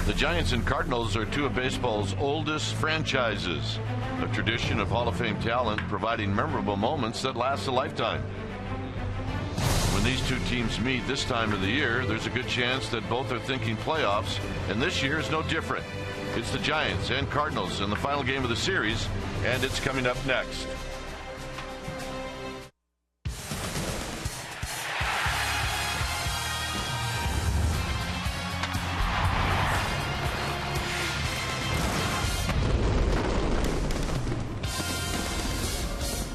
The Giants and Cardinals are two of baseball's oldest franchises, a tradition of Hall of Fame talent providing memorable moments that last a lifetime. When these two teams meet this time of the year, there's a good chance that both are thinking playoffs, and this year is no different. It's the Giants and Cardinals in the final game of the series, and it's coming up next.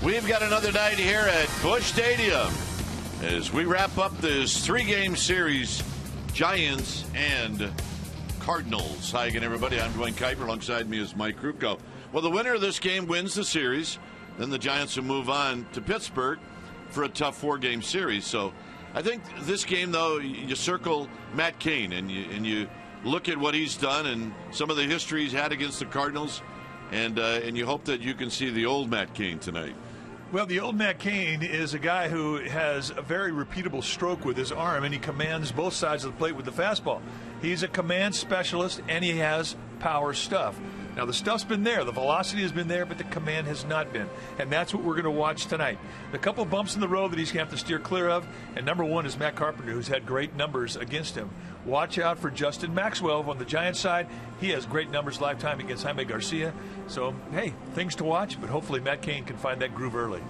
We've got another night here at Busch Stadium as we wrap up this three-game series, Giants and Cardinals. Hi again, everybody. I'm Dwayne Kuiper. Alongside me is Mike Krupko. Well, the winner of this game wins the series. Then the Giants will move on to Pittsburgh for a tough four-game series. So I think this game, though, you circle Matt Cain and you look at what he's done and some of the history he's had against the Cardinals, and you hope that you can see the old Matt Cain tonight. Well, the old Matt Cain is a guy who has a very repeatable stroke with his arm, and he commands both sides of the plate with the fastball. He's a command specialist, and he has power stuff. Now, the stuff's been there. The velocity has been there, but the command has not been. And that's what we're going to watch tonight. A couple bumps in the road that he's going to have to steer clear of. And number one is Matt Carpenter, who's had great numbers against him. Watch out for Justin Maxwell on the Giants side. He has great numbers lifetime against Jaime Garcia. So, hey, things to watch, but hopefully Matt Cain can find that groove early.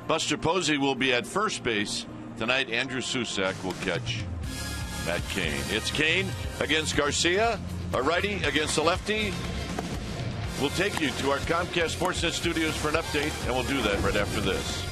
Buster Posey will be at first base. Tonight, Andrew Susak will catch Matt Cain. It's Cain against Garcia, a righty against a lefty. We'll take you to our Comcast Sportsnet studios for an update, and we'll do that right after this.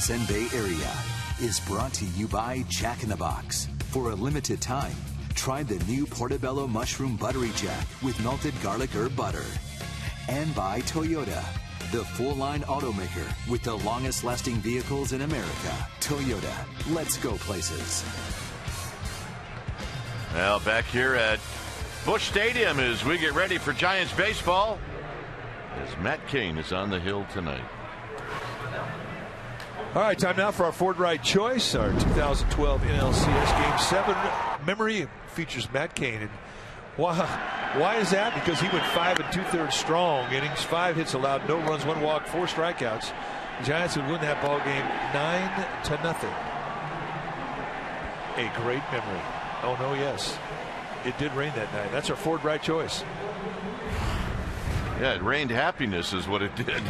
SN Bay area is brought to you by Jack in the Box. For a limited time, try the new Portobello Mushroom Buttery Jack with melted garlic herb butter. And by Toyota, the full-line automaker with the longest-lasting vehicles in America. Toyota, let's go places. Well, back here at Busch Stadium as we get ready for Giants baseball, as Matt Cain is on the hill tonight. All right, time now for our Ford Right Choice, our 2012 NLCS Game 7 memory features Matt Cain. And why is that? Because he went 5 2/3 strong innings, 5 hits allowed, no runs, 1 walk, 4 strikeouts. The Giants would win that ball game 9-0. A great memory. Oh no, yes, it did rain that night. That's our Ford Right Choice. Yeah, it rained happiness is what it did.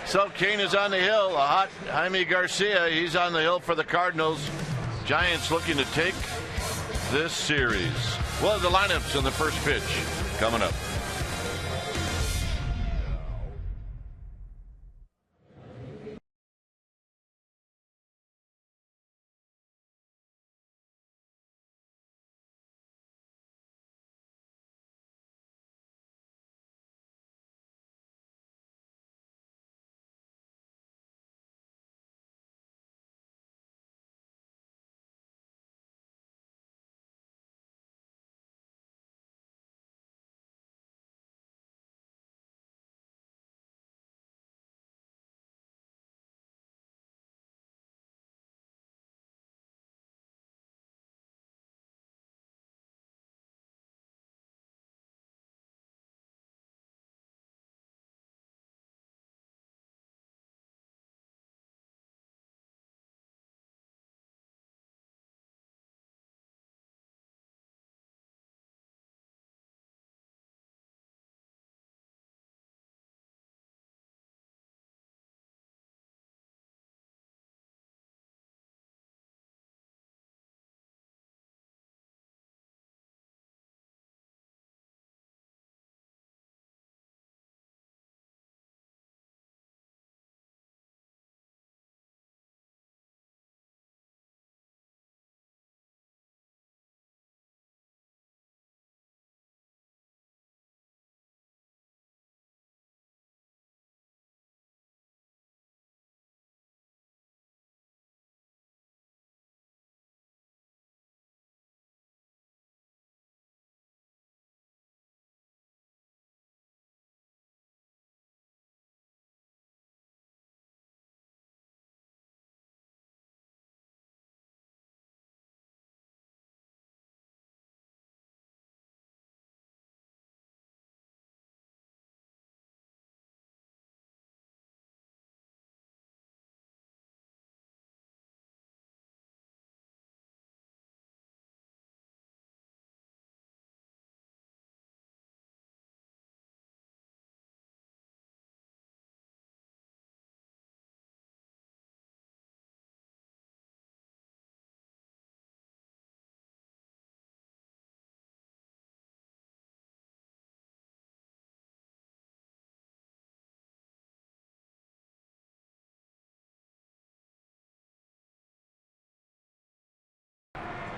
So Cain is on the hill. A hot Jaime Garcia. He's on the hill for the Cardinals. Giants looking to take this series. Well, the lineups in the first pitch coming up.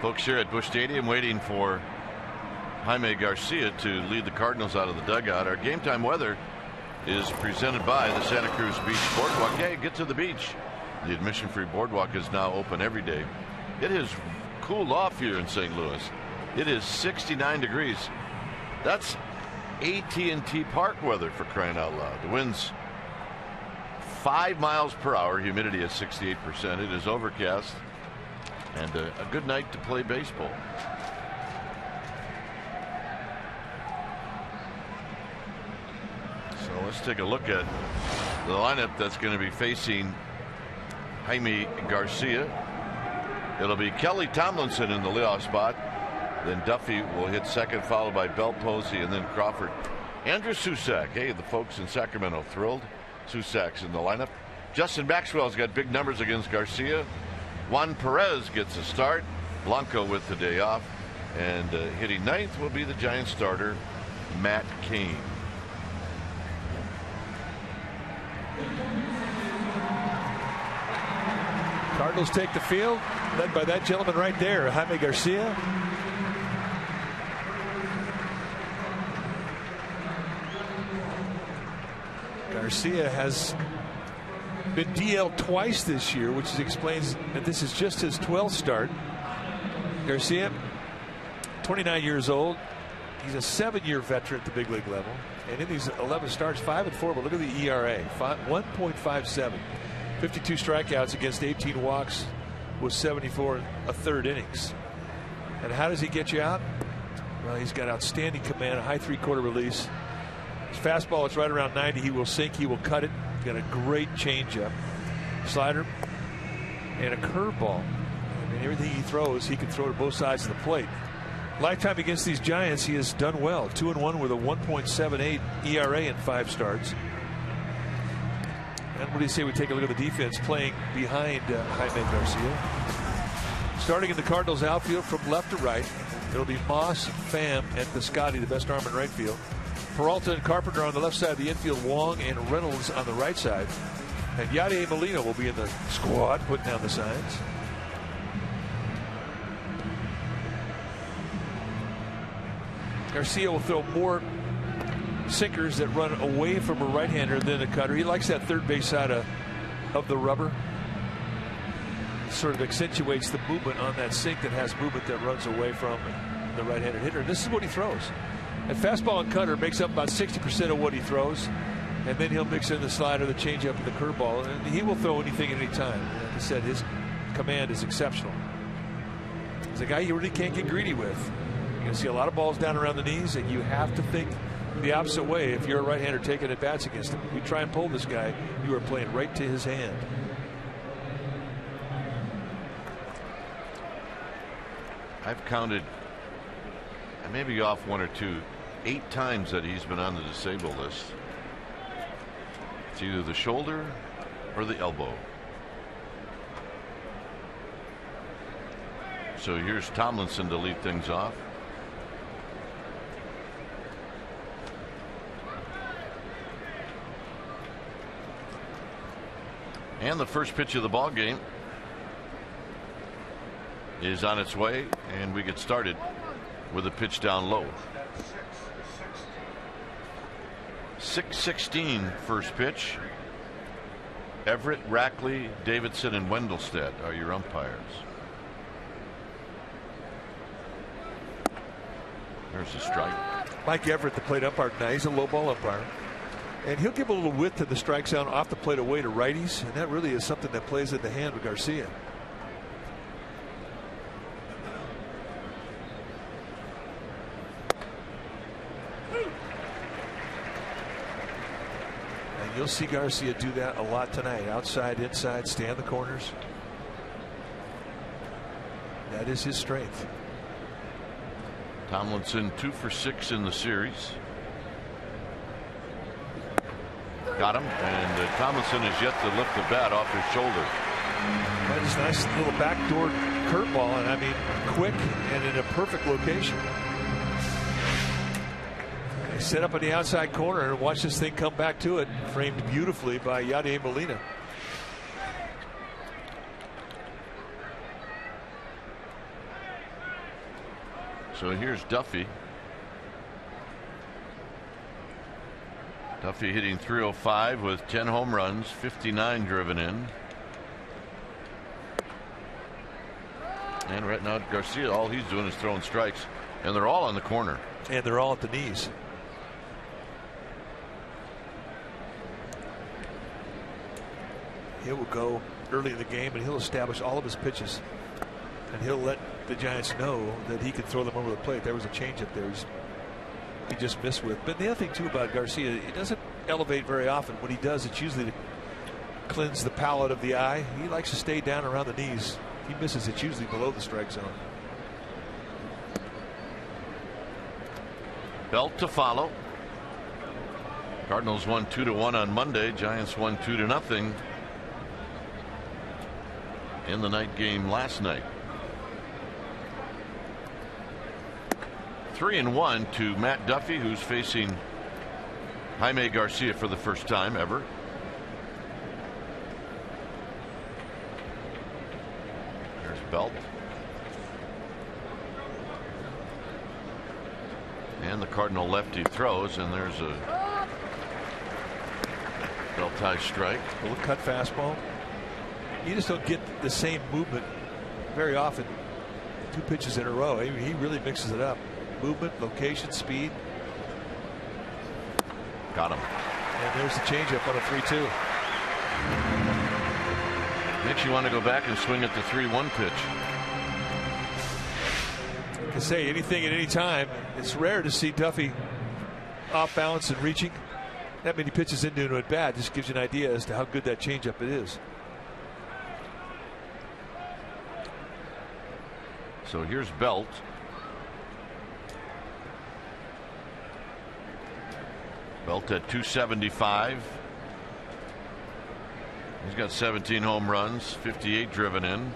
Folks here at Busch Stadium waiting for Jaime Garcia to lead the Cardinals out of the dugout. Our game time weather is presented by the Santa Cruz Beach Boardwalk. Hey, get to the beach. The admission-free boardwalk is now open every day. It has cooled off here in St. Louis. It is 69 degrees. That's AT&T Park weather, for crying out loud. The wind's 5 miles per hour. Humidity is 68%. It is overcast. And a good night to play baseball. So let's take a look at the lineup that's going to be facing Jaime Garcia. It'll be Kelly Tomlinson in the leadoff spot. Then Duffy will hit second, followed by Bell Posey, and then Crawford. Andrew Susac. Hey, the folks in Sacramento thrilled. Susac's in the lineup. Justin Maxwell's got big numbers against Garcia. Juan Perez gets a start. Blanco with the day off. And hitting ninth will be the Giants starter, Matt Cain. Cardinals take the field, led by that gentleman right there, Jaime Garcia. Garcia has been DL twice this year, which explains that this is just his 12th start. Garcia, 29 years old. He's a 7-year veteran at the big league level. And in these 11 starts, 5-4, but look at the ERA, 1.57. 52 strikeouts against 18 walks with 74 1/3 innings. And how does he get you out? Well, he's got outstanding command, a high 3/4 release. His fastball is right around 90. He will sink, he will cut it. Got a great changeup, slider, and a curveball. I mean, everything he throws, he can throw to both sides of the plate. Lifetime against these Giants, he has done well. 2-1 with a 1.78 ERA in 5 starts. And what do you say we take a look at the defense playing behind Jaime Garcia? Starting in the Cardinals outfield from left to right, it'll be Moss, Pham, and Piscotty, the best arm in right field. Peralta and Carpenter on the left side of the infield, Wong and Reynolds on the right side. And Yadier Molina will be in the squad, putting down the signs. Garcia will throw more sinkers that run away from a right-hander than a cutter. He likes that third base side of the rubber. Sort of accentuates the movement on that sink that has movement that runs away from the right-handed hitter. And this is what he throws. And fastball and cutter makes up about 60% of what he throws. And then he'll mix in the slider, the changeup, and the curveball. And he will throw anything at any time. Like I said, his command is exceptional. He's a guy you really can't get greedy with. You're going to see a lot of balls down around the knees, and you have to think the opposite way if you're a right-hander taking at bats against him. If you try and pull this guy, you are playing right to his hand. I've counted, I may be off 1 or 2, 8 times that he's been on the disabled list. It's either the shoulder or the elbow. So here's Tomlinson to lead things off. And the first pitch of the ball game is on its way, and we get started with a pitch down low. 6:16 first pitch. Everett, Rackley, Davidson, and Wendelstedt are your umpires. There's a strike. Mike Everett, the plate umpire tonight, he's a low ball umpire. And he'll give a little width to the strike zone off the plate away to righties. And that really is something that plays in the hand with Garcia. And you'll see Garcia do that a lot tonight. Outside, inside, stay on the corners. That is his strength. Tomlinson 2 for 6 in the series. Got him, and Tomlinson is yet to lift the bat off his shoulder. That is a nice little backdoor curveball, and I mean quick and in a perfect location. They set up on the outside corner and watch this thing come back to it, framed beautifully by Yadier Molina. So here's Duffy. Duffy hitting .305 with 10 home runs, 59 driven in. And right now Garcia, all he's doing is throwing strikes, and they're all on the corner. And they're all at the knees. He will go early in the game, and he'll establish all of his pitches. And he'll let the Giants know that he can throw them over the plate. There was a change up there he just missed with. But the other thing too about Garcia, he doesn't elevate very often. When he does, it's usually to cleanse the palate of the eye. He likes to stay down around the knees. If he misses, it's usually below the strike zone. Belt to follow. Cardinals won 2-1 on Monday. Giants won 2-0 in the night game last night. 3-1 to Matt Duffy, who's facing Jaime Garcia for the first time ever. Belt. And the Cardinal lefty throws, and there's a Belt high strike. A little cut fastball. You just don't get the same movement very often. 2 pitches in a row. He really mixes it up. Movement, location, speed. Got him. And there's the changeup on a 3-2. Makes you want to go back and swing at the 3-1 pitch. I can say anything at any time. It's rare to see Duffy off balance and reaching that many pitches into it bad. Just gives you an idea as to how good that changeup it is. So here's Belt. Belt at 275. He's got 17 home runs, 58 driven in.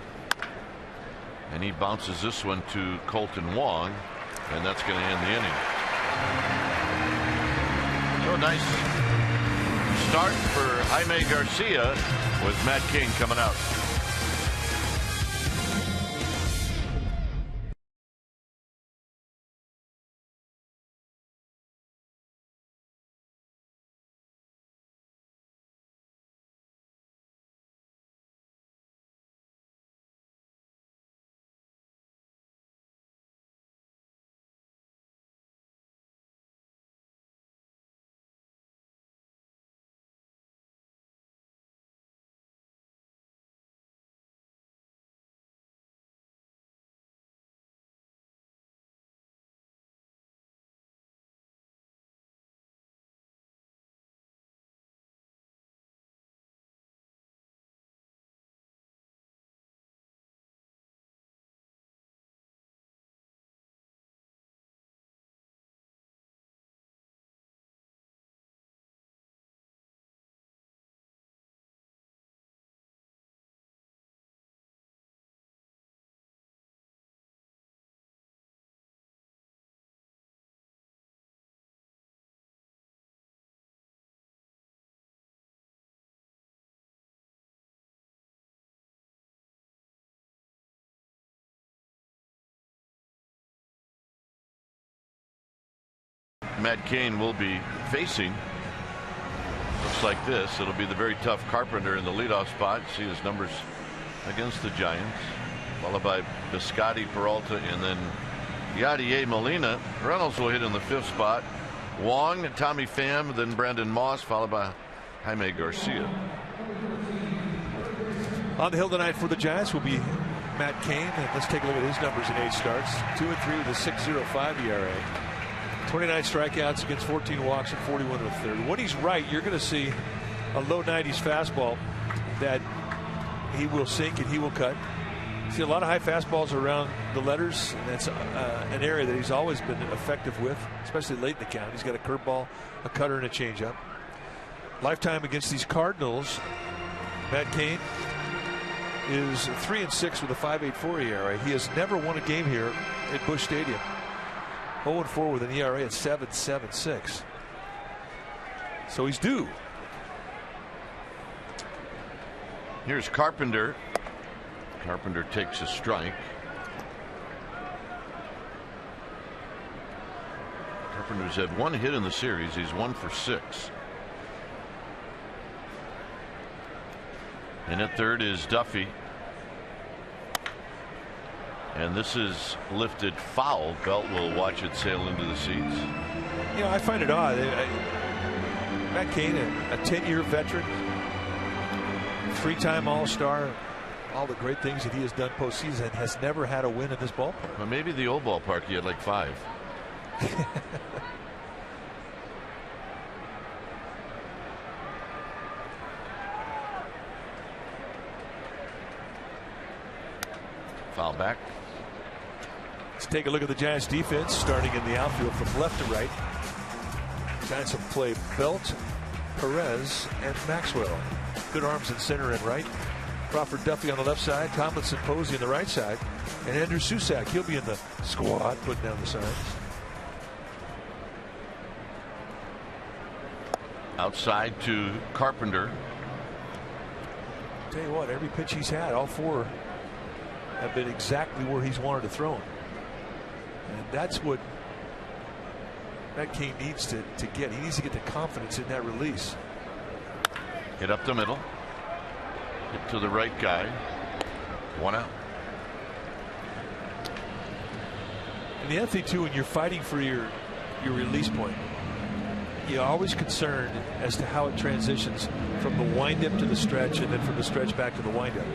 And he bounces this one to Colton Wong, and that's going to end the inning. So nice start for Jaime Garcia with Matt Cain coming out. Matt Cain will be facing, looks like this. It'll be the very tough Carpenter in the leadoff spot. See his numbers against the Giants, followed by Biscotti, Peralta, and then Yadier Molina. Reynolds will hit in the 5th spot. Wong and Tommy Pham, then Brandon Moss, followed by Jaime Garcia. On the hill tonight for the Giants will be Matt Cain, and let's take a look at his numbers in 8 starts. 2-3 with a 6.05 ERA. 29 strikeouts against 14 walks and 41 1/3. When he's right, you're going to see a low 90s fastball that he will sink and he will cut. See a lot of high fastballs around the letters, and that's an area that he's always been effective with, especially late in the count. He's got a curveball, a cutter, and a changeup. Lifetime against these Cardinals, Matt Cain is 3-6 with a 5.84 ERA. He has never won a game here at Busch Stadium. 0-4 with an ERA at 7.76. So he's due. Here's Carpenter. Carpenter takes a strike. Carpenter's had 1 hit in the series. He's 1 for 6. And at third is Duffy. And this is lifted foul. Belt will watch it sail into the seats. You know, I find it odd. Matt Cain, a 10-year veteran, 3-time All-Star, all the great things that he has done postseason, has never had a win in this ballpark. Well, maybe the old ballpark he had like 5. Foul back. Let's take a look at the Giants defense, starting in the outfield from left to right. Giants have played Belt, Perez, and Maxwell. Good arms in center and right. Crawford, Duffy on the left side. Tomlinson, Posey on the right side. And Andrew Susac, he'll be in the squad, putting down the signs. Outside to Carpenter. Tell you what, every pitch he's had, all 4 have been exactly where he's wanted to throw them. And that's what Matt Cain needs to get. He needs to get the confidence in that release. Hit up the middle. Hit to the right guy. 1 out. And the other thing too, when you're fighting for your release point, you're always concerned as to how it transitions from the windup to the stretch, and then from the stretch back to the windup.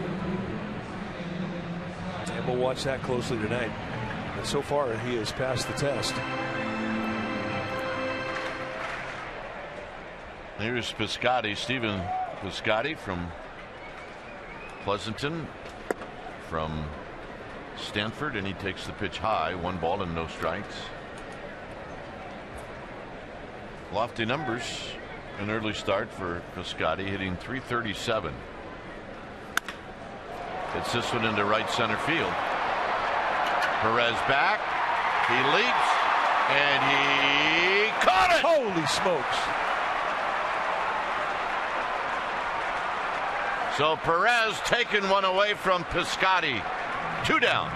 And we'll watch that closely tonight. And so far, he has passed the test. Here's Piscotty, Stephen Piscotty from Pleasanton, from Stanford, and he takes the pitch high. 1 ball and no strikes. Lofty numbers. An early start for Piscotty, hitting .337. Hits this one into right center field. Perez back. He leaps and he caught it. Holy smokes. So Perez taking one away from Piscotty. 2 down.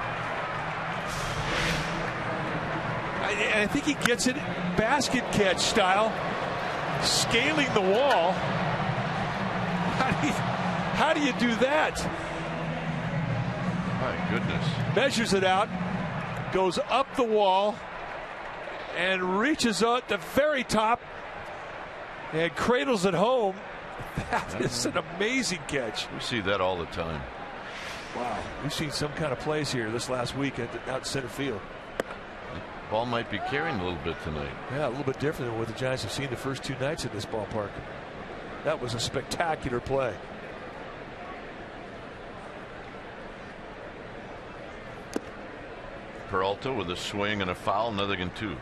I think he gets it basket catch style, scaling the wall. How do you do that? My goodness. Measures it out, goes up the wall, and reaches out the very top and cradles it home. That is an amazing catch. We see that all the time. Wow, we've seen some kind of plays here this last week out center field. Ball might be carrying a little bit tonight. Yeah, a little bit different than what the Giants have seen the first 2 nights at this ballpark. That was a spectacular play. Peralta with a swing and a foul, nothing in 2.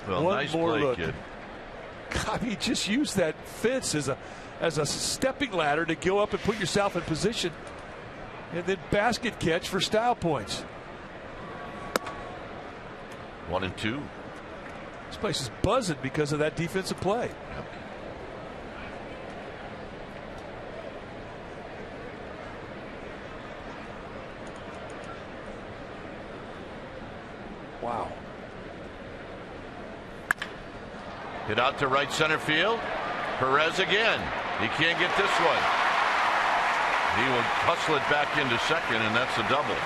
Well, One nice more play, look. kid. I mean, just use that fence as a stepping ladder to go up and put yourself in position, and then basket catch for style points. 1 and 2. This place is buzzing because of that defensive play. Yep. Wow. Hit out to right center field. Perez again. He can't get this one. He will hustle it back into second, and that's a double.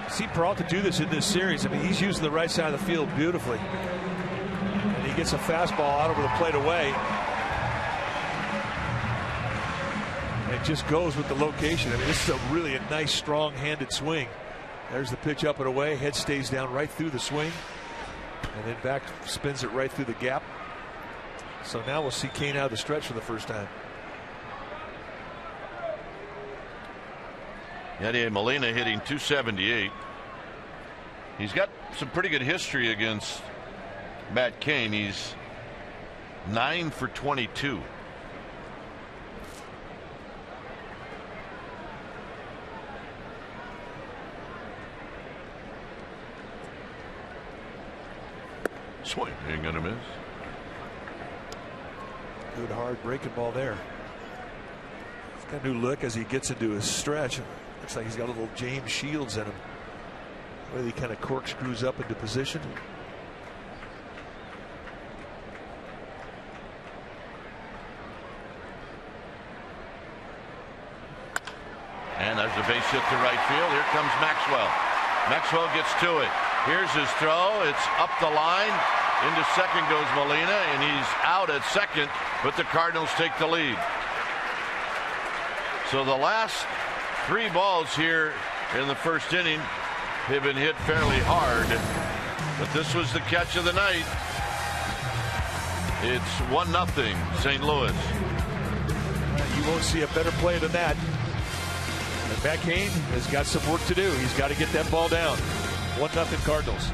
See Peralta do this in this series. I mean, he's using the right side of the field beautifully. And he gets a fastball out over the plate away. And it just goes with the location. I mean, this is a nice, strong-handed swing. There's the pitch up and away. Head stays down right through the swing. And then back spins it right through the gap. So now we'll see Cain out of the stretch for the first time. Yadier Molina hitting .278. He's got some pretty good history against Matt Cain. He's 9 for 22. Swing, ain't gonna miss. Good hard breaking ball there. He's got a new look as he gets into his stretch. Looks like he's got a little James Shields in him. Where he kind of corkscrews up into position. And there's a base hit to right field. Here comes Maxwell. Maxwell gets to it. Here's his throw. It's up the line. Into second goes Molina, and he's out at second, but the Cardinals take the lead. So the last 3 balls here in the first inning have been hit fairly hard, but this was the catch of the night. It's 1-0 St. Louis. You won't see a better play than that. And Matt Cain has got some work to do. He's got to get that ball down. 1-0 Cardinals.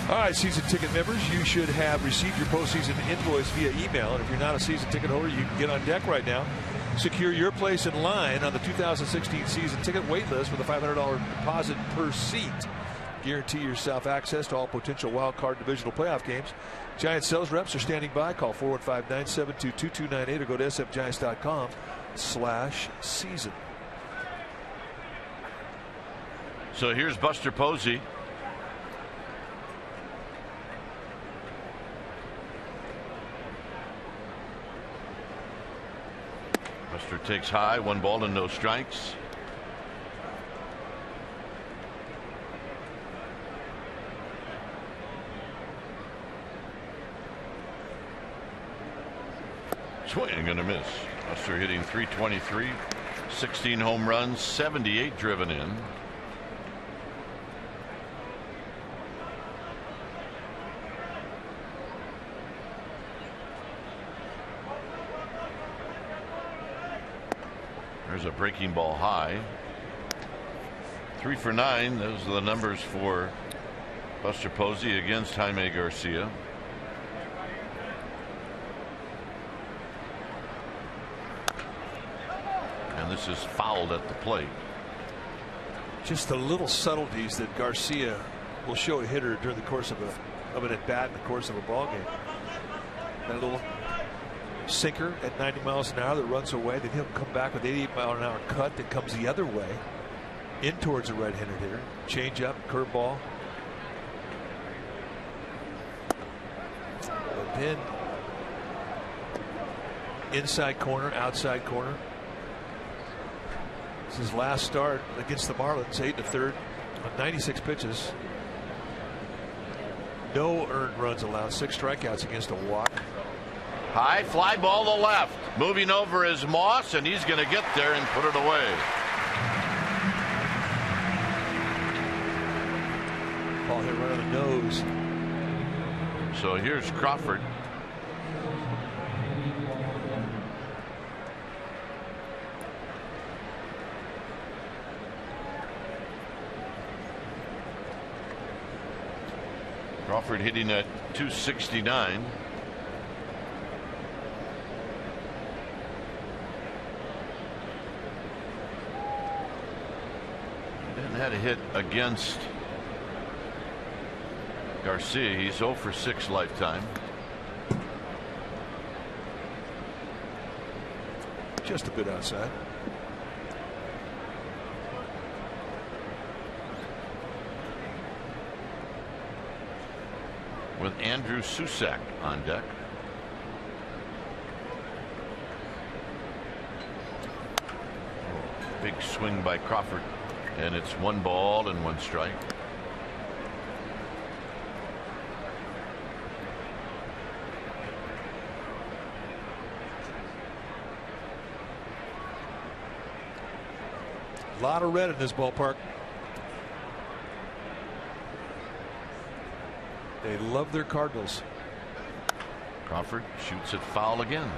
All right, season ticket members, you should have received your postseason invoice via email. And if you're not a season ticket holder, you can get on deck right now. Secure your place in line on the 2016 season ticket wait list with a $500 deposit per seat. Guarantee yourself access to all potential wild card divisional playoff games. Giants sales reps are standing by. Call 415-972-2298 or go to sfgiants.com/season. So here's Buster Posey. Buster takes high, 1 ball and no strikes. Swing and a miss. Buster hitting .323, 16 home runs, 78 driven in. There's a breaking ball high. 3 for 9. Those are the numbers for Buster Posey against Jaime Garcia. And this is fouled at the plate. Just the little subtleties that Garcia will show a hitter during the course of an at bat in the course of a ball game. That little sinker at 90 miles an hour that runs away, then he'll come back with 88-mile-an-hour cut that comes the other way in towards a right-handed hitter. Change up, curveball. But then inside corner, outside corner. This is his last start against the Marlins, 8 1/3 on 96 pitches. No earned runs allowed, 6 strikeouts against a walk. High fly ball to left. Moving over is Moss, and he's going to get there and put it away. Ball hit right on the nose. So here's Crawford. Crawford hitting at .269. Had a hit against Garcia. He's 0 for 6 lifetime. Just a bit outside. With Andrew Susac on deck. Big swing by Crawford. And it's 1 ball and 1 strike. A lot of red in this ballpark. They love their Cardinals. Crawford shoots it foul again.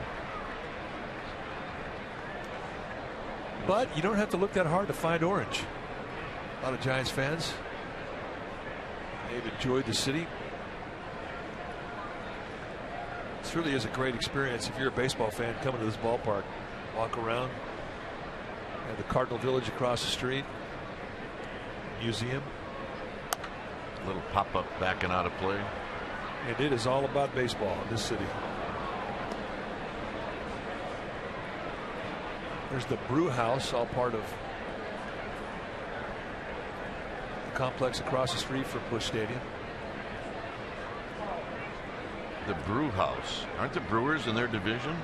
But you don't have to look that hard to find orange. A lot of Giants fans, they've enjoyed the city. This really is a great experience if you're a baseball fan coming to this ballpark. Walk around. And the Cardinal Village across the street. Museum. A little pop-up backing out of play. And it is all about baseball in this city. There's the Brew House, all part of the complex across the street from Busch Stadium. The Brew House. Aren't the Brewers in their division?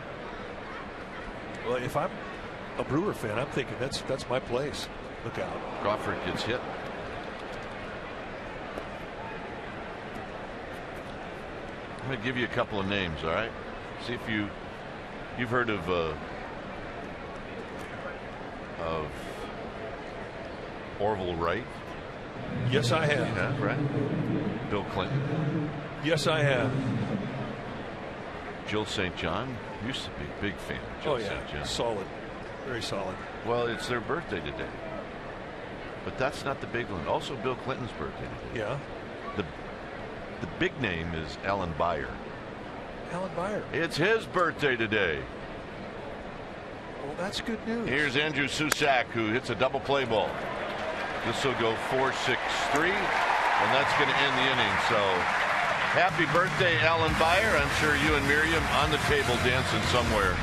Well, if I'm a Brewer fan, I'm thinking that's my place. Look out. Crawford gets hit. I'm going to give you a couple of names, all right? See if you've heard of Orville Wright. Yes, I have. Yeah, right. Bill Clinton. Yes, I have. Jill St. John. Used to be a big fan of Jill St. John. Solid. Very solid. Well, it's their birthday today. But that's not the big one. Also Bill Clinton's birthday today. Yeah. the big name is Alan Bayer. Alan Bayer. It's his birthday today. Well, that's good news. Here's Andrew Susak, who hits a double play ball. This will go 4-6-3, and that's going to end the inning. So happy birthday, Alan Bayer. I'm sure you and Miriam on the table dancing somewhere.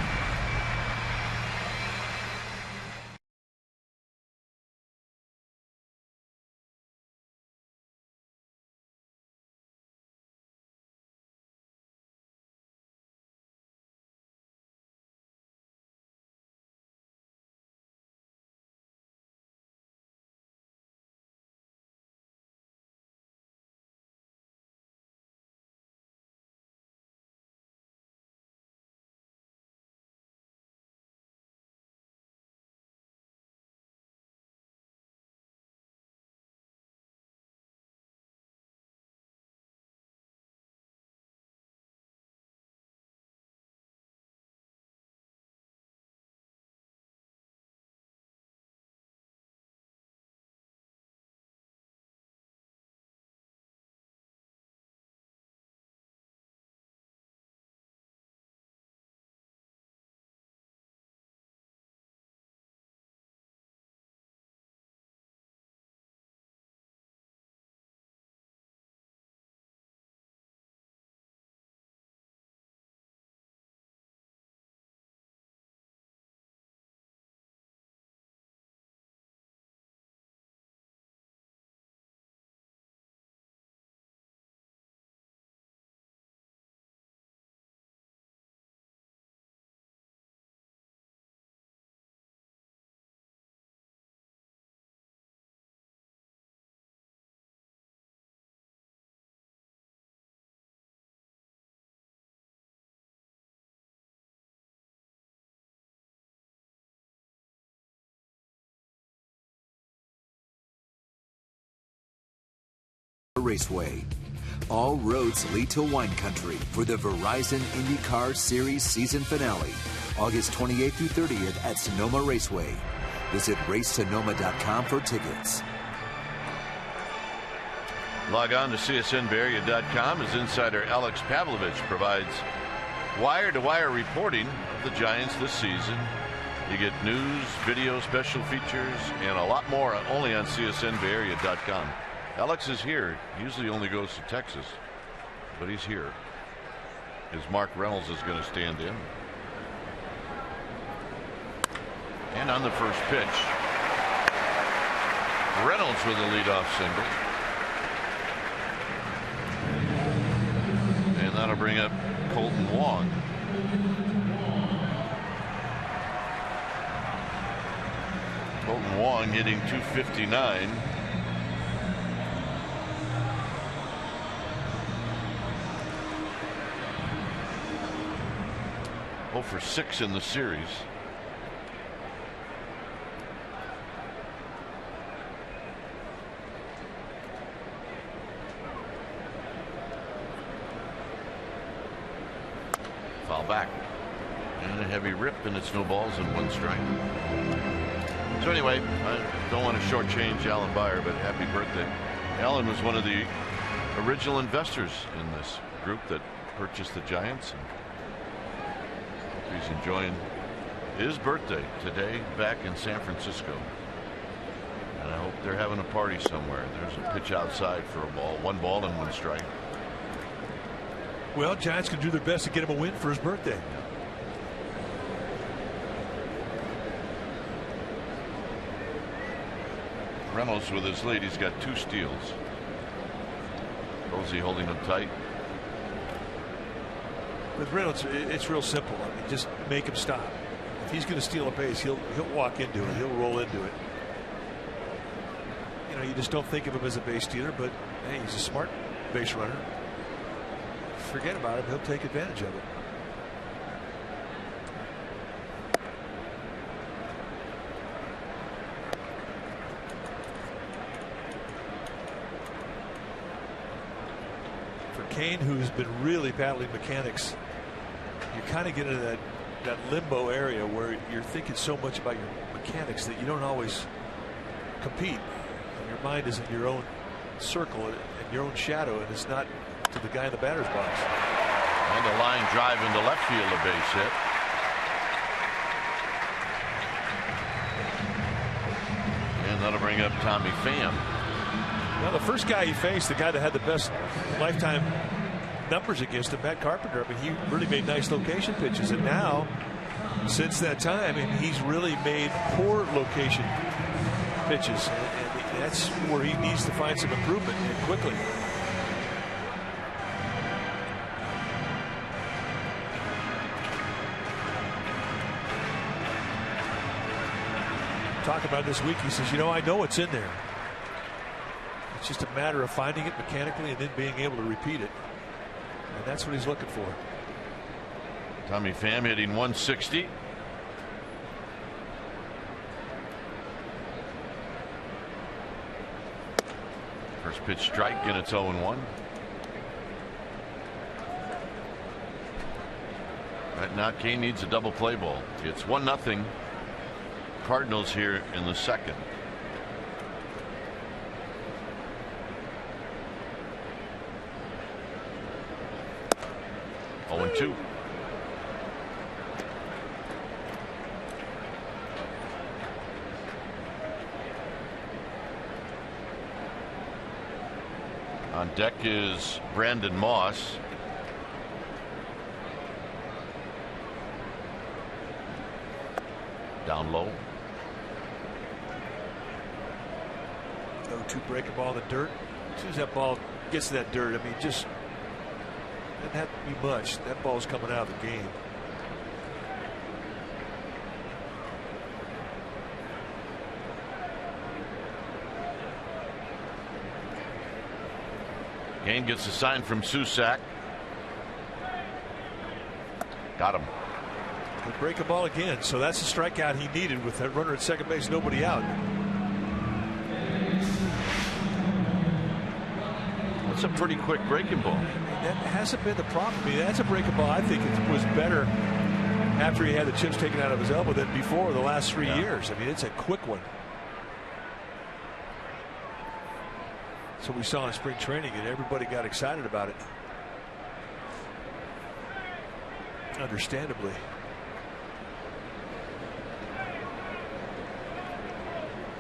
Raceway. All roads lead to wine country for the Verizon IndyCar Series season finale, August 28th through 30th at Sonoma Raceway. Visit racesonoma.com for tickets. Log on to csnbayarea.com as insider Alex Pavlovich provides wire-to-wire reporting of the Giants this season. You get news, video, special features, and a lot more only on csnbayarea.com. Alex is here. Usually only goes to Texas, but he's here. As Mark Reynolds is going to stand in. And on the first pitch, Reynolds with a leadoff single. And that'll bring up Colton Wong. Colton Wong hitting .259. For 6 in the series. Foul back. And a heavy rip, and it's no balls and 1 strike. So anyway, I don't want to shortchange Alan Bayer, but happy birthday. Alan was one of the original investors in this group that purchased the Giants. And he's enjoying his birthday today back in San Francisco. And I hope they're having a party somewhere. There's a pitch outside for a ball. 1 ball and 1 strike. Well, Giants can do their best to get him a win for his birthday. Reynolds with his lead. He's got 2 steals. Posey holding him tight. With Reynolds, it's real simple. I mean, just make him stop. If he's going to steal a base, he'll walk into it. He'll roll into it. You know, you just don't think of him as a base stealer, but hey, he's a smart base runner. Forget about him. He'll take advantage of it. For Kane, who's been really battling mechanics, you kind of get into that limbo area where you're thinking so much about your mechanics that you don't always compete. And your mind is in your own circle and your own shadow, and it's not to the guy in the batter's box. And a line drive into left field, a base hit. And that'll bring up Tommy Pham. Now, the first guy he faced, the guy that had the best lifetime numbers against him, Matt Carpenter, I mean, he really made nice location pitches. And now, since that time, and he's really made poor location pitches. And that's where he needs to find some improvement quickly. Talk about this week, he says, you know, I know it's in there. It's just a matter of finding it mechanically and then being able to repeat it. And that's what he's looking for. Tommy Pham hitting 160. First pitch strike, and it's 0-1. Right now, Kane needs a double play ball. It's 1-0. Cardinals here in the second. Oh, 2. On deck is Brandon Moss. Down low. 0-2 break a ball in the dirt. As soon as that ball gets to that dirt, I mean, just doesn't have to be much. That ball's coming out of the game. Kane gets a sign from Susac. Got him. He'll break a ball again, so that's the strikeout he needed with that runner at second base, nobody out. That's a pretty quick breaking ball. That hasn't been the problem. I mean, that's a breaking ball. I think it was better after he had the chips taken out of his elbow than before the last 3 years. I mean, it's a quick one. That's what we saw in spring training, and everybody got excited about it. Understandably.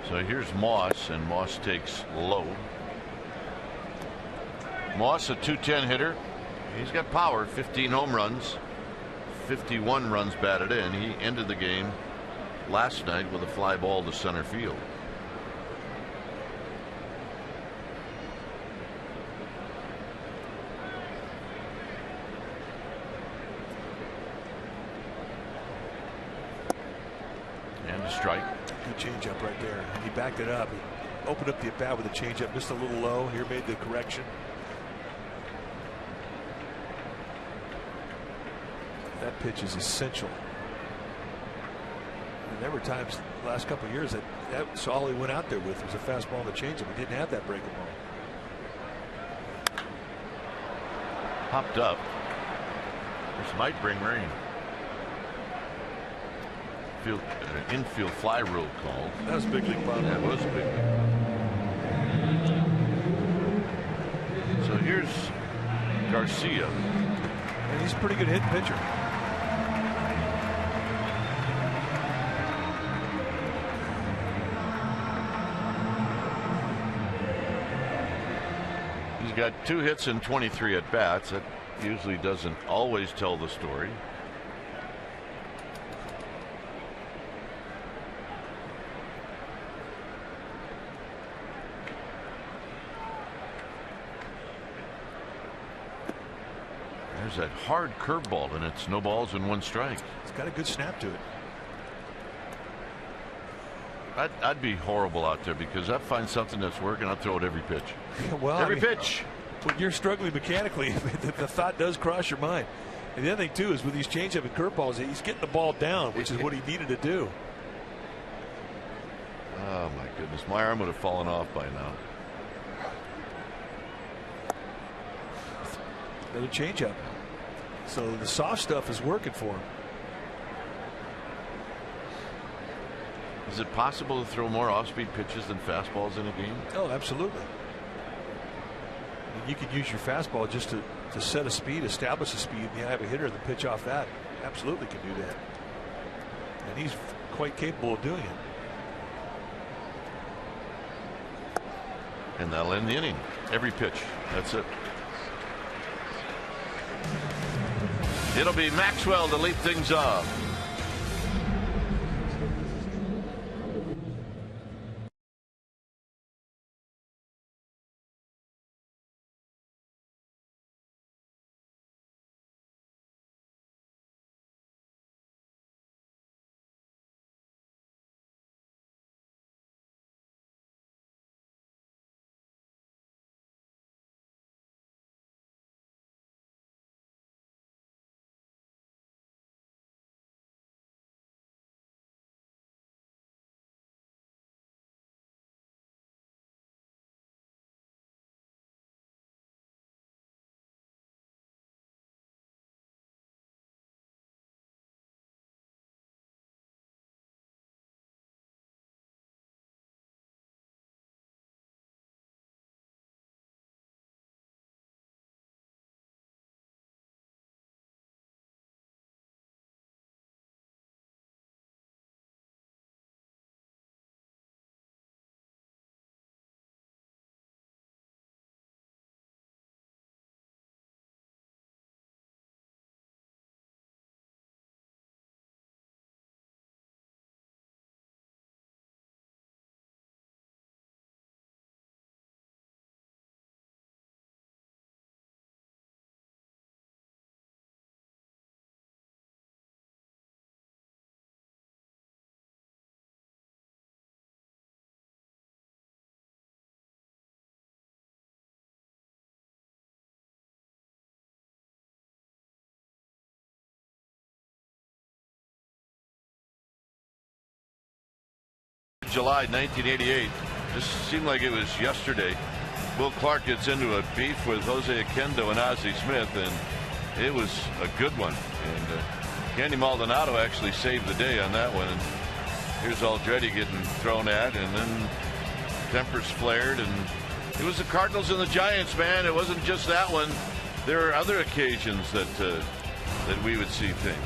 So here's Moss, and Moss takes low. Moss, a .210 hitter. He's got power, 15 home runs, 51 runs batted in. He ended the game last night with a fly ball to center field. And a strike. Good changeup right there. He backed it up. He opened up the at bat with a changeup, missed a little low. Here made the correction. That pitch is essential. And there were times the last couple of years that's all he went out there with was a fastball and a changeup. He didn't have that breaking ball. Popped up. This might bring rain. Infield fly rule call. That was a big league problem. That was a big league. So here's Garcia. And he's a pretty good hitting pitcher. He's got 2 hits and 23 at bats. That usually doesn't always tell the story. There's that hard curveball, and it's no balls and 1 strike. It's got a good snap to it. I'd be horrible out there because I'd find something that's working. I'd throw it every pitch. Well, every pitch. When you're struggling mechanically, the thought does cross your mind. And the other thing too is with these changeup and curveballs, he's getting the ball down, which is what he needed to do. Oh my goodness, my arm would have fallen off by now. Another changeup. So the soft stuff is working for him. Is it possible to throw more off-speed pitches than fastballs in a game? Oh, absolutely. You can use your fastball just to set a speed, establish a speed, and you have a hitter that pitch off that. Absolutely can do that. And he's quite capable of doing it. And that'll end the inning. Every pitch. That's it. It'll be Maxwell to lead things off. July 1988. This seemed like it was yesterday. Will Clark gets into a beef with Jose Oquendo and Ozzie Smith, and it was a good one. And Candy Maldonado actually saved the day on that one. And here's Aldretti getting thrown at, and then tempers flared, and it was the Cardinals and the Giants, man. It wasn't just that one. There are other occasions that we would see things.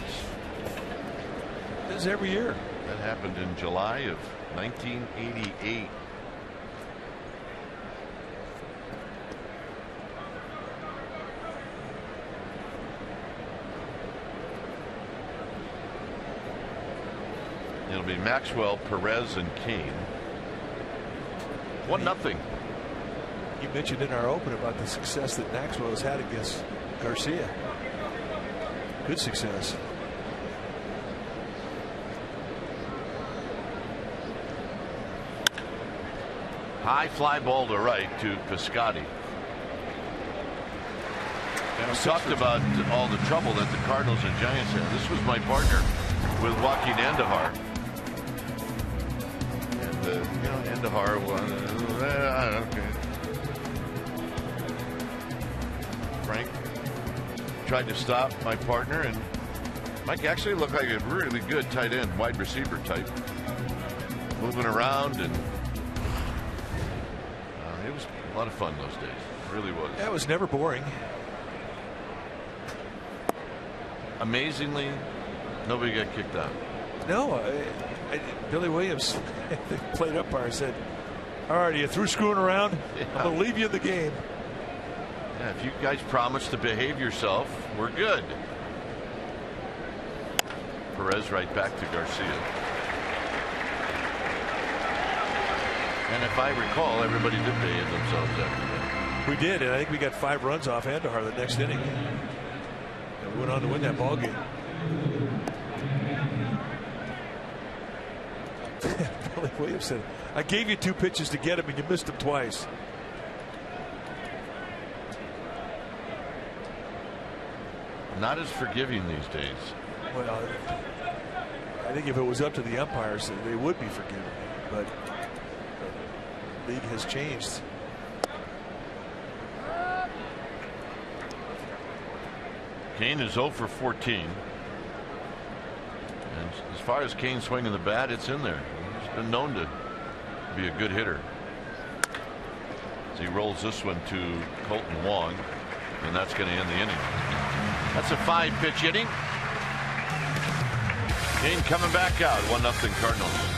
This is every year. That happened in July of 1988. It'll be Maxwell, Perez, and Kane. 1-0. You mentioned in our open about the success that Maxwell has had against Garcia. Good success. High fly ball to right to Piscotty. And we talked about all the trouble that the Cardinals and Giants had. This was my partner with Joaquin Andujar. And Andujar was okay. Frank tried to stop my partner, and Mike actually looked like a really good tight end, wide receiver type, moving around, and it was a lot of fun those days. It really was. That was never boring. Amazingly, nobody got kicked out. No, Billy Williams, the plate umpire, said, "All right, are you through screwing around? Yeah. I'm going to leave you in the game." Yeah, if you guys promise to behave yourself, we're good. Perez right back to Garcia. And if I recall, everybody did behave themselves after that. We did, and I think we got 5 runs off Andujar the next inning. And we went on to win that ball game. Billy Williams said, "I gave you 2 pitches to get him, and you missed him twice." Not as forgiving these days. Well, I think if it was up to the umpires, they would be forgiving. But the league has changed. Kane is 0 for 14. And as far as Kane swinging the bat, it's in there. He's been known to be a good hitter. As he rolls this one to Colton Wong, and that's going to end the inning. That's a 5-pitch inning. Kane coming back out. 1-0 Cardinals.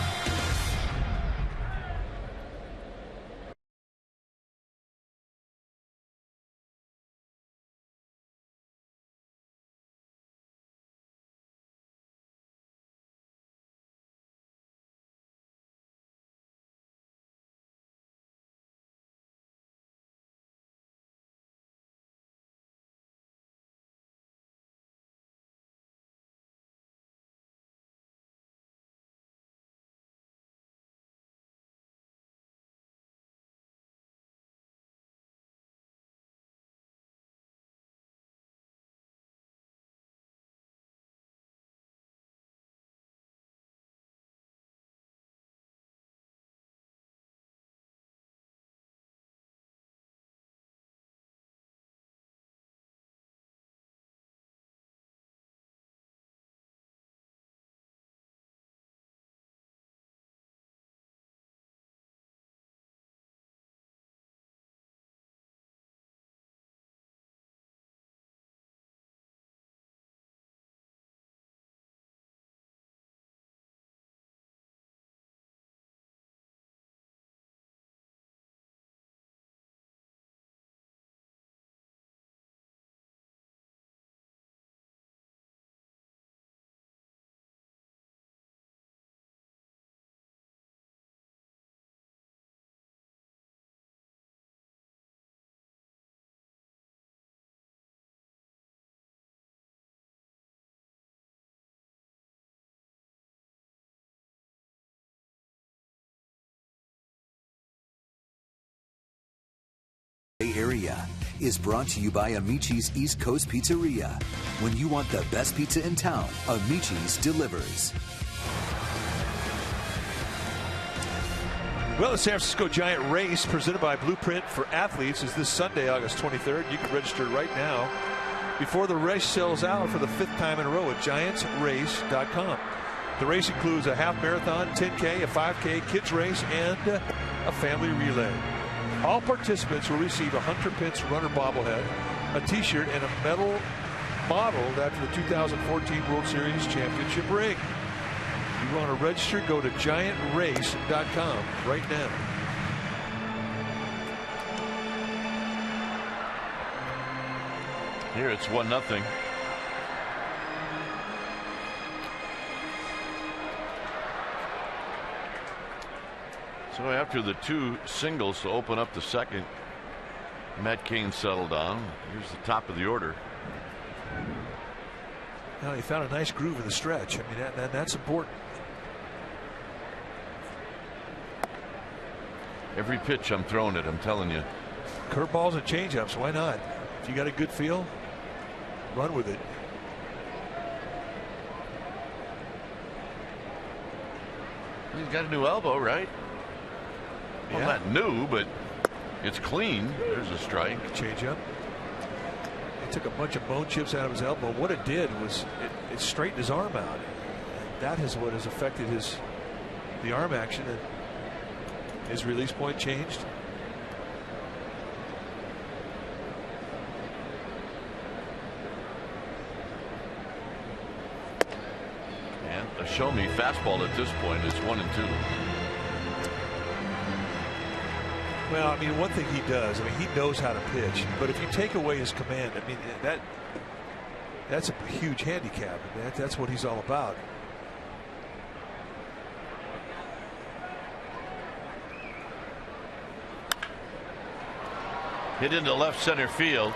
Area is brought to you by Amici's East Coast Pizzeria. When you want the best pizza in town, Amici's delivers. Well, the San Francisco Giant race presented by Blueprint for Athletes is this Sunday, August 23rd. You can register right now before the race sells out for the 5th time in a row at giantsrace.com. The race includes a half marathon, 10K, a 5K, kids race, and a family relay. All participants will receive a Hunter Pence runner bobblehead, a t-shirt, and a medal modeled after the 2014 World Series championship ring. If you want to register, go to giantrace.com right now. Here it's 1-0. So after the 2 singles to open up the second, Matt Cain settled down. Here's the top of the order. Now he found a nice groove in the stretch. I mean, that's important. Every pitch I'm throwing it, I'm telling you. Curveballs and changeups, why not? If you got a good feel, run with it. He's got a new elbow, right? Well, Yeah. not new, but it's clean. There's a strike. Changeup. It took a bunch of bone chips out of his elbow. What it did was it straightened his arm out. And that is what has affected the arm action, and his release point changed. And a show me fastball at this point is 1-2. Well, I mean, one thing he does, I mean, he knows how to pitch, but if you take away his command, I mean, that's a huge handicap. That's what he's all about. Hit into left center field.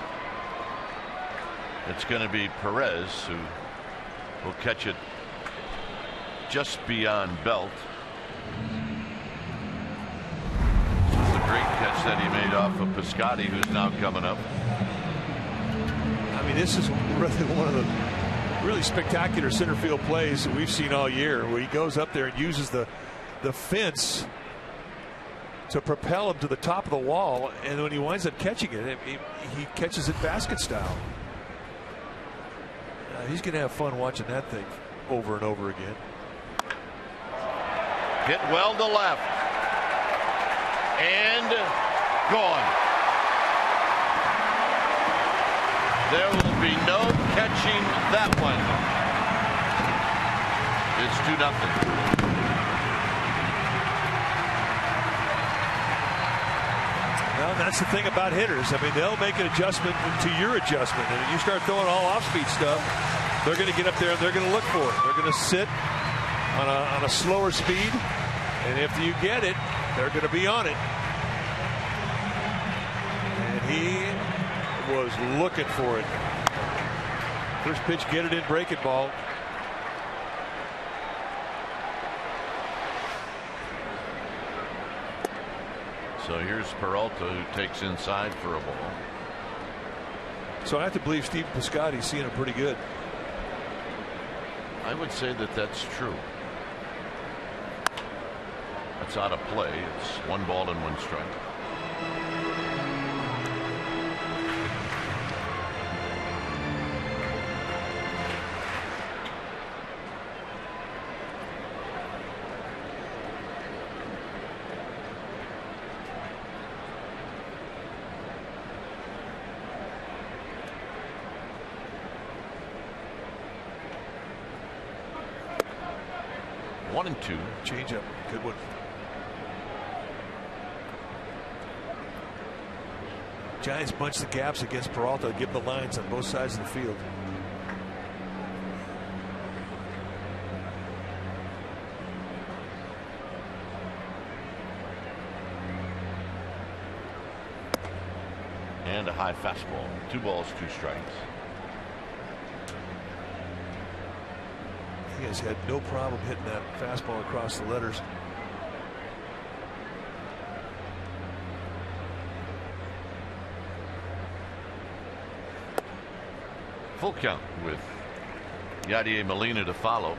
It's going to be Perez who will catch it just beyond Belt. Great catch that he made off of Piscotty, who's now coming up. I mean, this is really one of the really spectacular center field plays that we've seen all year, where he goes up there and uses the fence to propel him to the top of the wall, and when he winds up catching it, he catches it basket style. He's going to have fun watching that thing over and over again. Hit well to left. And Gone. There will be no catching that one. It's 2-0. Well, that's the thing about hitters. I mean, they'll make an adjustment to your adjustment. And if you start throwing all off-speed stuff, they're going to get up there and they're going to look for it. They're going to sit on a slower speed. And if you get it, they're going to be on it. And he was looking for it. First pitch, get it in, break it ball. So here's Peralta, who takes inside for a ball. So I have to believe Steve Piscotty's seeing him pretty good. I would say that that's true. That's out of play. It's 1 ball and 1 strike. One and 2. Change up. Good one. Giants bunch the gaps against Peralta, give the lines on both sides of the field. And a high fastball. 2 balls, 2 strikes. He has had no problem hitting that fastball across the letters. Full count with Yadier Molina to follow.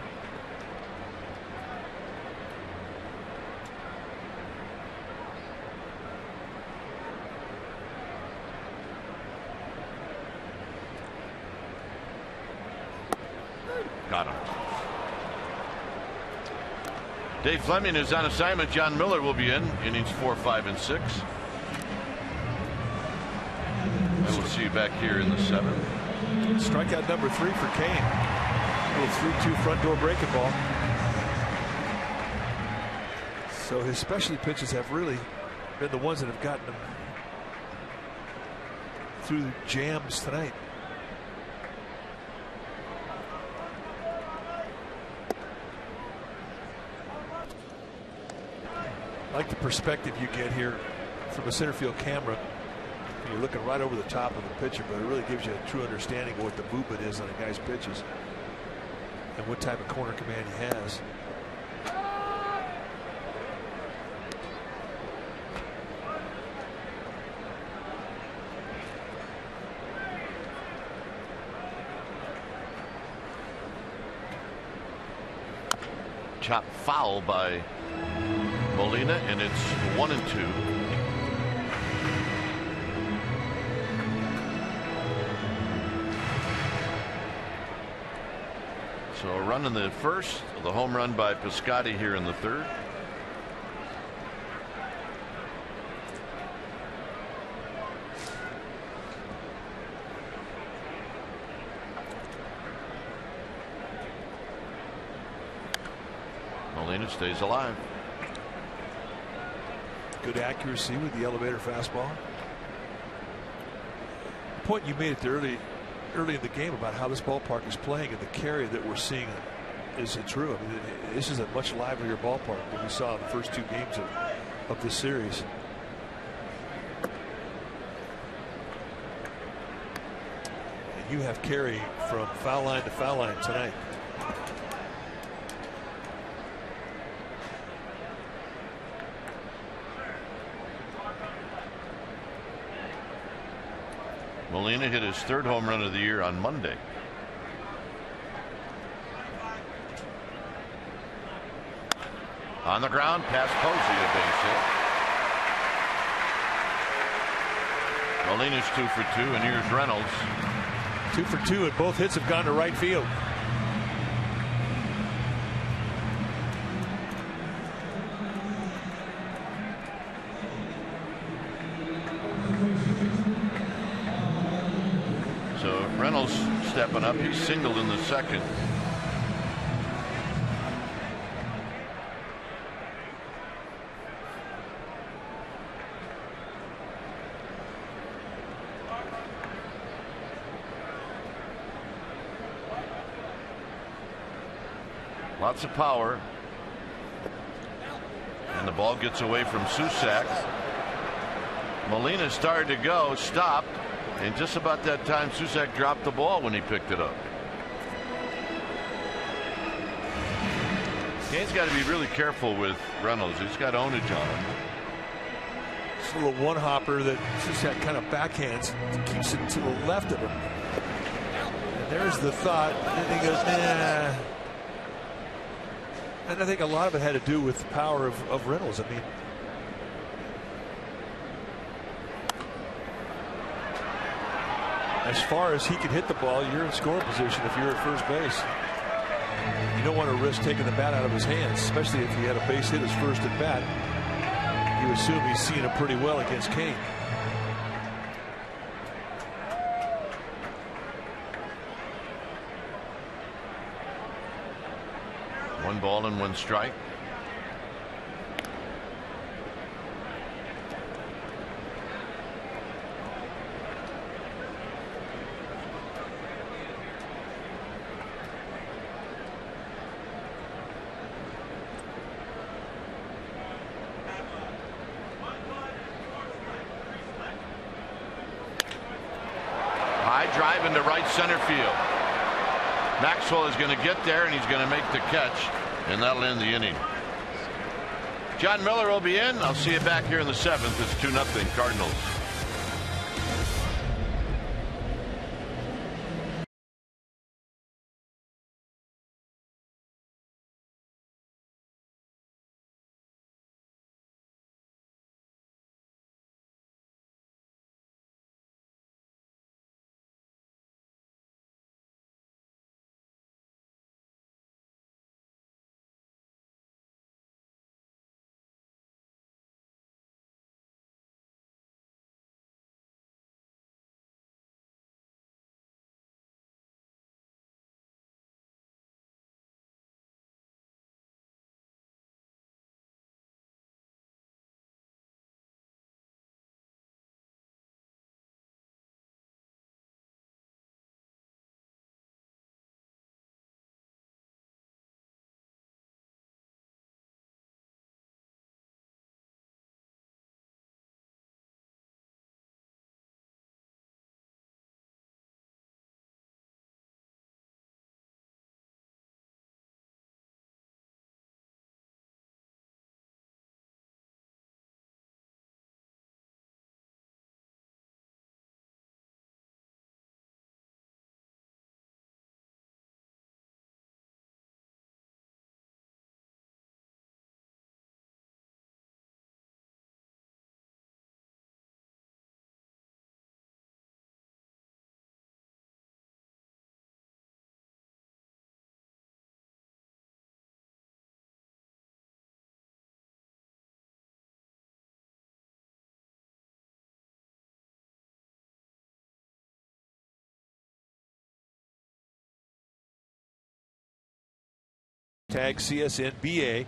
Got him. Dave Fleming is on assignment. John Miller will be in innings 4, 5, and 6. And we'll see you back here in the 7th. Strikeout number 3 for Kane. Little 3-2 front door breaking ball. So his specialty pitches have really been the ones that have gotten him through jams tonight. I like the perspective you get here from a center field camera. You're looking right over the top of the pitcher, but it really gives you a true understanding of what the movement is on a guy's pitches and what type of corner command he has. Chop foul by Molina, and it's 1 and 2. So a run in the first, the home run by Piscotty here in the 3rd. Molina stays alive. Good accuracy with the elevator fastball. The point you made at the early in the game about how this ballpark is playing and the carry that we're seeing, is it true? I mean, this is a much livelier ballpark than we saw in the first 2 games of this series. And you have carry from foul line to foul line tonight. Molina hit his 3rd home run of the year on Monday. On the ground, past Posey, a base hit. Molina's 2 for 2, and here's Reynolds. 2 for 2, and both hits have gone to right field. Reynolds stepping up. He singled in the second. Lots of power. And the ball gets away from Susac. Molina started to go, stopped, and just about that time Susac dropped the ball when he picked it up. Kane's got to be really careful with Reynolds. He's got ownage on him. It's a little one hopper that Susac kind of backhands, keeps it to the left of him. And there's the thought. And he goes, nah. And I think a lot of it had to do with the power of Reynolds. I mean, as far as he can hit the ball, you're in scoring position if you're at first base. You don't want to risk taking the bat out of his hands, especially if he had a base hit his first at bat. You assume he's seeing it pretty well against Kane. One ball and one strike. High drive into right center field. Maxwell is going to get there, and he's going to make the catch, and that'll end the inning. John Miller will be in. I'll see you back here in the 7th. It's 2-0 Cardinals. Tag CSNBA,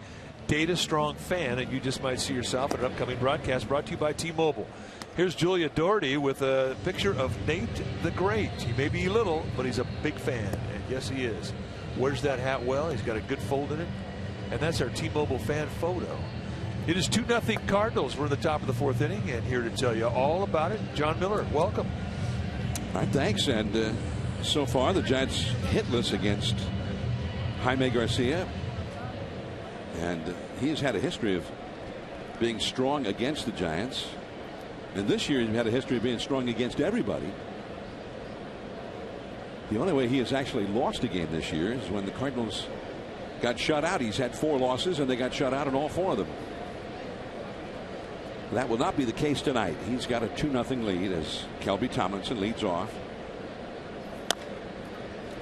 Data Strong Fan, and you just might see yourself in an upcoming broadcast brought to you by T-Mobile. Here's Julia Doherty with a picture of Nate the Great. He may be little, but he's a big fan, and yes, he is. Wears that hat well. He's got a good fold in it, and that's our T-Mobile fan photo. It is 2-0 Cardinals. We're in the top of the 4th inning, and here to tell you all about it, John Miller. Welcome. All right, thanks. And so far, the Giants hitless against Jaime Garcia, and he has had a history of being strong against the Giants, and this year he's had a history of being strong against everybody. The only way he has actually lost a game this year is when the Cardinals got shut out. He's had 4 losses, and they got shut out in all 4 of them. That will not be the case tonight. He's got a 2-0 lead as Kelby Tomlinson leads off.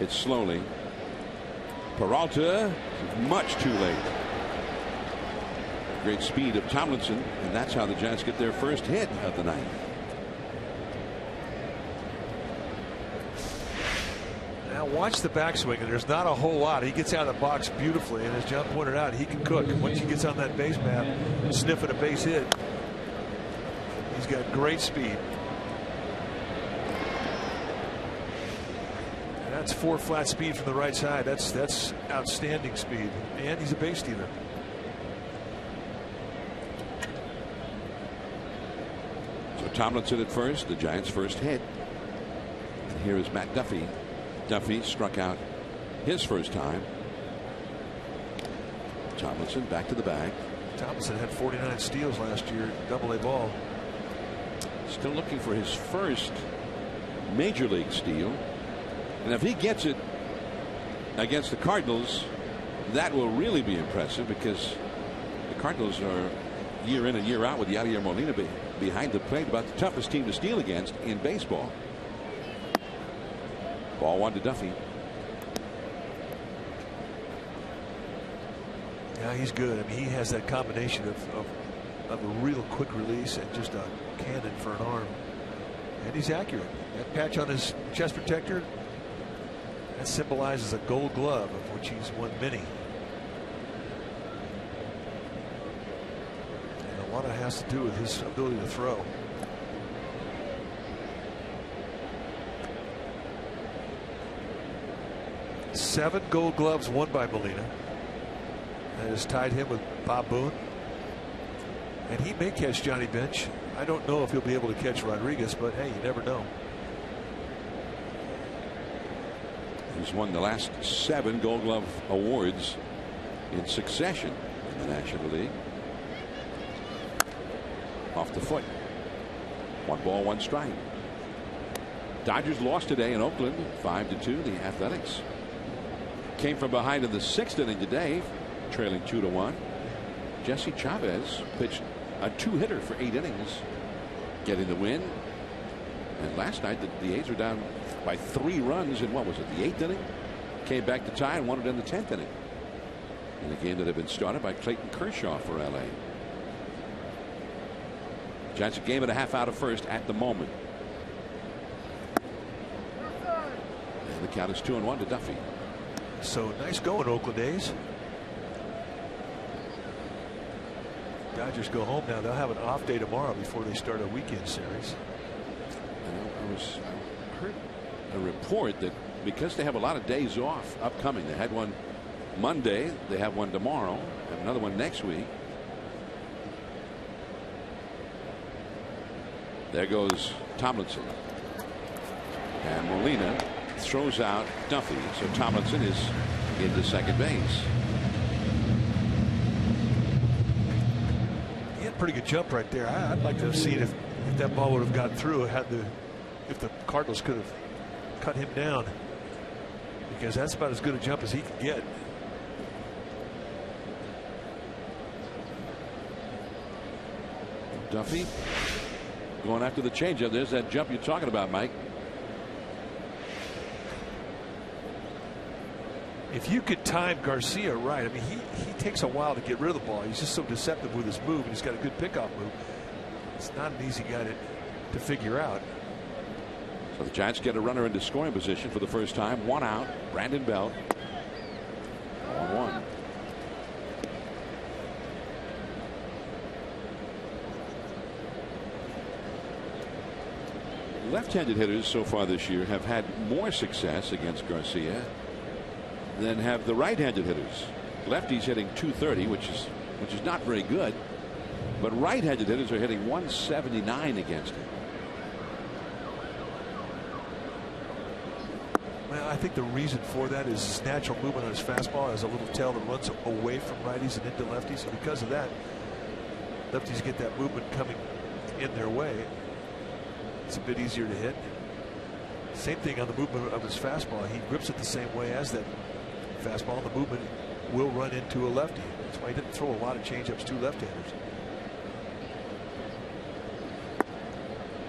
It's slowly. Peralta, much too late. Great speed of Tomlinson, and that's how the Giants get their first hit of the night. Now watch the backswing, and there's not a whole lot. He gets out of the box beautifully, and as John pointed out, he can cook. Once he gets on that base map, sniffing a base hit, he's got great speed. And that's 4 flat speed from the right side. That's outstanding speed, and he's a base stealer. So Tomlinson at first, the Giants' first hit. And here is Matt Duffy. Duffy struck out his first time. Tomlinson back to the bag. Tomlinson had 49 steals last year, Double-A ball. Still looking for his first major league steal. And if he gets it against the Cardinals, that will really be impressive, because the Cardinals are year in and year out with Yadier Molina behind the plate about the toughest team to steal against in baseball. Ball 1 to Duffy. Yeah, he's good. I mean, he has that combination of a real quick release and just a cannon for an arm. And he's accurate. That patch on his chest protector, that symbolizes a gold glove, of which he's won many. And a lot of it has to do with his ability to throw. Seven gold gloves won by Molina. That has tied him with Bob Boone. And he may catch Johnny Bench. I don't know if he'll be able to catch Rodriguez, but hey, you never know. He's won the last 7 Gold Glove awards in succession in the National League. Off the foot. 1 ball, 1 strike. Dodgers lost today in Oakland, 5-2. The Athletics came from behind in the 6th inning today, trailing 2-1. Jesse Chavez pitched a 2-hitter for 8 innings, getting the win. And last night the A's were down by 3 runs in, what was it, the 8th inning? Came back to tie and won it in the 10th inning, in a game that had been started by Clayton Kershaw for LA. Giants a game and a half out of first at the moment. And the count is 2-1 to Duffy. So nice going, Oakland A's. Dodgers go home now. They'll have an off day tomorrow before they start a weekend series. I heard a report that because they have a lot of days off upcoming, they had one Monday, they have one tomorrow, and another one next week. There goes Tomlinson. And Molina throws out Duffy. So Tomlinson is into second base. He had a pretty good jump right there. I'd like to have seen if that ball would have gotten through, if the Cardinals could have cut him down, because that's about as good a jump as he can get. Duffy going after the changeup. There's that jump you're talking about, Mike. If you could time Garcia right, I mean, he takes a while to get rid of the ball. He's just so deceptive with his move, and he's got a good pickoff move. It's not an easy guy to figure out. So the Giants get a runner into scoring position for the first time. 1 out. Brandon Belt. 1-1. Left-handed hitters so far this year have had more success against Garcia than have the right-handed hitters. Lefties hitting .230, which is not very good, but right-handed hitters are hitting .179 against him. Well, I think the reason for that is his natural movement on his fastball has a little tail that runs away from righties and into lefties, and because of that, lefties get that movement coming in their way. It's a bit easier to hit. Same thing on the movement of his fastball. He grips it the same way as that fastball. The movement will run into a lefty. That's why he didn't throw a lot of changeups to left-handers.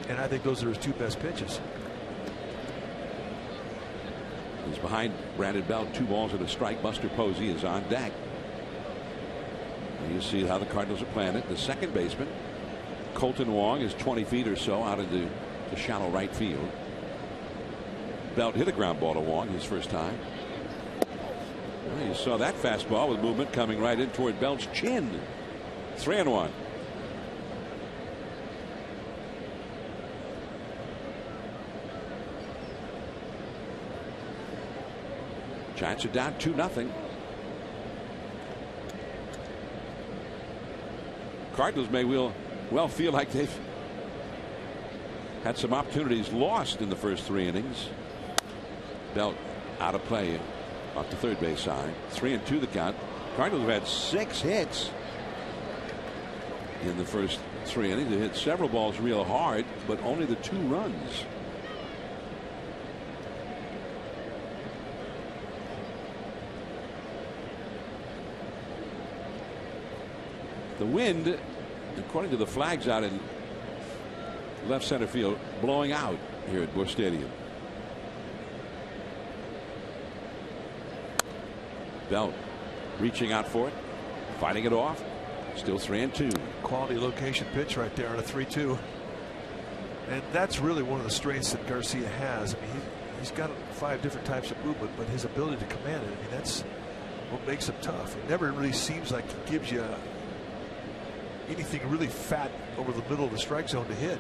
And I think those are his 2 best pitches. He's behind Brandon Belt, 2 balls and a strike. Buster Posey is on deck. And you see how the Cardinals are playing it. The second baseman, Colton Wong, is 20 feet or so out into the shallow right field. Belt hit a ground ball to Wong his first time. Well, you saw that fastball with movement coming right in toward Belt's chin. 3-1. Giants are down 2-0. Cardinals may well feel like they've had some opportunities lost in the first 3 innings. Belt out of play off the third base side. 3-2 the count. Cardinals have had 6 hits in the first 3 innings. They hit several balls real hard, but only the 2 runs. The wind, according to the flags out in left center field, blowing out here at Busch Stadium. Belt reaching out for it, fighting it off. Still 3-2. Quality location pitch right there on a 3-2. And that's really one of the strengths that Garcia has. I mean, he's got 5 different types of movement, but his ability to command it, I mean, that's what makes him tough. It never really seems like he gives you anything really fat over the middle of the strike zone to hit.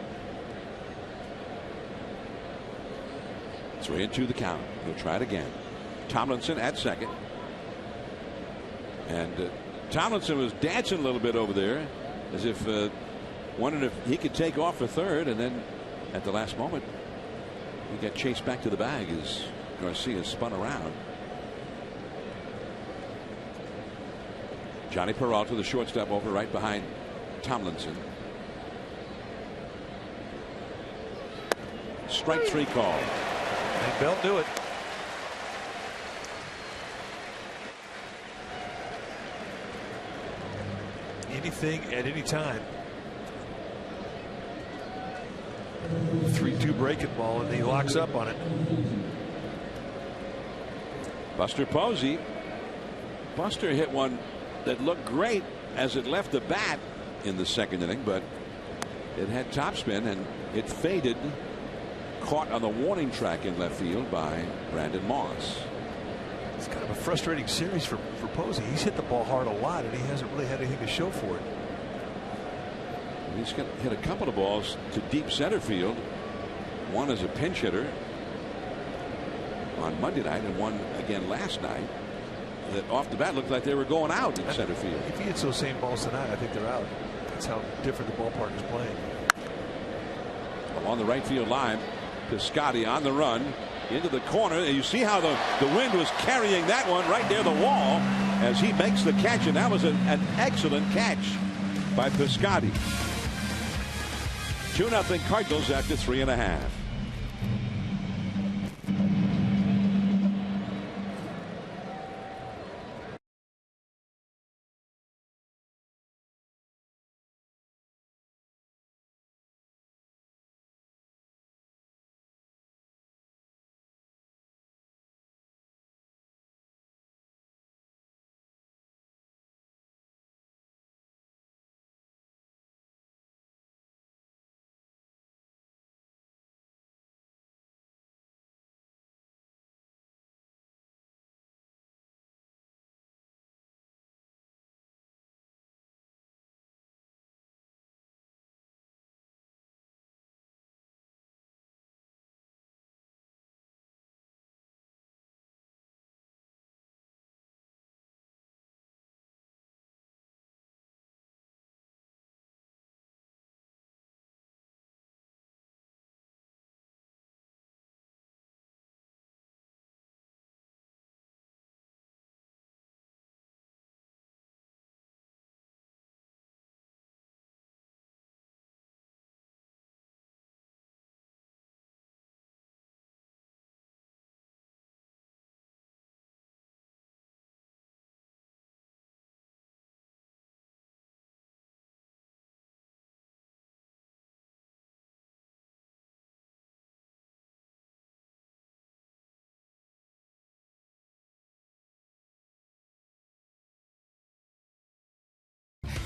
3-2 the count. He'll try it again. Tomlinson at second. And Tomlinson was dancing a little bit over there as if wondering if he could take off for third, and then at the last moment he got chased back to the bag as Garcia spun around. Johnny Peralta, the shortstop, over right behind Tomlinson. Strike 3 call. And Belt knew it. Anything at any time. 3-2 breaking ball, and he locks up on it. Buster Posey. Buster hit one that looked great as it left the bat in the second inning, but it had topspin and it faded, caught on the warning track in left field by Brandon Moss. It's kind of a frustrating series for Posey. He's hit the ball hard a lot, and he hasn't really had anything to show for it. He's hit a couple of balls to deep center field. One as a pinch hitter on Monday night, and one again last night that off the bat looked like they were going out in center field. If he hits those same balls tonight, I think they're out. That's how different the ballpark is playing. Along the right field line, Piscotty on the run into the corner, and you see how the wind was carrying that one right near the wall as he makes the catch, and that was an excellent catch by Piscotty. 2-0 Cardinals after 3.5.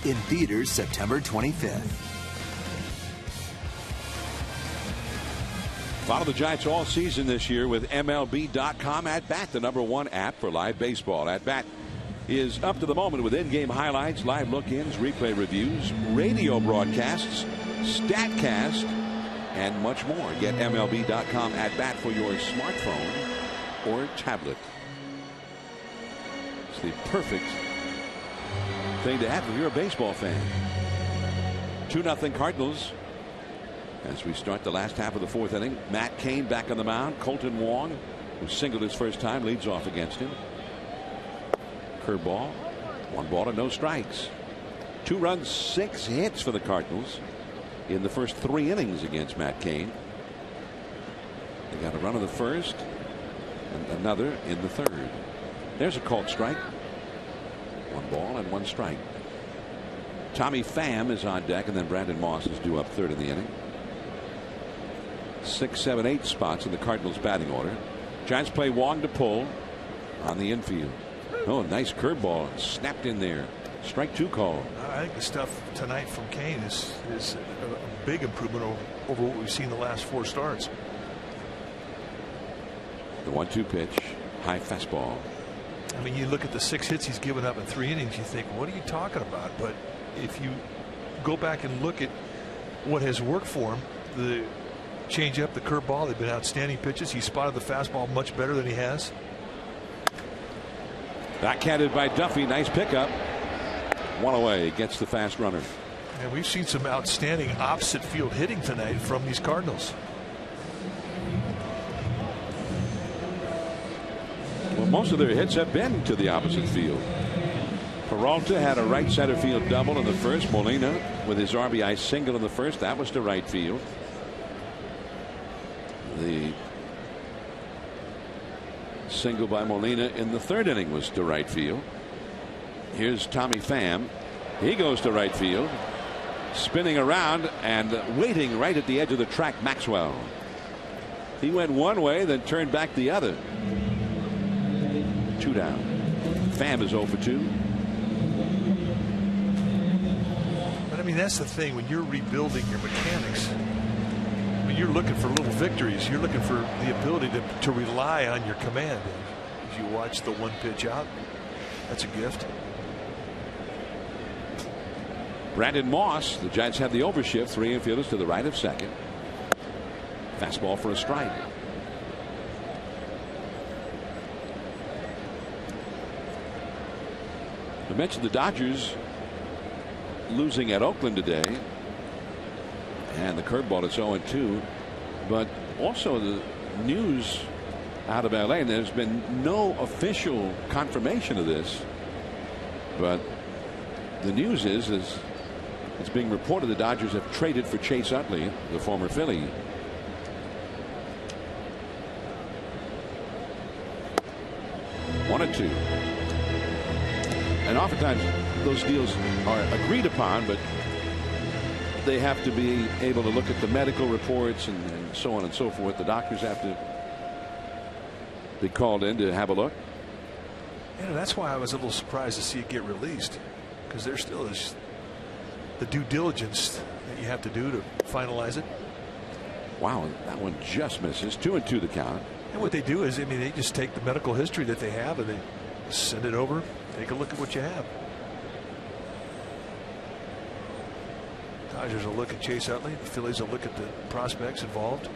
In theaters September 25th. Follow the Giants all season this year with MLB.com At Bat, the #1 app for live baseball. At Bat is up to the moment with in-game highlights, live look-ins, replay reviews, radio broadcasts, StatCast, and much more. Get MLB.com At Bat for your smartphone or tablet. It's the perfect thing to have if you're a baseball fan. 2-0 Cardinals as we start the last half of the 4th inning. Matt Cain back on the mound. Colton Wong, who singled his first time, leads off against him. Curveball, 1 ball and no strikes. 2 runs, 6 hits for the Cardinals in the first 3 innings against Matt Cain. They got a run in the first and another in the 3rd. There's a called strike. 1 ball and 1 strike. Tommy Pham is on deck, and then Brandon Moss is due up 3rd in the inning. 6, 7, 8 spots in the Cardinals batting order. Giants play Wong to pull on the infield. Oh, nice curveball, snapped in there. Strike 2 call. I think the stuff tonight from Cain is a big improvement over what we've seen the last 4 starts. The 1-2 pitch, high fastball. I mean, you look at the 6 hits he's given up in 3 innings, you think, what are you talking about? But if you go back and look at what has worked for him, the changeup, the curveball, they've been outstanding pitches. He spotted the fastball much better than he has. Backhanded by Duffy. Nice pickup. 1 away. Gets the fast runner. And we've seen some outstanding opposite field hitting tonight from these Cardinals. Well, most of their hits have been to the opposite field. Peralta had a right center field double in the first. Molina with his RBI single in the first. That was to right field. The single by Molina in the 3rd inning was to right field. Here's Tommy Pham. He goes to right field. Spinning around and waiting right at the edge of the track, Maxwell. He went one way, then turned back the other. 2 down. Pham is 0 for 2. But I mean, that's the thing when you're rebuilding your mechanics. When you're looking for little victories, you're looking for the ability to rely on your command. As you watch the 1 pitch out, that's a gift. Brandon Moss, the Giants have the overshift. 3 infielders to the right of second. Fastball for a strike. I mentioned the Dodgers losing at Oakland today. And the curveball is 0-2. But also the news out of LA, and there's been no official confirmation of this. But the news is it's being reported the Dodgers have traded for Chase Utley, the former Philly. One and 2. And oftentimes those deals are agreed upon, but they have to be able to look at the medical reports and so on and so forth. The doctors have to be called in to have a look. Yeah, that's why I was a little surprised to see it get released, because there still is the due diligence that you have to do to finalize it. Wow, that one just misses. 2-2 the count. And what they do is, I mean, they just take the medical history that they have and they send it over. Take a look at what you have. Dodgers will look at Chase Utley. The Phillies will look at the prospects involved.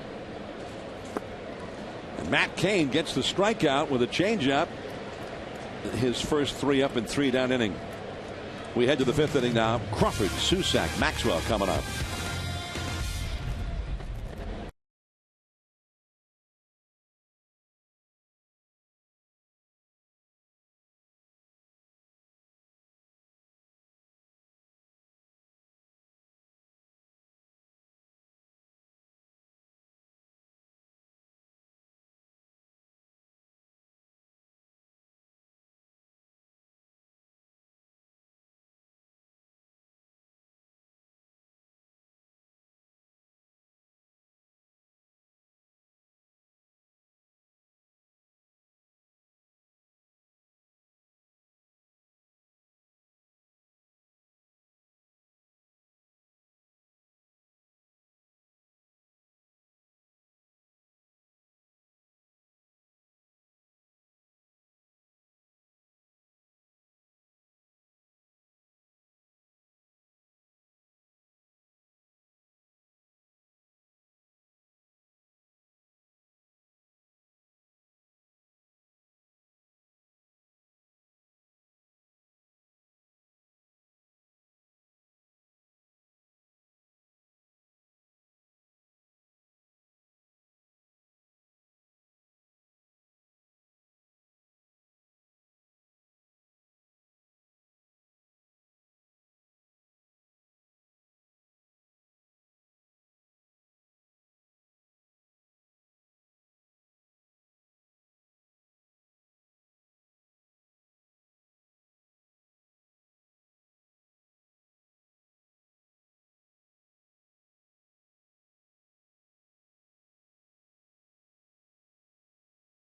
And Matt Cain gets the strikeout with a changeup. His first 3 up and 3 down inning. We head to the 5th inning now. Crawford, Susac, Maxwell coming up.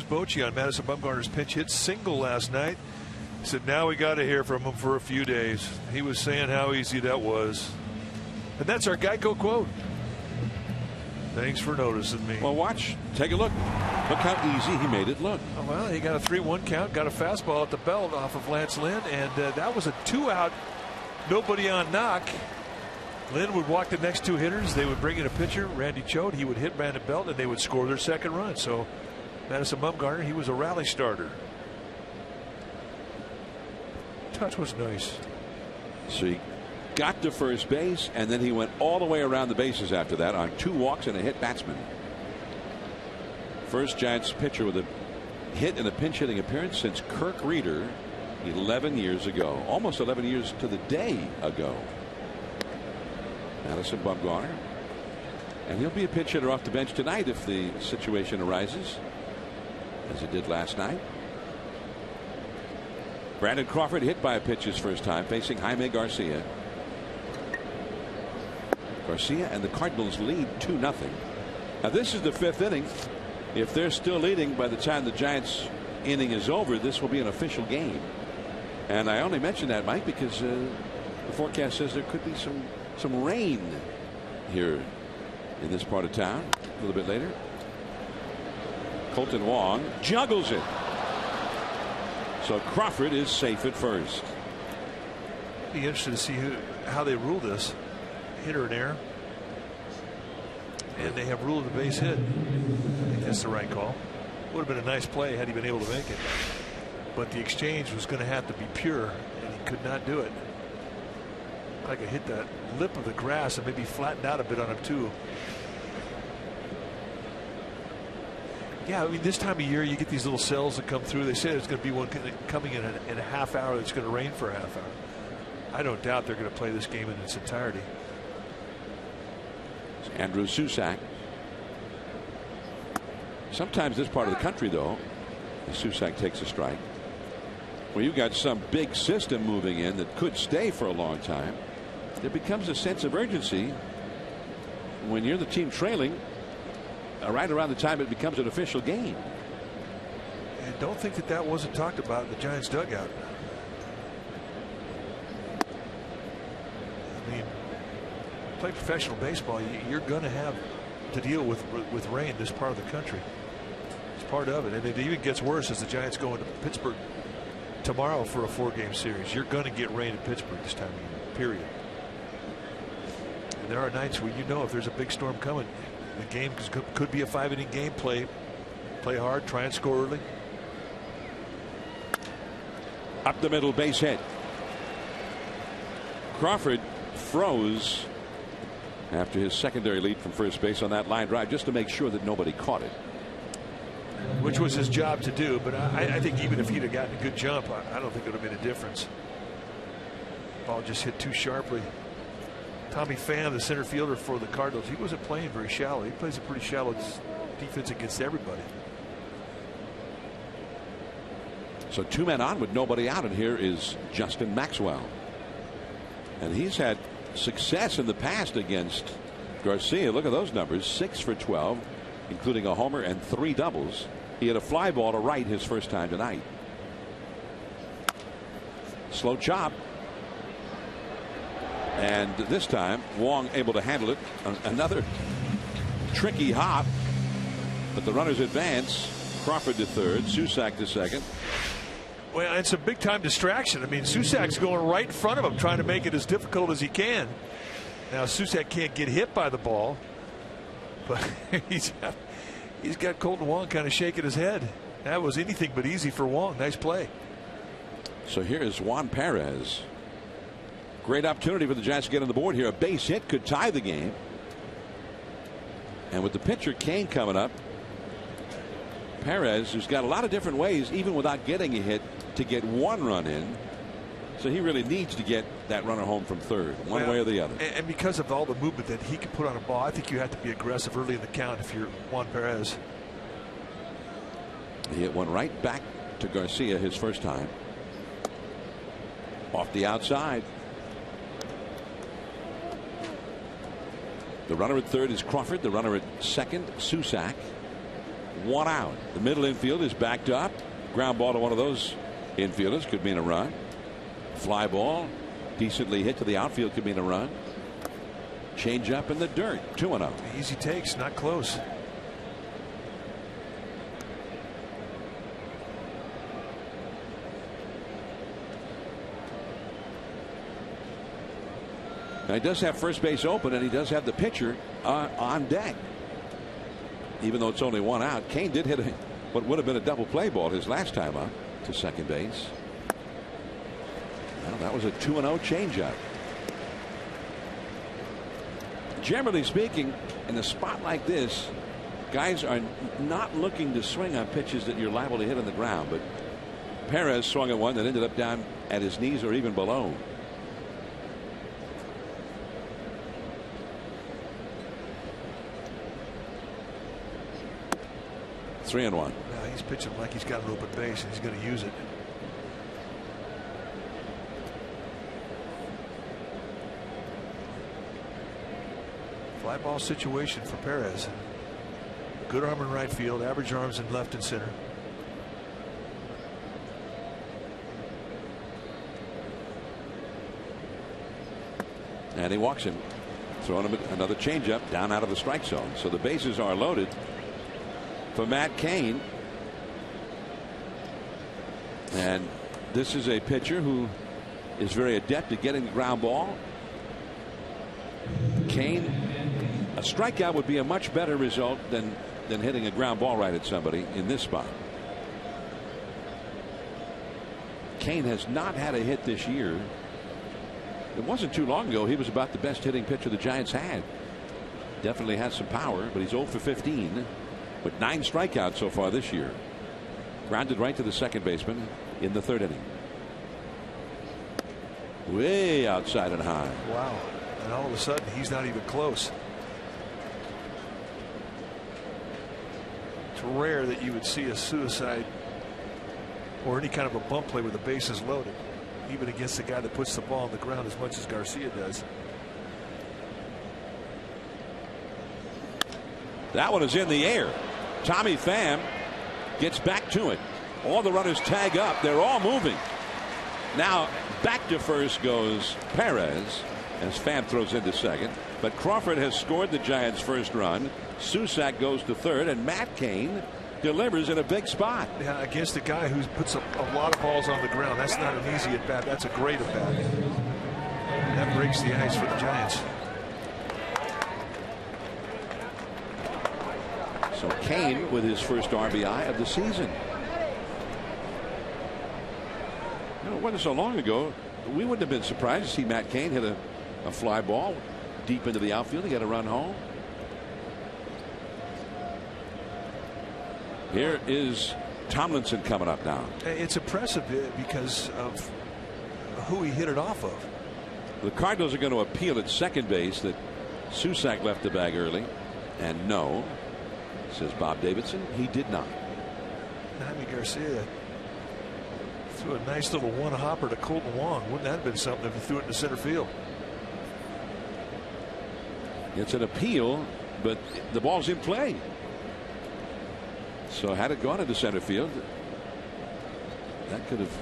Bochy on Madison Bumgarner's pinch hit single last night. He said, now we got to hear from him for a few days. He was saying how easy that was. And that's our Geico quote. Thanks for noticing me. Well, watch. Take a look. Look how easy he made it look. Oh, well, he got a 3-1 count, got a fastball at the belt off of Lance Lynn, and that was a 2-out, nobody on knock. Lynn would walk the next 2 hitters. They would bring in a pitcher, Randy Choate. He would hit Brandon Belt, and they would score their second run. So Madison Bumgarner, he was a rally starter. Touch was nice. So he got to first base, and then he went all the way around the bases after that on 2 walks and a hit batsman. First Giants pitcher with a hit in a pinch hitting appearance since Kirk Reeder 11 years ago. Almost 11 years to the day ago. Madison Bumgarner. And he'll be a pinch hitter off the bench tonight if the situation arises, as it did last night. Brandon Crawford hit by a pitch his first time, facing Jaime Garcia. Garcia and the Cardinals lead 2-0. Now this is the 5th inning. If they're still leading by the time the Giants inning is over, this will be an official game. And I only mention that, Mike, because the forecast says there could be some rain here in this part of town a little bit later. Colton Wong juggles it. So Crawford is safe at first. Be interested to see how they rule this. Hitter in air. And they have ruled the base hit. I think that's the right call. Would have been a nice play had he been able to make it. But the exchange was going to have to be pure, and he could not do it. Like I hit that lip of the grass and maybe flattened out a bit on him too. Yeah, I mean, this time of year you get these little cells that come through. They say there's going to be one coming in a half hour that's going to rain for a half hour. I don't doubt they're going to play this game in its entirety. Andrew Susac. Sometimes this part of the country, though, Susac takes a strike. Well, you've got some big system moving in that could stay for a long time. There becomes a sense of urgency when you're the team trailing right around the time it becomes an official game. And don't think that wasn't talked about in the Giants dugout. I mean, play professional baseball, you're going to have to deal with rain this part of the country. It's part of it, and it even gets worse as the Giants go into Pittsburgh tomorrow for a 4-game series. You're going to get rain in Pittsburgh this time of year, period. And there are nights where you know if there's a big storm coming, the game could be a 5-inning game. Play hard, try and score early. Up the middle, base hit. Crawford froze after his secondary lead from first base on that line drive just to make sure that nobody caught it. Which was his job to do, but I think even if he'd have gotten a good jump, I don't think it would have made a difference. Ball just hit too sharply. Tommy Pham, the center fielder for the Cardinals, he wasn't playing very shallow. He plays a pretty shallow defense against everybody. So 2 men on with nobody out, and here is Justin Maxwell. And he's had success in the past against Garcia. Look at those numbers, 6 for 12, including a homer and 3 doubles. He had a fly ball to right his first time tonight. Slow chop. And this time Wong able to handle it. Another tricky hop, but the runners advance. Crawford to third, Susac to second. Well, it's a big time distraction. I mean, Susac's going right in front of him, trying to make it as difficult as he can. Now Susac can't get hit by the ball, but he's got Colton Wong kind of shaking his head. That was anything but easy for Wong. Nice play. So here's Juan Perez. Great opportunity for the Giants to get on the board here. A base hit could tie the game. And with the pitcher Kane coming up, Perez, who's got a lot of different ways, even without getting a hit, to get 1 run in. So he really needs to get that runner home from third, one way or the other. And because of all the movement that he can put on a ball, I think you have to be aggressive early in the count if you're Juan Perez. He hit one right back to Garcia his first time. Off the outside. The runner at third is Crawford. The runner at second, Susac. 1 out. The middle infield is backed up. Ground ball to one of those infielders could mean a run. Fly ball decently hit to the outfield could mean a run. Change up in the dirt. 2-0. Easy takes, not close. Now he does have first base open, and he does have the pitcher on deck. Even though it's only 1 out, Kane did hit what would have been a double play ball his last time up to second base. Well, that was a 2-0 changeup. Generally speaking, in a spot like this, guys are not looking to swing on pitches that you're liable to hit on the ground. But Perez swung at one that ended up down at his knees or even below. Three and one. Now he's pitching like he's got an open base and he's going to use it. Fly ball situation for Perez. Good arm in right field, average arms in left and center. And he walks him, throwing him another changeup down out of the strike zone. So the bases are loaded for Matt Cain. And this is a pitcher who is very adept at getting the ground ball. Cain, a strikeout would be a much better result than hitting a ground ball right at somebody in this spot. Cain has not had a hit this year. It wasn't too long ago he was about the best hitting pitcher the Giants had. Definitely has some power, but he's 0 for 15 with 9 strikeouts so far this year. Grounded right to the second baseman in the 3rd inning. Way outside and high. Wow. And all of a sudden he's not even close. It's rare that you would see a suicide or any kind of a bump play with the bases loaded, even against the guy that puts the ball on the ground as much as Garcia does. That one is in the air. Tommy Pham gets back to it. All the runners tag up. They're all moving. Now back to first goes Perez as Pham throws into second. But Crawford has scored the Giants' first run. Susac goes to third, and Matt Cain delivers in a big spot. Yeah, against a guy who puts a lot of balls on the ground. That's not an easy at bat. That's a great at bat. That breaks the ice for the Giants. So Cain with his first RBI of the season. You know, it wasn't so long ago, we wouldn't have been surprised to see Matt Cain hit a fly ball deep into the outfield. He got a run home. Here is Tomlinson coming up now. It's impressive because of who he hit it off of. The Cardinals are going to appeal at second base that Susac left the bag early. And no, says Bob Davidson, he did not. Jaime Garcia threw a nice little one hopper to Colton Wong. Wouldn't that have been something if he threw it into center field? It's an appeal, but the ball's in play. So had it gone into center field, that could have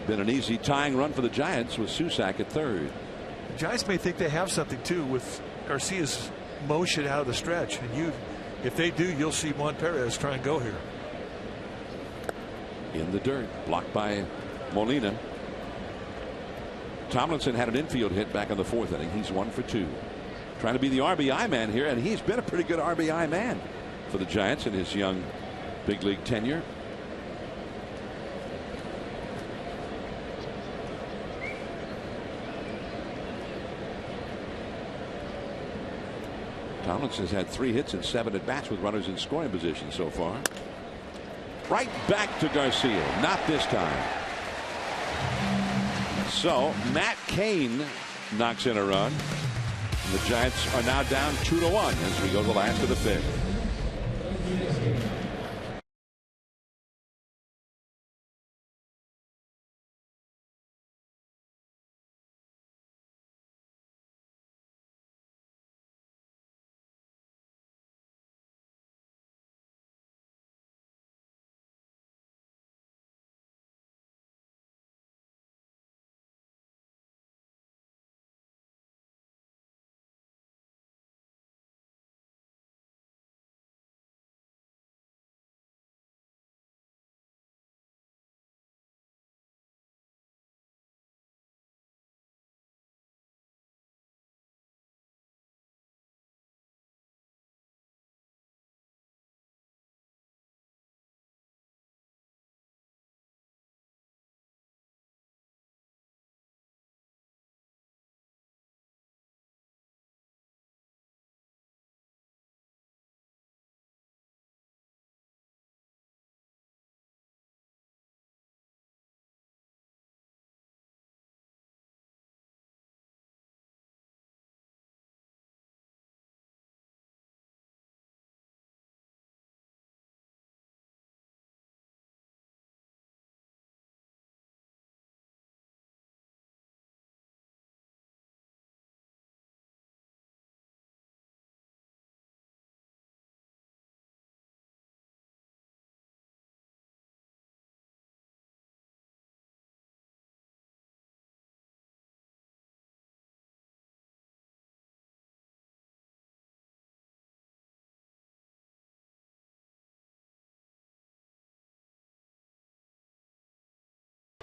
been an easy tying run for the Giants with Susac at third. The Giants may think they have something too with Garcia's motion out of the stretch, and if they do, you'll see Juan Perez try and go here. In the dirt, blocked by Molina. Tomlinson had an infield hit back in the 4th inning. He's 1 for 2. Trying to be the RBI man here, and he's been a pretty good RBI man for the Giants in his young big league tenure. Tomlinson's had 3 hits and 7 at bats with runners in scoring position so far. Right back to Garcia. Not this time. So Matt Cain knocks in a run. The Giants are now down 2-1 as we go to the last of the 5th.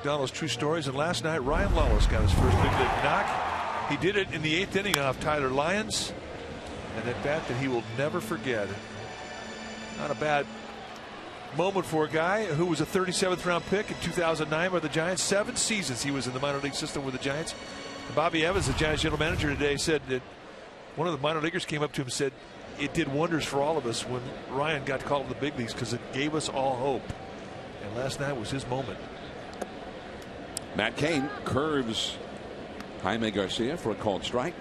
McDonald's True Stories, and last night Ryan Lawless got his first big league knock. He did it in the 8th inning off Tyler Lyons, and at bat that he will never forget. Not a bad moment for a guy who was a 37th round pick in 2009 by the Giants. 7 seasons he was in the minor league system with the Giants. And Bobby Evans, the Giants general manager today, said that one of the minor leaguers came up to him and said it did wonders for all of us when Ryan got called to the big leagues because it gave us all hope. And last night was his moment. Matt Cain curves Jaime Garcia for a called strike.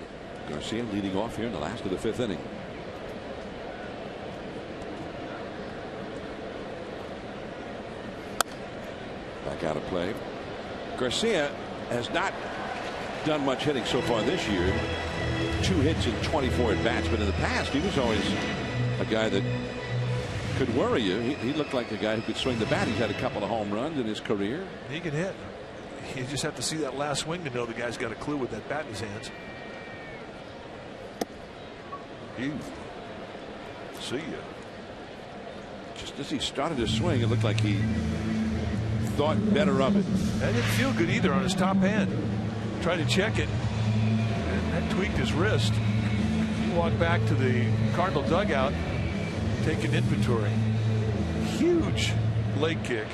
Garcia leading off here in the last of the 5th inning. Back out of play. Garcia has not done much hitting so far this year. 2 hits in 24 at bats, but in the past he was always a guy that could worry you. He looked like a guy who could swing the bat. He's had a couple of home runs in his career. He can hit. You just have to see that last swing to know the guy's got a clue with that bat in his hands. See ya. Just as he started to swing, it looked like he thought better of it. That didn't feel good either on his top hand. Tried to check it, and that tweaked his wrist. He walked back to the Cardinal dugout, taking inventory. Huge leg kick.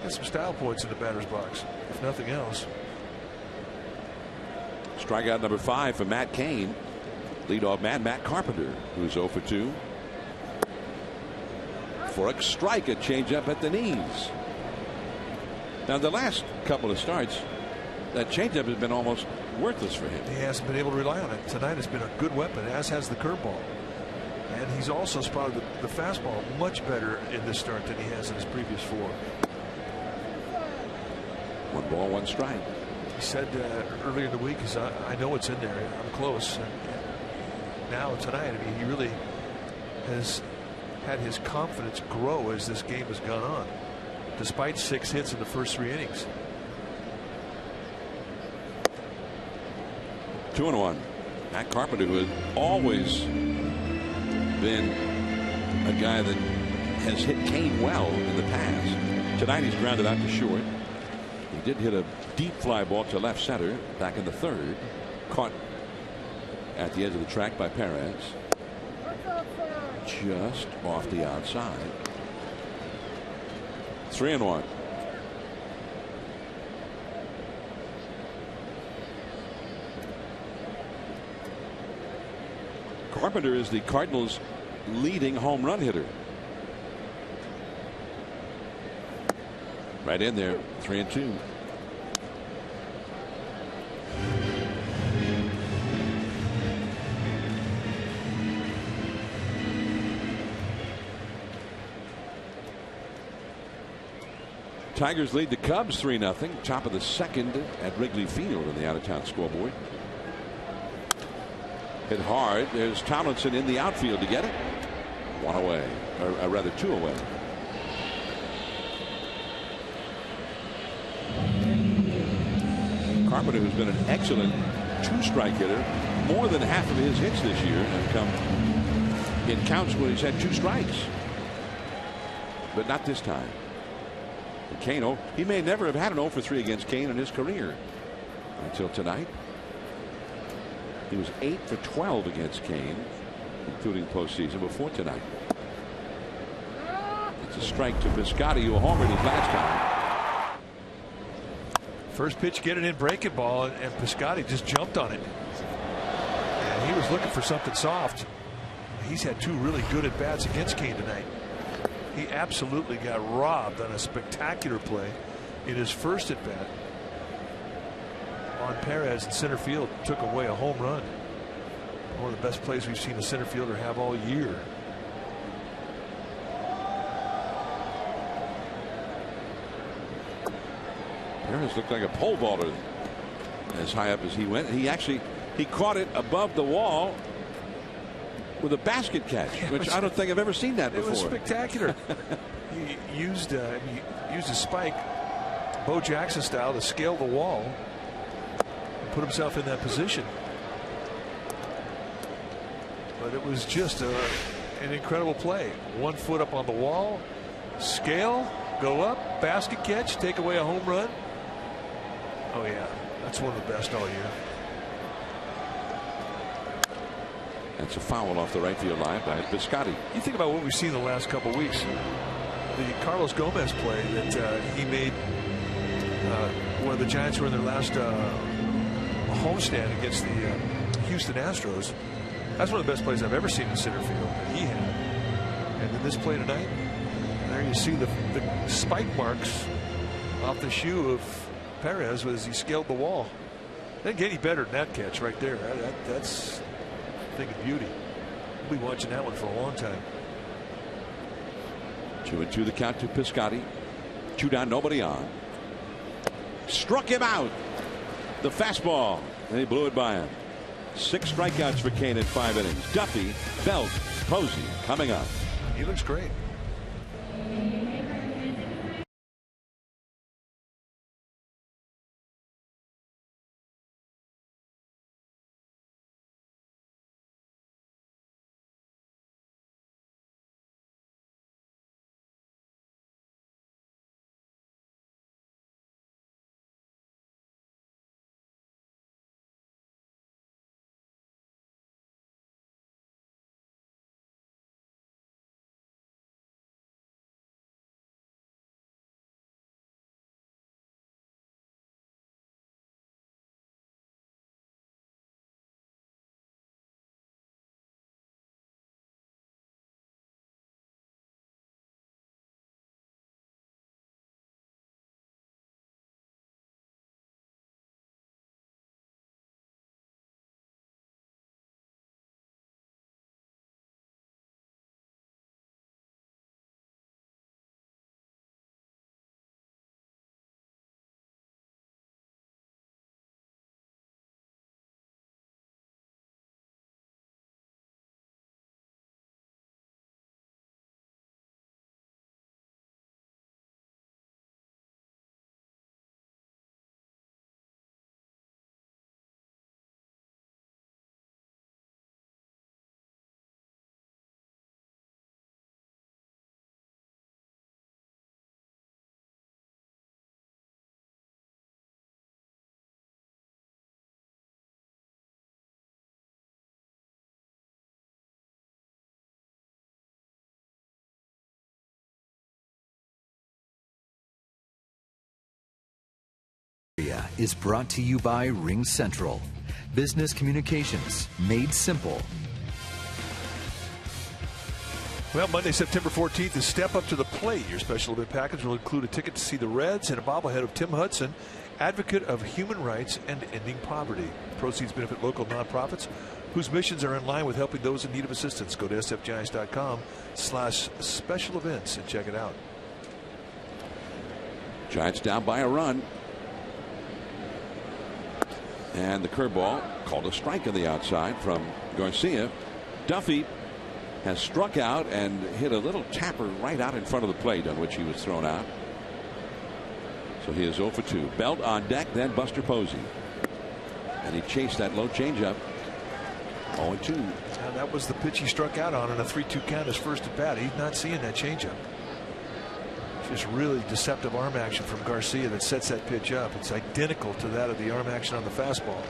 Got some style points in the batter's box, if nothing else. Strikeout number 5 for Matt Cain. Leadoff man Matt Carpenter, who's 0 for 2. For a strike, a changeup at the knees. Now the last couple of starts, that changeup has been almost worthless for him. He hasn't been able to rely on it. Tonight has been a good weapon, as has the curveball. And he's also spotted the fastball much better in this start than he has in his previous 4. 1 ball, 1 strike. He said earlier in the week, I know it's in there. I'm close. And now tonight, I mean, he really has had his confidence grow as this game has gone on, despite 6 hits in the first 3 innings. 2-1. Matt Carpenter, who had always been a guy that has hit Cain well in the past. Tonight he's grounded out to short. He did hit a deep fly ball to left center back in the 3rd. Caught at the edge of the track by Perez. Just off the outside. 3-1. Carpenter is the Cardinals' leading home run hitter. Right in there, 3-2. Tigers lead the Cubs 3-0. Top of the 2nd at Wrigley Field on the out-of-town scoreboard. Hit hard. There's Tomlinson in the outfield to get it. 1 away, or rather 2 away. Carpenter, who's been an excellent 2-strike hitter, more than half of his hits this year have come in counts where he's had 2 strikes, but not this time. And Cain, he may never have had an 0 for 3 against Cain in his career until tonight. He was 8 for 12 against Cain, including postseason, before tonight. It's a strike to Piscotty, who homered his last time. First pitch, get it in, breaking ball, and Piscotty just jumped on it. And he was looking for something soft. He's had 2 really good at bats against Cain tonight. He absolutely got robbed on a spectacular play in his first at bat on Perez in center field. Took away a home run. One of the best plays we've seen a center fielder have all year. Perez looked like a pole vaulter as high up as he went. He caught it above the wall with a basket catch, which I don't think I've ever seen that before. It was spectacular. He used a spike, Bo Jackson style, to scale the wall and put himself in that position. But it was just an incredible play. 1 foot up on the wall, Scale, go up, basket catch, take away a home run. Oh yeah, that's one of the best all year. That's a foul off the right field line by Piscotty. You think about what we've seen the last couple of weeks. The Carlos Gomez play that he made when the Giants were in their last homestand against the Houston Astros. That's one of the best plays I've ever seen in center field that he had. And then this play tonight, there you see the spike marks off the shoe of Perez as he scaled the wall. Didn't get any better than that catch right there. That's a thing of beauty. We'll be watching that one for a long time. 2-2 the count to Piscotty. 2 down, nobody on. Struck him out. The fastball, and he blew it by him. 6 strikeouts for Kane in 5 innings. Duffy, Belt, Posey coming up. He looks great. Is brought to you by Ring Central. Business communications made simple. Well, Monday, September 14th is Step Up to the Plate. Your special event package will include a ticket to see the Reds and a bobblehead of Tim Hudson, advocate of human rights and ending poverty. Proceeds benefit local nonprofits whose missions are in line with helping those in need of assistance. Go to sfgiants.com/special events and check it out. Giants down by a run. And the curveball called a strike on the outside from Garcia. Duffy has struck out and hit a little tapper right out in front of the plate on which he was thrown out. So he is 0 for 2. Belt on deck, then Buster Posey. And he chased that low changeup. 0-2. And that was the pitch he struck out on in a 3-2 count his first at bat. He's not seeing that changeup. Just really deceptive arm action from Garcia that sets that pitch up. It's identical to that of the arm action on the fastball.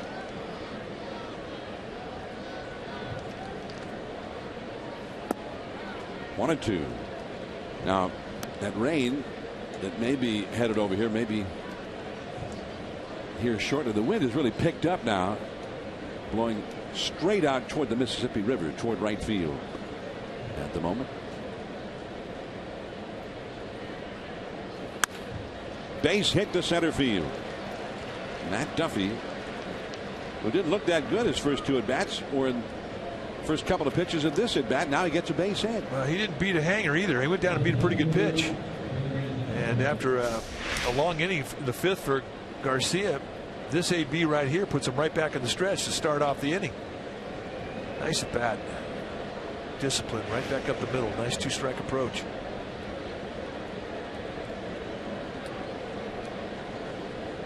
One and 2. Now that rain that may be headed over here, maybe here shortly. The wind has really picked up now, blowing straight out toward the Mississippi River, toward right field at the moment. Base hit to center field. Matt Duffy, who didn't look that good his first 2 at bats, or in first couple of pitches of this at bat, now he gets a base hit. Well, he didn't beat a hanger either. He went down and beat a pretty good pitch. And after a long inning in the 5th for Garcia, this AB right here puts him right back in the stretch to start off the inning. Nice at bat. Discipline right back up the middle. Nice 2-strike approach.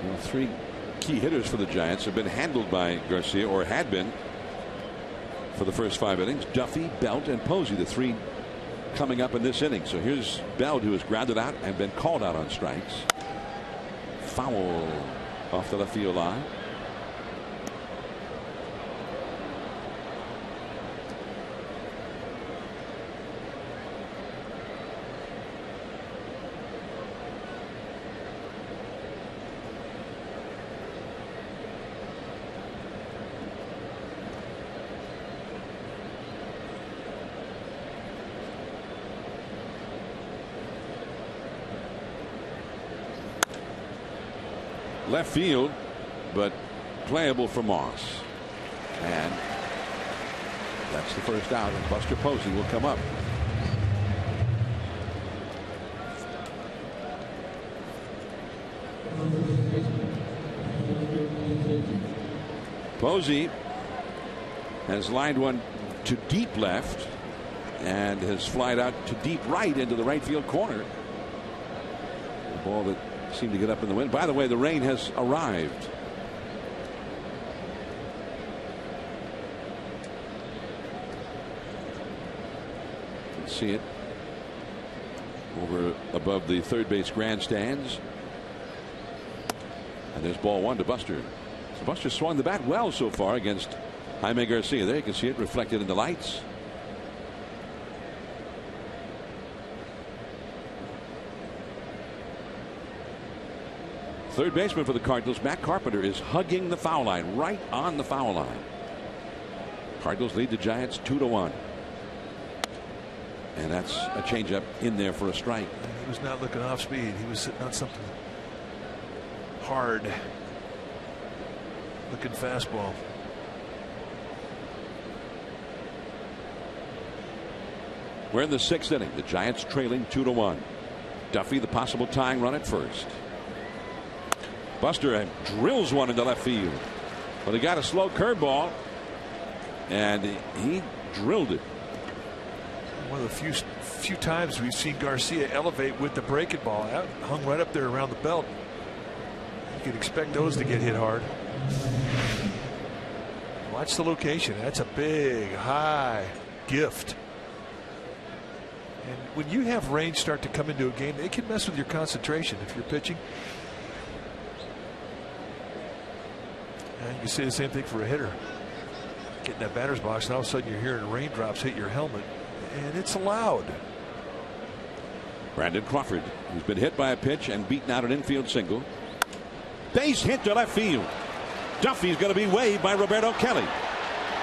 Well, 3 key hitters for the Giants have been handled by Garcia, or had been for the first 5 innings. Duffy, Belt, and Posey, the 3 coming up in this inning. So here's Bell, who has grounded out and been called out on strikes. Foul off the left field line. Left field, but playable for Moss. And that's the first out, and Buster Posey will come up. Posey has lined one to deep left and has flied out to deep right into the right field corner. The ball that seemed to get up in the wind. By the way, the rain has arrived. You can see it over above the third base grandstands. And there's ball one to Buster. So Buster swung the bat well so far against Jaime Garcia. There you can see it reflected in the lights. Third baseman for the Cardinals, Matt Carpenter, is hugging the foul line, right on the foul line. Cardinals lead the Giants 2-1. And that's a changeup in there for a strike. He was not looking off speed. He was sitting on something hard looking fastball. We're in the sixth inning. The Giants trailing 2-1. Duffy, the possible tying run at first. Buster drills one into left field. But he got a slow curveball, and he drilled it. One of the few times we've seen Garcia elevate with the breaking ball. That hung right up there around the belt. You can expect those to get hit hard. Watch the location. That's a big, high gift. And when you have rain start to come into a game, it can mess with your concentration if you're pitching. And you can say the same thing for a hitter. Get in that batter's box, and all of a sudden you're hearing raindrops hit your helmet, and it's allowed. Brandon Crawford, who's been hit by a pitch and beaten out an infield single. Base hit to left field. Duffy's going to be waved by Roberto Kelly.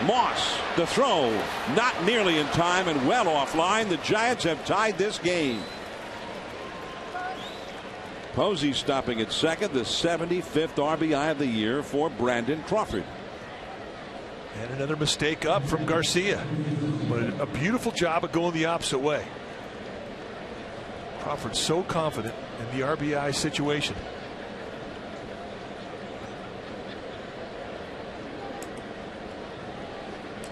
Moss, the throw, not nearly in time and well offline. The Giants have tied this game. Posey stopping at second, the 75th RBI of the year for Brandon Crawford. And another mistake up from Garcia. But a beautiful job of going the opposite way. Crawford so confident in the RBI situation.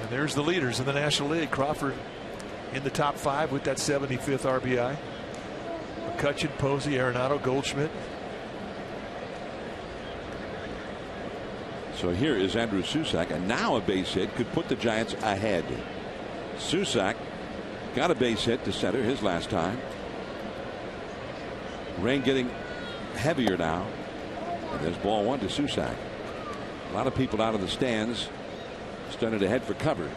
And there's the leaders in the National League. Crawford in the top 5 with that 75th RBI. McCutchen, Posey, Arenado, Goldschmidt. So here is Andrew Susac, and now a base hit could put the Giants ahead. Susac got a base hit to center his last time. Rain getting heavier now. And there's ball one to Susac. A lot of people out of the stands starting to head for cover.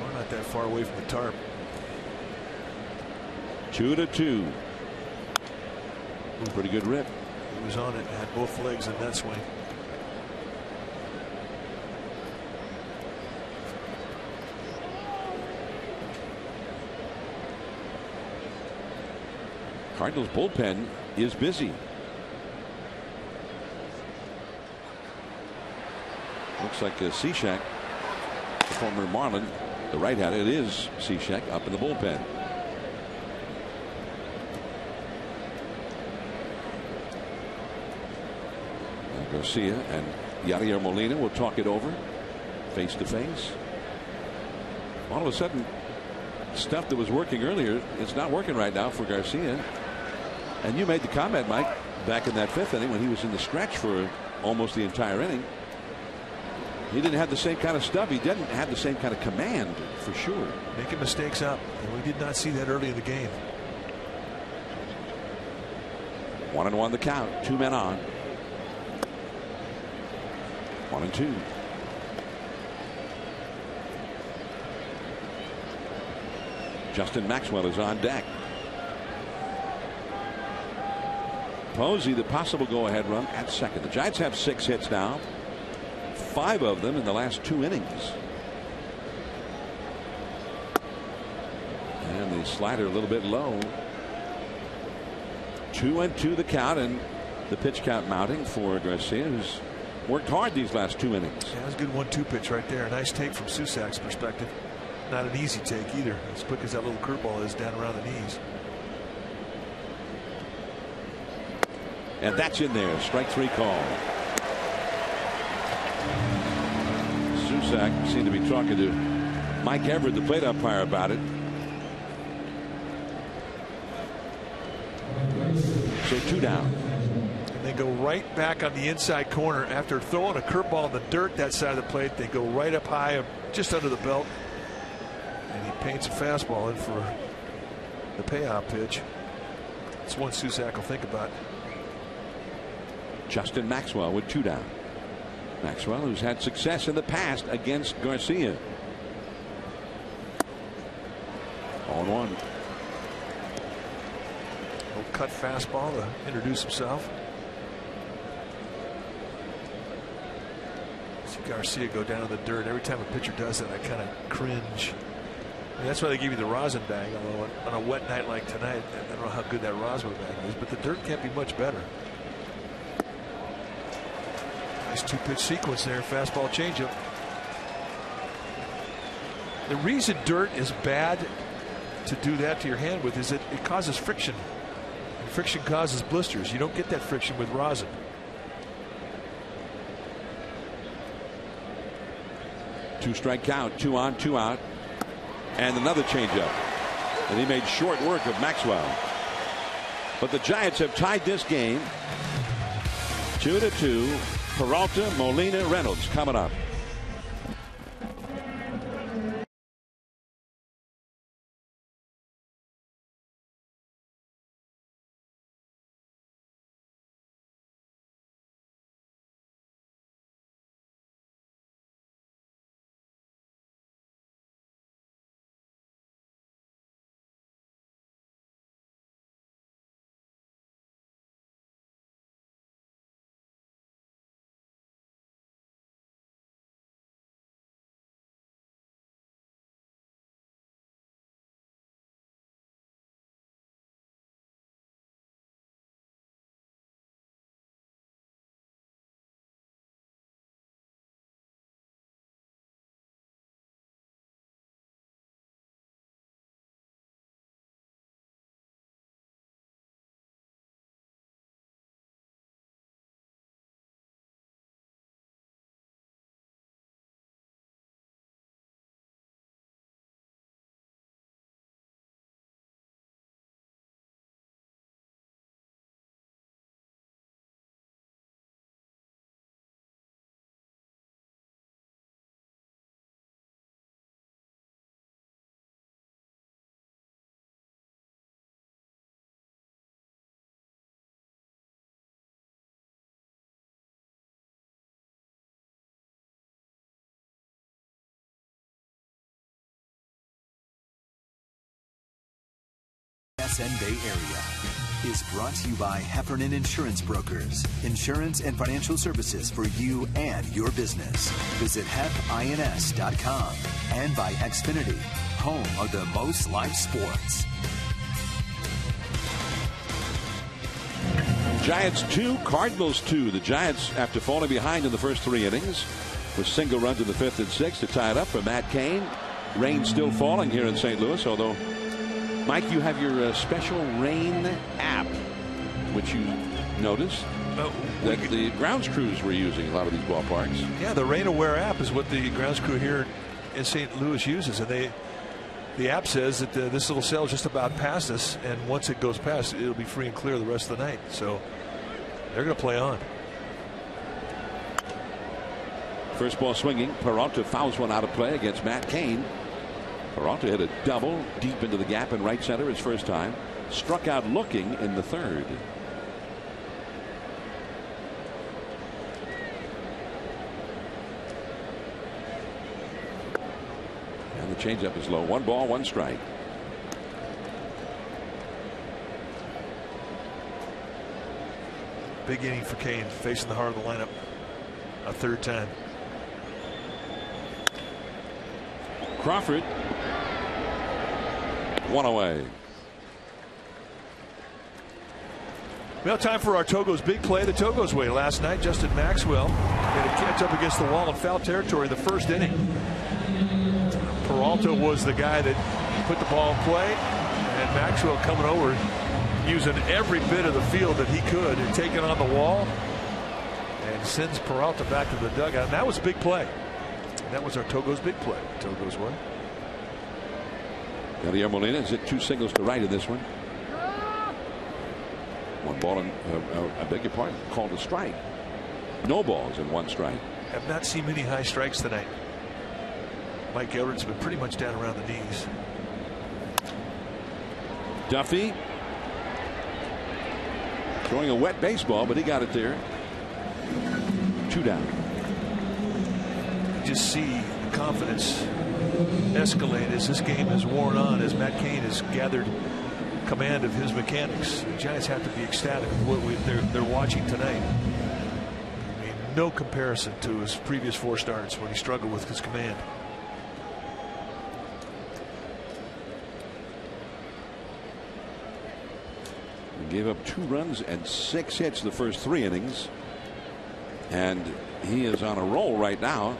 We're not that far away from the tarp. 2-2. Pretty good rip. He was on it, had both legs in that swing. Cardinals bullpen is busy. Looks like Cishek, the former Marlin, the right-hander. It is Cishek up in the bullpen. And Garcia and Yadier Molina will talk it over face to face. All of a sudden, stuff that was working earlier, it's not working right now for Garcia. And you made the comment, Mike, back in that 5th inning when he was in the stretch for almost the entire inning. He didn't have the same kind of stuff. He didn't have the same kind of command, for sure. Making mistakes up. And we did not see that early in the game. 1-1 the count. 2 men on. 1-2. Justin Maxwell is on deck. Posey, the possible go-ahead run at second. The Giants have 6 hits now. 5 of them in the last 2 innings. And the slider a little bit low. 2-2 the count, and the pitch count mounting for Garcia, who's worked hard these last 2 innings. Yeah, that's a good 1-2 pitch right there. A nice take from Susak's perspective. Not an easy take either, as quick as that little curveball is down around the knees. And that's in there. Strike 3 call. Susak seemed to be talking to Mike Everett, the plate umpire, about it. So 2 down. And they go right back on the inside corner after throwing a curveball in the dirt that side of the plate. They go right up high, just under the belt. And he paints a fastball in for the payoff pitch. It's one Susak will think about. Justin Maxwell with 2 down. Maxwell, who's had success in the past against Garcia. 0-1. Cut fastball to introduce himself. See Garcia go down in the dirt. Every time a pitcher does that, I kind of cringe. I mean, that's why they give you the rosin bag. Although on a wet night like tonight, I don't know how good that rosin bag is, but the dirt can't be much better. Nice 2-pitch sequence there. Fastball changeup. The reason dirt is bad to do that to your hand with is that it causes friction. And friction causes blisters. You don't get that friction with rosin. Two-strike count. 2 on, 2 out. And another changeup. And he made short work of Maxwell. But the Giants have tied this game 2-2. Peralta, Molina, Reynolds coming up. SN Bay Area is brought to you by Heffernan Insurance Brokers. Insurance and financial services for you and your business. Visit hefins.com and by Xfinity, home of the most live sports. Giants 2, Cardinals 2. The Giants, after falling behind in the first 3 innings, with single runs in the 5th and 6th to tie it up for Matt Cain. Rain still falling here in St. Louis, although, Mike, you have your special rain app, which you noticed that the grounds crews were using a lot of these ballparks. Yeah, the Rain Aware app is what the grounds crew here in St. Louis uses, and the app says that this little cell is just about past us, and once it goes past, it'll be free and clear the rest of the night. So they're going to play on. First ball swinging. Peralta fouls one out of play against Matt Cain. Peralta hit a double deep into the gap in right center his first time. Struck out looking in the third. And the changeup is low. 1 ball, 1 strike. Big inning for Cain, facing the heart of the lineup a third time. Crawford. 1 away. Well, time for our Togo's big play the Togo's way. Last night, Justin Maxwell had a catch up against the wall in foul territory in the first inning. Peralta was the guy that put the ball in play, and Maxwell coming over, using every bit of the field that he could and taking on the wall, and sends Peralta back to the dugout. And that was a big play. That was our Togo's big play. Togo's way. Yadier Molina has hit 2 singles to right in this one. 1 ball and I beg your pardon, called a strike. No balls and 1 strike. Have not seen many high strikes tonight. Mike Elred's been pretty much down around the knees. Duffy throwing a wet baseball, but he got it there. 2 down. You just see the confidence escalate as this game has worn on, as Matt Cain has gathered command of his mechanics. The Giants have to be ecstatic with what they're watching tonight. I mean, no comparison to his previous 4 starts when he struggled with his command. Gave up 2 runs and 6 hits the first 3 innings. And he is on a roll right now.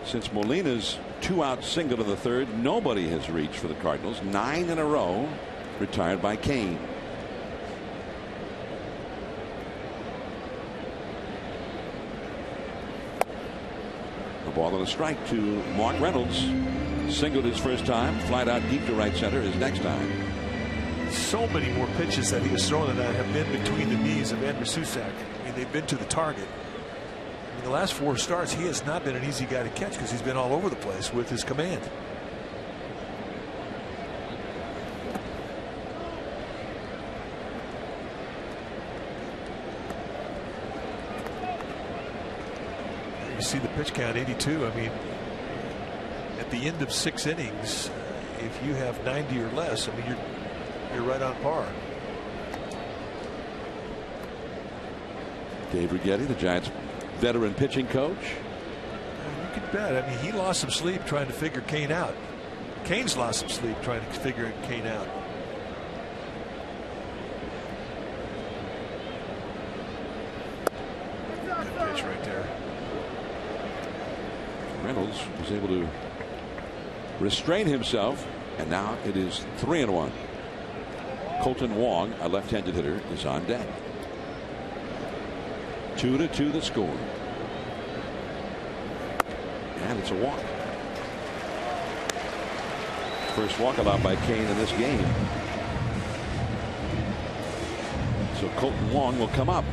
Since Molina's 2-out single in the third, nobody has reached for the Cardinals. 9 in a row, retired by Cain. A ball and a strike to Mark Reynolds. Singled his first time, flied out deep to right center his next time. So many more pitches that he has thrown tonight have been between the knees of Andrew Susak. I mean, they've been to the target. In the last 4 starts, he has not been an easy guy to catch because he's been all over the place with his command. You see the pitch count, 82. I mean, at the end of 6 innings, if you have 90 or less, I mean, you're right on par. Dave Righetti, the Giants veteran pitching coach. You can bet. I mean, he lost some sleep trying to figure Cain out. Cain's lost some sleep trying to figure Cain out. Good pitch right there. Reynolds was able to restrain himself, and now it is 3-1. Colton Wong, a left-handed hitter, is on deck. 2-2 the score. And it's a walk. First walk allowed by Cain in this game. So Colton Wong will come up.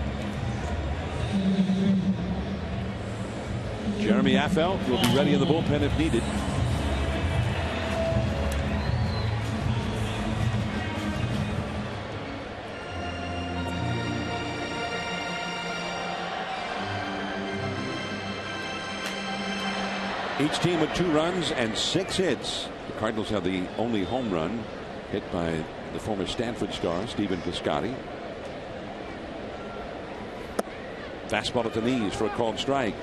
Jeremy Affeldt will be ready in the bullpen if needed. Each team with 2 runs and 6 hits. The Cardinals have the only home run, hit by the former Stanford star Stephen Piscotty. Fastball at the knees for a called strike.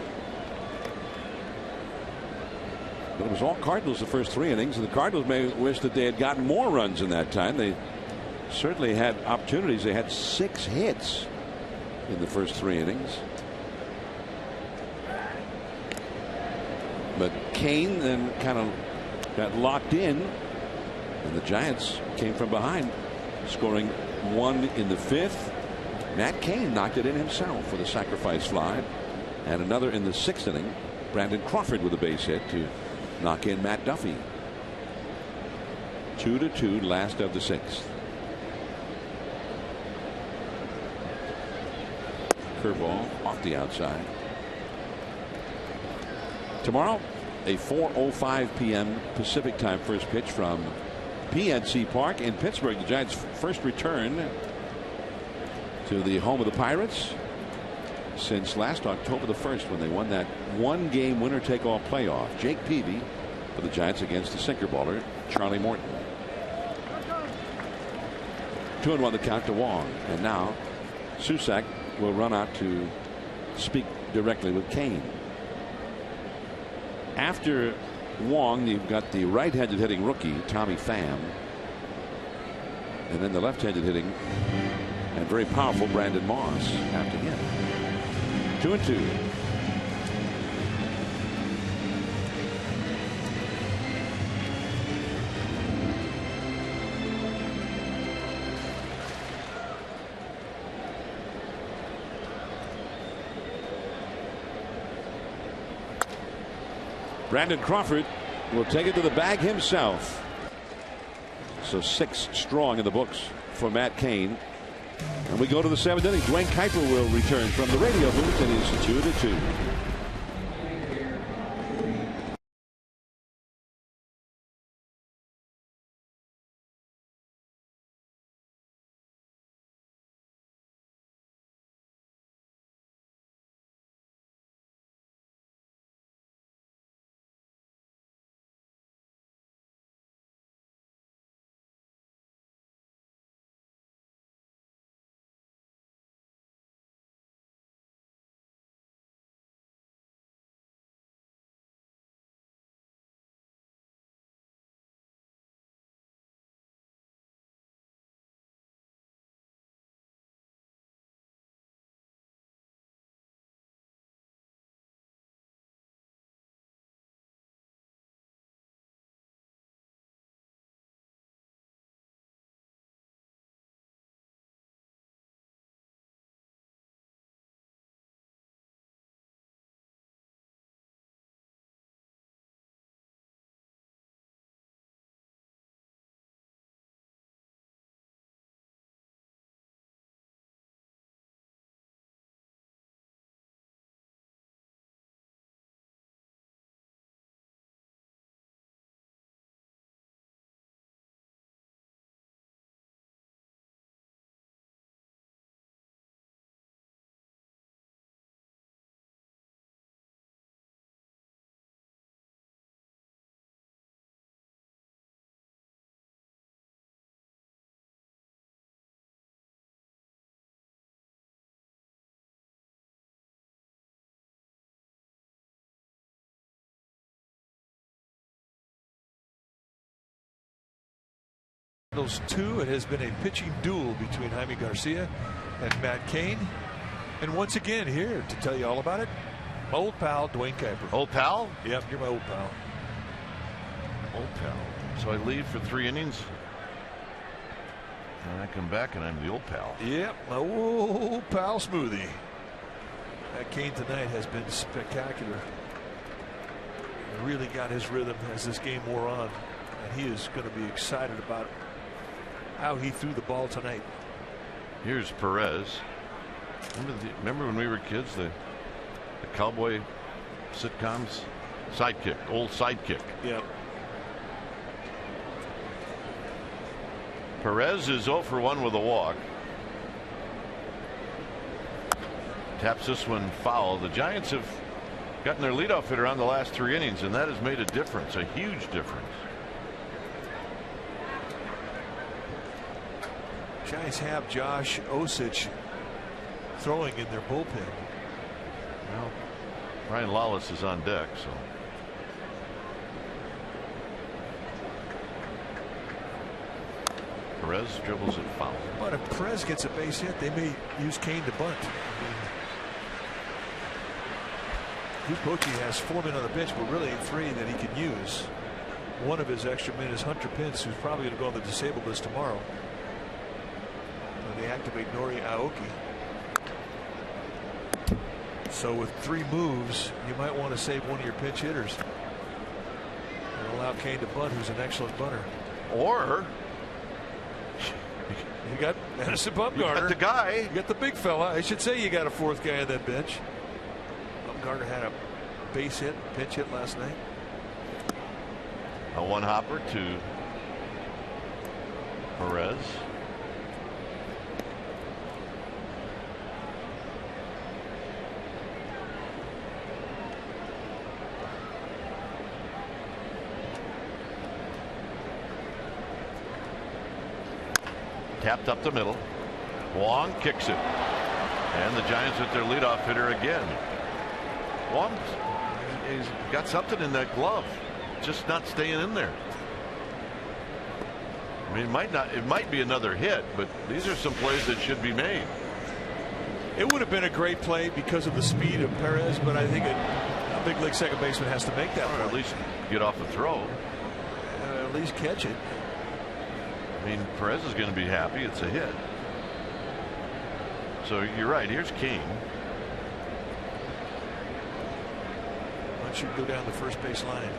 But it was all Cardinals the first 3 innings, and the Cardinals may wish that they had gotten more runs in that time. They certainly had opportunities. They had 6 hits in the first 3 innings. But Cain then kind of got locked in, and the Giants came from behind, scoring 1 in the 5th. Matt Cain knocked it in himself with a sacrifice fly, and another in the 6th inning. Brandon Crawford with a base hit to knock in Matt Duffy. 2-2, last of the 6th. Curveball off the outside. Tomorrow, a 4:05 p.m. Pacific time first pitch from PNC Park in Pittsburgh. The Giants' first return to the home of the Pirates since last October the 1st, when they won that one-game winner-take-all playoff. Jake Peavy for the Giants against the sinker baller Charlie Morton. 2-1 the count to Wong, and now Susac will run out to speak directly with Kane. After Wong, you've got the right-handed hitting rookie Tommy Pham, and then the left-handed hitting and very powerful Brandon Moss after him. 2-2. Brandon Crawford will take it to the bag himself. So 6 strong in the books for Matt Cain. And we go to the 7th inning. Dwayne Kuiper will return from the radio booth, and it's 2-2. Those two, it has been a pitching duel between Jaime Garcia and Matt Cain. And once again, here to tell you all about it, my old pal, Dwayne Kuiper. Old pal? Yep, you're my old pal. Old pal. So I leave for 3 innings, and I come back, and I'm the old pal. Yep, my old pal Smoothie. Matt Cain tonight has been spectacular. He really got his rhythm as this game wore on, and he is going to be excited about how he threw the ball tonight. Here's Perez. Remember when we were kids, the cowboy sitcoms? Sidekick, old sidekick. Yep. Perez is 0 for 1 with a walk. Taps this one foul. The Giants have gotten their leadoff hitter on the last 3 innings, and that has made a difference, a huge difference. Giants have Josh Osich throwing in their bullpen. Well, Ryan Lawless is on deck, so. Perez dribbles it foul. But if Perez gets a base hit, they may use Cain to bunt. Buki has 4 men on the bench, but really 3 that he can use. One of his extra men is Hunter Pence, who's probably going to go on the disabled list tomorrow. They activate Nori Aoki. So with 3 moves, you might want to save one of your pinch hitters and allow Cain to bunt, who's an excellent bunter. Or you got Madison Bumgarner. You got the guy. You got the big fella. I should say you got a 4th guy on that bench. Bumgarner had a base hit, pinch hit last night. A one hopper to Perez. Tapped up the middle. Wong kicks it. And the Giants with their leadoff hitter again. Wong, he's got something in that glove. Just not staying in there. I mean, it might be another hit, but these are some plays that should be made. It would have been a great play because of the speed of Perez, but I think a big league second baseman has to make that play. Or at least get off the throw. At least catch it. I mean, Perez is going to be happy. It's a hit. So you're right. Here's King. Why don't you go down the first base line?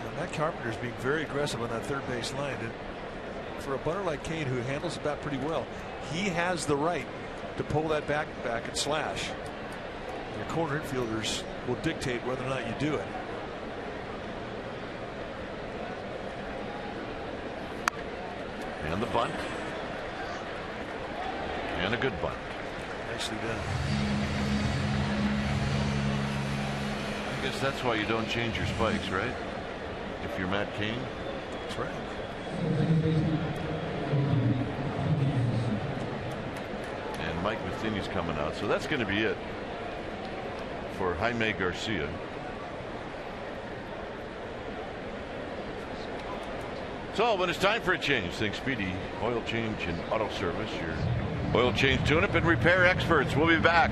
And Matt Carpenter's being very aggressive on that third base line. And for a bunter like Kane, who handles the bat pretty well, he has the right to pull that back and slash. Your corner infielders will dictate whether or not you do it. And the bunt. And a good bunt. Nicely done. I guess that's why you don't change your spikes, right? If you're Matt Cain. That's right. And Mike Matheny's coming out. So that's going to be it for Jaime Garcia. So when it's time for a change, think Speedy Oil Change and Auto Service, your oil change tune-up and repair experts. We'll be back.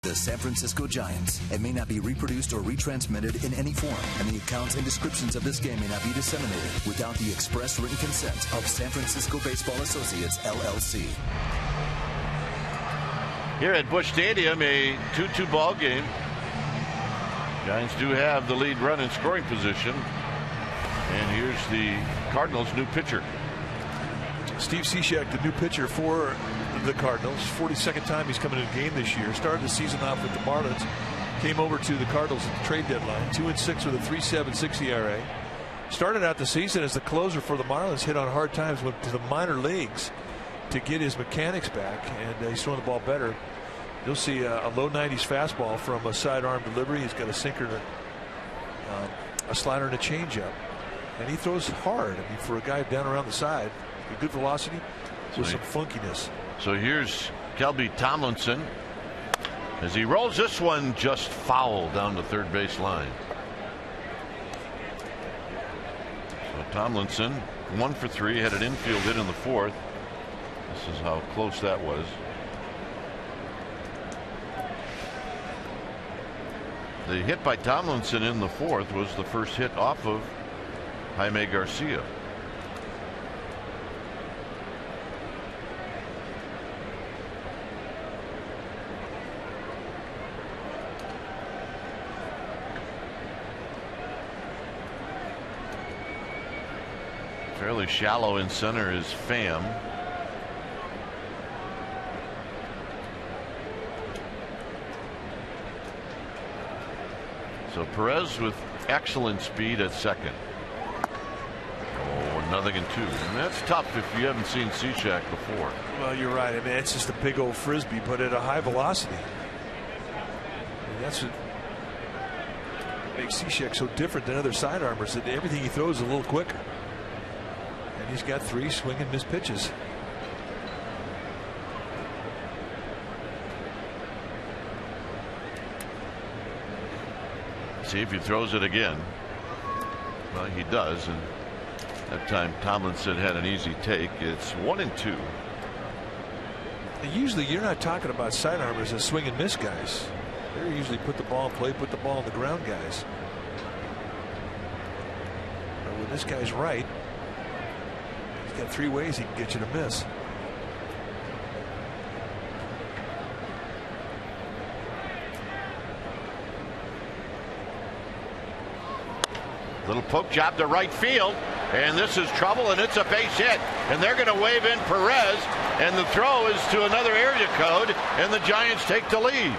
The San Francisco Giants. It may not be reproduced or retransmitted in any form, and the accounts and descriptions of this game may not be disseminated without the express written consent of San Francisco Baseball Associates, LLC. Here at Busch Stadium, a 2-2 ball game. Giants do have the lead run in scoring position. And here's the Cardinals' new pitcher. Steve Cishek, the new pitcher for the Cardinals. 42nd time he's coming in the game this year. Started the season off with the Marlins. Came over to the Cardinals at the trade deadline. 2-6 with a 3.76 ERA. Started out the season as the closer for the Marlins. Hit on hard times. Went to the minor leagues to get his mechanics back. And he's throwing the ball better. You'll see a low 90s fastball from a sidearm delivery. He's got a sinker, a slider, and a changeup. And he throws hard. I mean, for a guy down around the side, a good velocity with some funkiness. So here's Kelby Tomlinson as he rolls this one just foul down the third base line. So Tomlinson 1 for 3, had an infield hit in the fourth. This is how close that was. The hit by Tomlinson in the fourth was the first hit off of Jaime Garcia. Fairly shallow in center is Pham. So Perez with excellent speed at second. Oh, 0-2. And that's tough if you haven't seen Cishek before. Well, you're right. I mean, it's just a big old frisbee, but at a high velocity. And that's what makes Cishek so different than other sidearmers. That everything he throws is a little quicker. And he's got 3 swing and miss pitches. See if he throws it again. Well, he does, and that time Tomlinson had an easy take. It's 1-2. And usually you're not talking about sidearmers as swing and miss guys. They're usually put the ball in play, put the ball on the ground guys. But when this guy's right, he's got 3 ways he can get you to miss. Little poke job to right field, and this is trouble, and it's a base hit, and they're going to wave in Perez, and the throw is to another area code, and the Giants take the lead.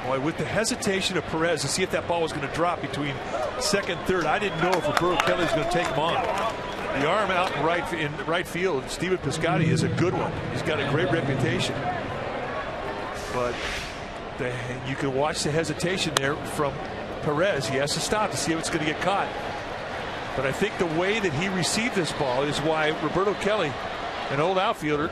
Boy, with the hesitation of Perez to see if that ball was going to drop between second and third, I didn't know if Roberto Kelly was going to take him on. The arm out in right field, Stephen Piscotty is a good one. He's got a great reputation, but you can watch the hesitation there from Perez. He has to stop to see if it's going to get caught. But I think the way that he received this ball is why Roberto Kelly, an old outfielder,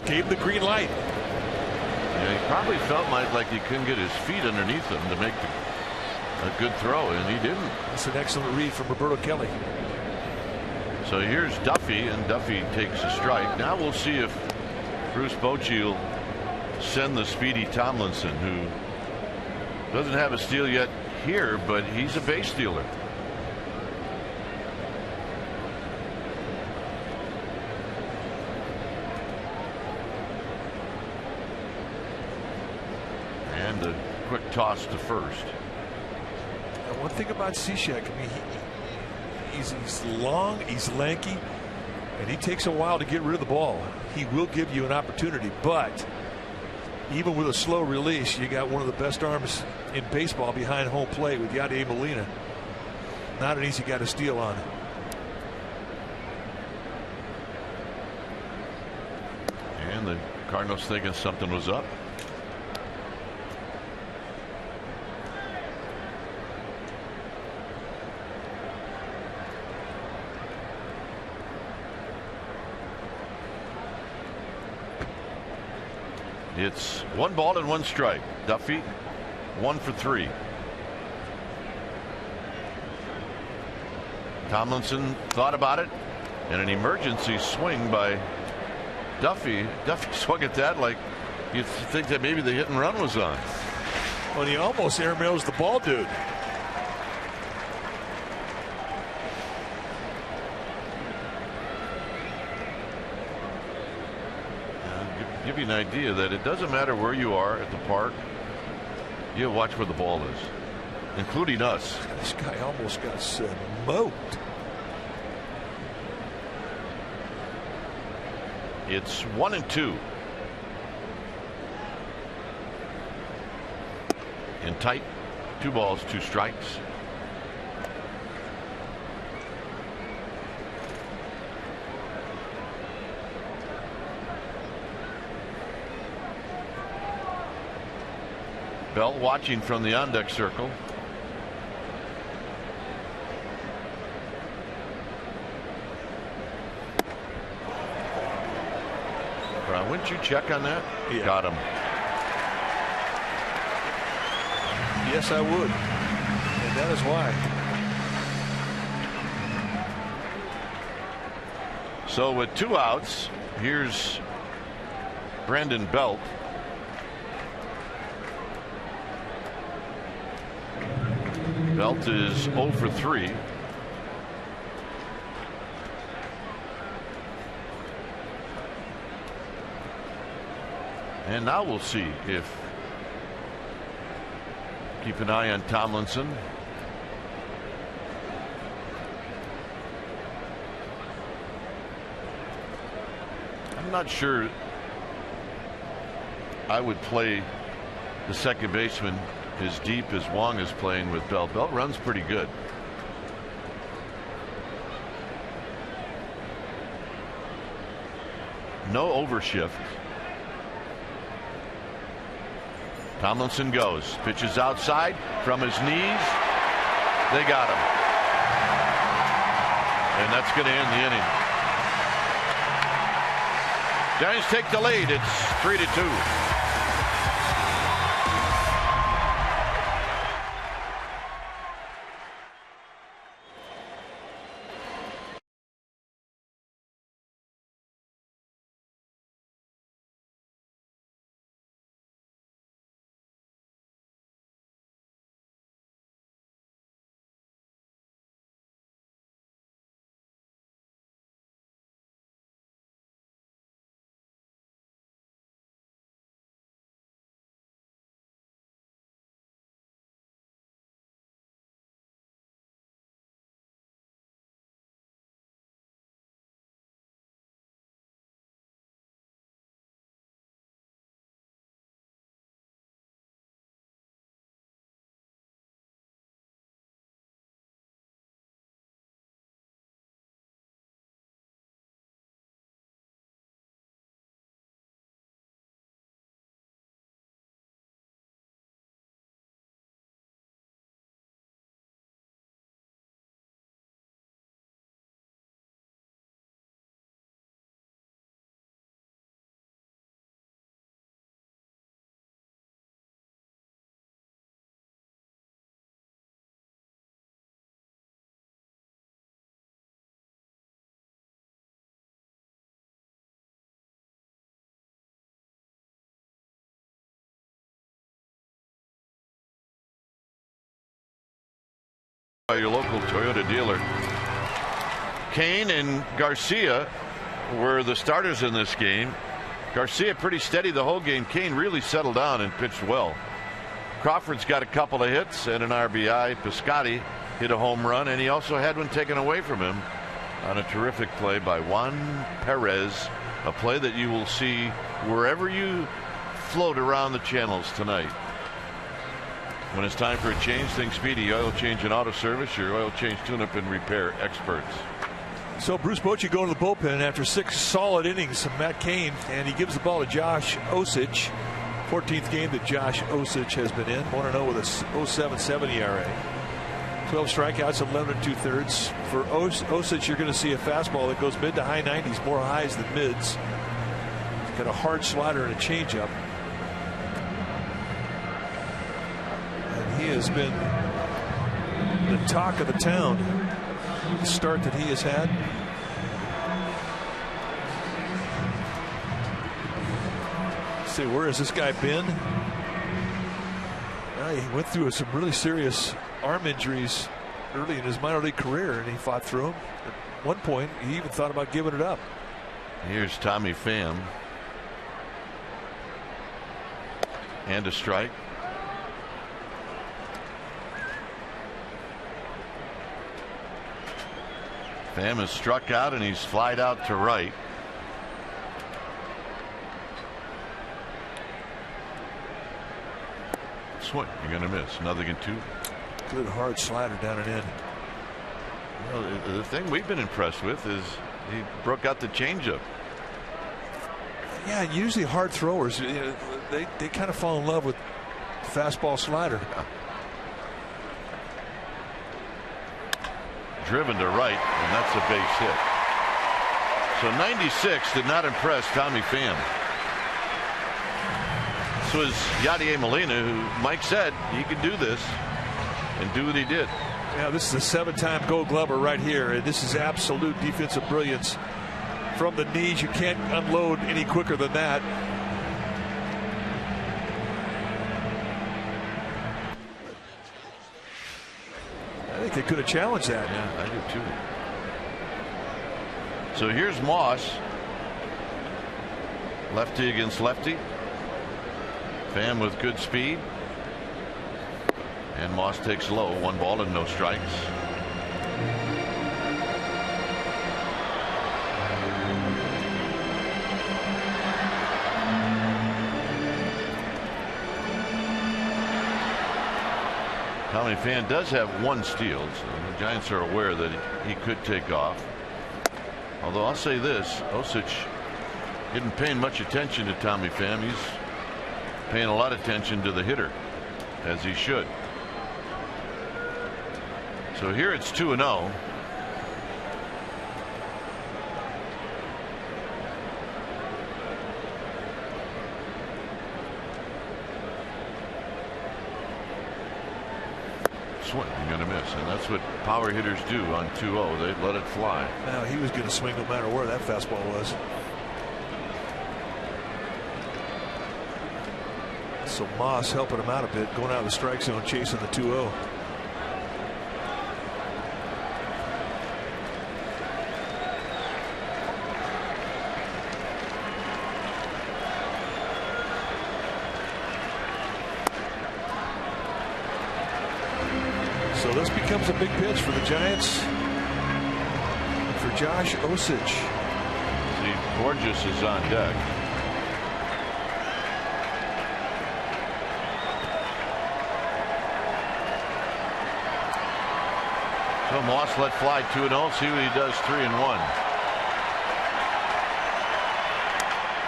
gave him the green light. Yeah, he probably felt like he couldn't get his feet underneath him to make a good throw, and he didn't. That's an excellent read from Roberto Kelly. So here's Duffy, and Duffy takes a strike. Now we'll see if Bruce Bochy will send the speedy Tomlinson, who doesn't have a steal yet here, but he's a base stealer. And a quick toss to first. Now, one thing about Cishek, I mean, he's long, he's lanky, and he takes a while to get rid of the ball. He will give you an opportunity, but even with a slow release, you got one of the best arms in baseball behind home plate with Yadier Molina. Not an easy guy to steal on. And the Cardinals thinking something was up. It's 1 ball and 1 strike. Duffy 1 for 3. Tomlinson thought about it, and an emergency swing by Duffy. Duffy swung at that like you'd think that maybe the hit and run was on. Well, he almost airmails the ball, dude. Give you an idea that it doesn't matter where you are at the park, you watch where the ball is, including us. This guy almost got smoked. It's 1-2. In tight, 2 balls, 2 strikes. Bell watching from the on-deck circle. Wouldn't you check on that? Yeah. Got him. Yes, I would. And that is why. So with 2 outs, here's Brandon Belt. Belt is 0 for 3. And now we'll see if, keep an eye on Tomlinson. I'm not sure I would play the second baseman as deep as Wong is playing with Belt. Belt runs pretty good. No overshift. Tomlinson goes, pitches outside from his knees. They got him. And that's going to end the inning. Giants take the lead. It's 3-2. By your local Toyota dealer. Kane and Garcia were the starters in this game. Garcia pretty steady the whole game. Kane really settled down and pitched well. Crawford's got a couple of hits and an RBI. Piscotty hit a home run, and he also had one taken away from him on a terrific play by Juan Perez, a play that you will see wherever you float around the channels tonight. When it's time for a change, think Speedy Oil Change and Auto Service, your oil change tune-up and repair experts. So Bruce Bochy going to the bullpen after 6 solid innings of Matt Cain, and he gives the ball to Josh Osich. 14th game that Josh Osich has been in. 1-0 with a 0.77 ERA. 12 strikeouts, 11 2/3. For Osich, you're going to see a fastball that goes mid to high 90s, more highs than mids. He's got a hard slider and a changeup. He has been the talk of the town, the start that he has had. Let's see, where has this guy been? Well, he went through some really serious arm injuries early in his minor league career, and he fought through them. At one point, he even thought about giving it up. Here's Tommy Pham. And a strike. Pham is struck out and he's flied out to right. Swing. You're going to miss. 0-2. Good hard slider down and in. Well, the thing we've been impressed with is he broke out the changeup. Yeah, usually hard throwers, you know, they kind of fall in love with fastball slider. Yeah. Driven to right, and that's a base hit. So 96 did not impress Tommy Pham. This was Yadier Molina, who Mike said he could do this, and do what he did. Yeah, this is a 7-time Gold Glover right here, and this is absolute defensive brilliance. From the knees, you can't unload any quicker than that. think they could have challenged that. Yeah, I do too. So here's Moss. Lefty against lefty. Pham with good speed. And Moss takes low. 1 ball and no strikes. Tommy Pham does have 1 steal, so the Giants are aware that he could take off. Although I'll say this, Osich isn't paying much attention to Tommy Pham. He's paying a lot of attention to the hitter, as he should. So here it's 2-0. Swing, you're going to miss, and that's what power hitters do on 2-0. They let it fly. Now he was going to swing no matter where that fastball was. So Moss helping him out a bit, going out of the strike zone, chasing the 2-0. So this becomes a big pitch for the Giants. For Josh Osich. See, Borges is on deck. So Moss let fly 2-0. See what he does. 3-1.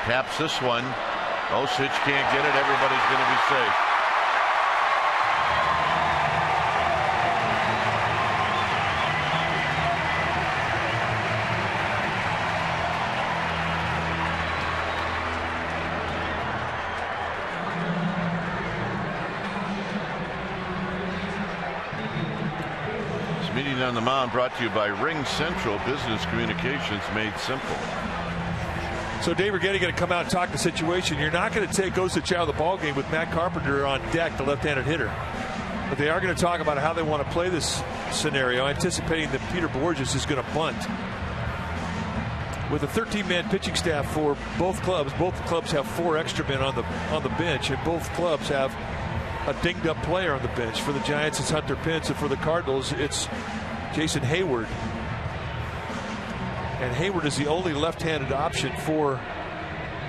Taps this one. Osich can't get it. Everybody's going to be safe. On the mound brought to you by Ring Central Business Communications made simple. So Dave Righetti going to come out and talk the situation. You're not going to take Osich out of the ballgame with Matt Carpenter on deck, the left-handed hitter. But they are going to talk about how they want to play this scenario, anticipating that Peter Borges is going to bunt. With a 13-man pitching staff for both clubs have 4 extra men on the bench, and both clubs have a dinged-up player on the bench. For the Giants, it's Hunter Pence, and for the Cardinals, it's Jason Hayward. And Hayward is the only left-handed option for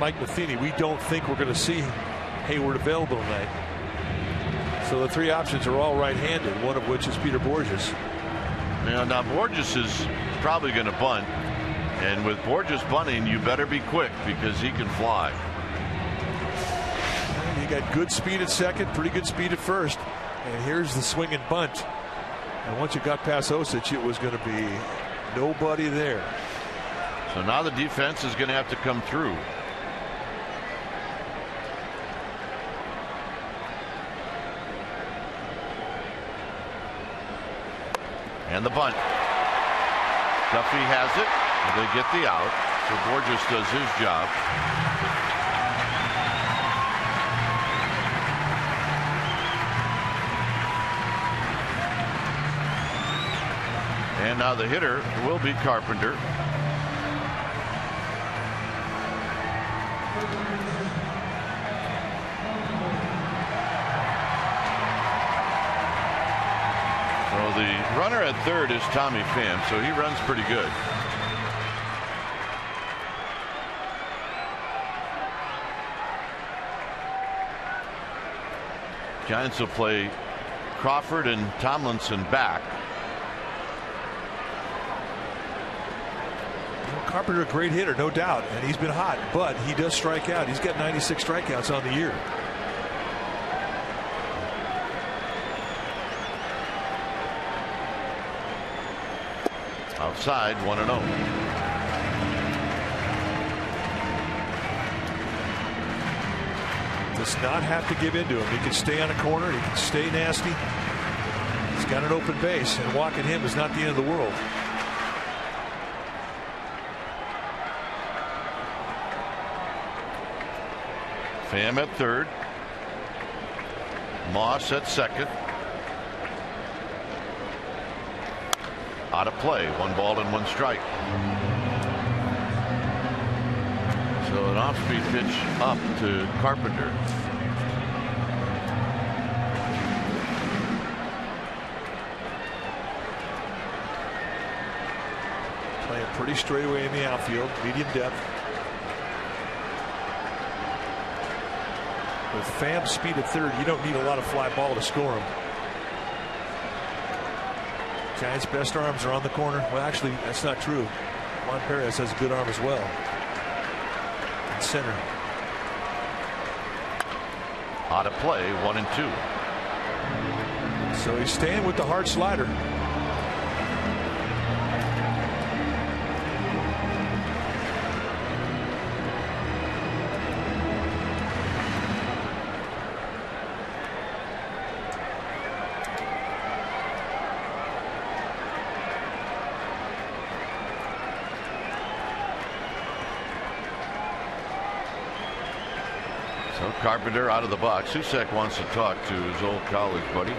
Mike Matheny. We don't think we're going to see Hayward available tonight. So the 3 options are all right-handed, one of which is Peter Borges. Now Borges is probably going to bunt. And with Borges bunting, you better be quick because he can fly. And he got good speed at second, pretty good speed at first. And here's the swing and bunt. And once you got past Osich, it was going to be nobody there. So now the defense is going to have to come through. And the bunt. Duffy has it. And they get the out. So Borges does his job. And now the hitter will be Carpenter. So the runner at third is Tommy Pham, so he runs pretty good. Giants will play Crawford and Tomlinson back. Carpenter, a great hitter, no doubt, and he's been hot, but he does strike out. He's got 96 strikeouts on the year. Outside, 1-0. Does not have to give into him. He can stay on a corner. He can stay nasty. He's got an open base, and walking him is not the end of the world. Pham at third. Moss at second. Out of play. 1 ball and 1 strike. So an off-speed pitch up to Carpenter. Playing pretty straight away in the outfield, medium depth. With Pham speed at third, you don't need a lot of fly ball to score him. Giants' best arms are on the corner. Well, actually, that's not true. Juan Perez has a good arm as well. In center. Out of play, 1 and 2. So he's staying with the hard slider. So Carpenter out of the box. Susek wants to talk to his old college buddy.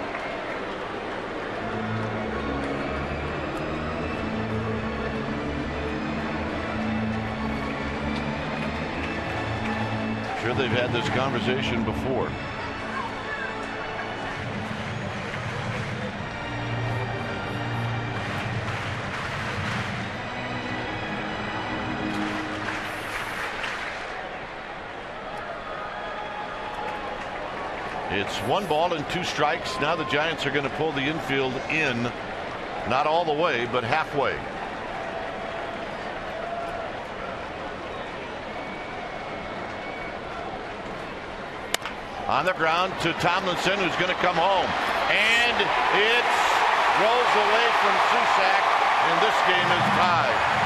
Sure, they've had this conversation before. It's 1 ball and 2 strikes. Now the Giants are going to pull the infield in, not all the way, but halfway. On the ground to Tomlinson, who's going to come home. And it rolls away from Susek, and this game is tied.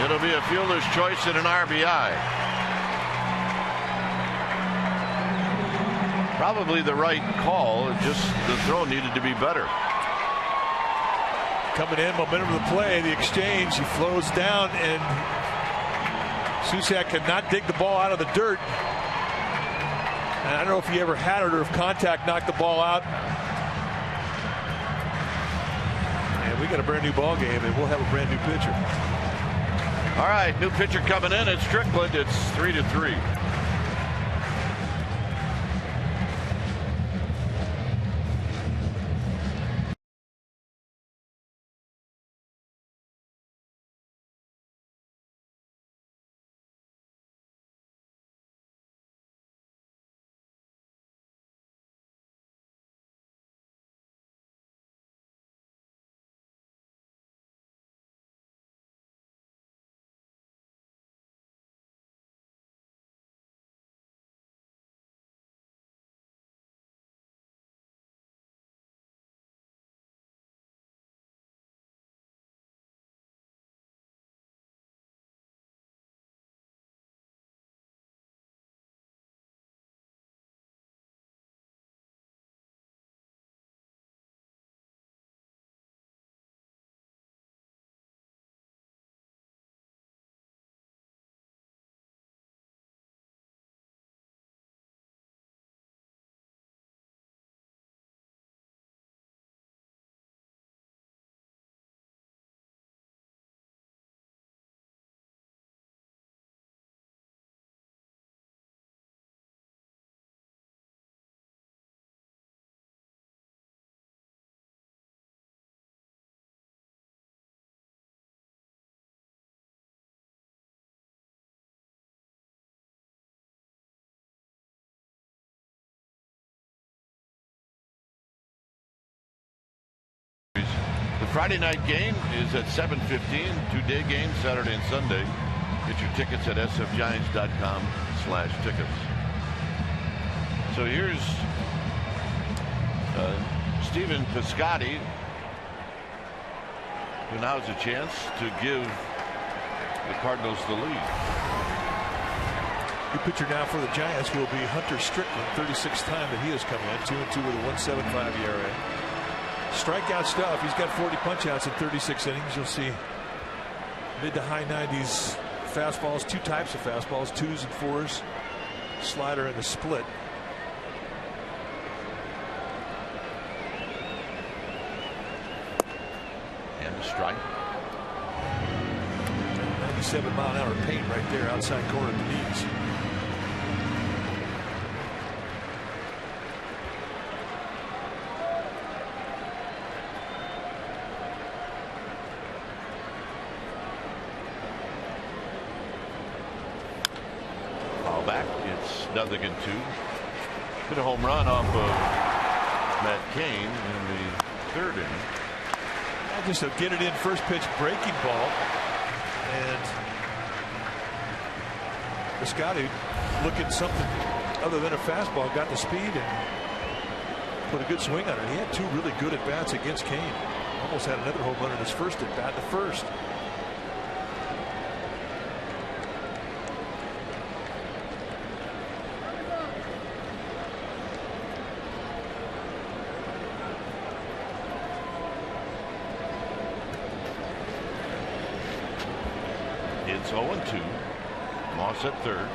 It'll be a fielder's choice and an RBI. Probably the right call, just the throw needed to be better. Coming in, momentum of the play, the exchange, he flows down, and Susek cannot dig the ball out of the dirt. And I don't know if he ever had it or if contact knocked the ball out. And we got a brand new ball game, and we'll have a brand new pitcher. All right, new pitcher coming in. It's Strickland. It's 3-3. The Friday night game is at 7:15. 2-day game, Saturday and Sunday. Get your tickets at sfgiants.com/tickets. So here's Stephen Piscotty, who now has a chance to give the Cardinals the lead. New pitcher now for the Giants will be Hunter Strickland. 36th time that he has come in. 2-2 with a 1.75 ERA. Strikeout stuff. He's got 40 punchouts in 36 innings. You'll see mid to high 90s fastballs, two types of fastballs, 2s and 4s, slider and a split. And a strike. 97-mile-an-hour paint right there, outside corner of the knees. Foul back. It's 0-2. Hit a home run off of Matt Cain in the third inning. Just a get it in first pitch breaking ball, and Piscotty looking something other than a fastball, got the speed and put a good swing on it. He had two really good at bats against Cain. Almost had another home run in his first at bat, the first. It's 0-2. Moss at third.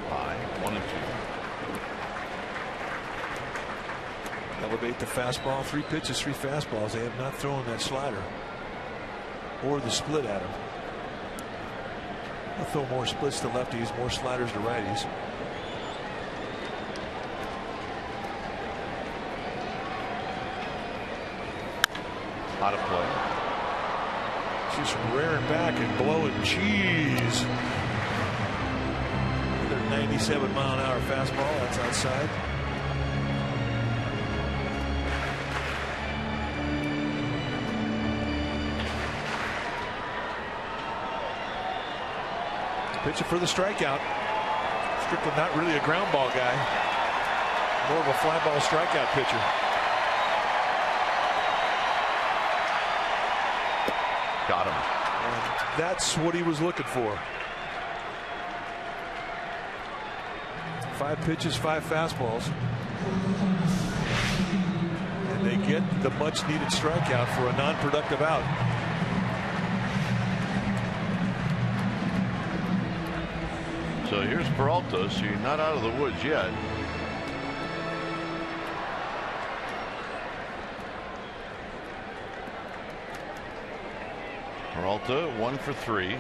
High, 1-2. Elevate the fastball. 3 pitches, 3 fastballs. They have not thrown that slider or the split at him. They'll throw more splits to lefties, more sliders to righties. Out of play. Just rearing back and blowing cheese. Another 97-mile-an-hour fastball. That's outside. Pitching for the strikeout. Strickland not really a ground ball guy. More of a fly ball strikeout pitcher. Got him. And that's what he was looking for. 5 pitches, 5 fastballs. And they get the much needed strikeout for a non-productive out. So here's Peralta, so you're not out of the woods yet. Peralta 1 for 3.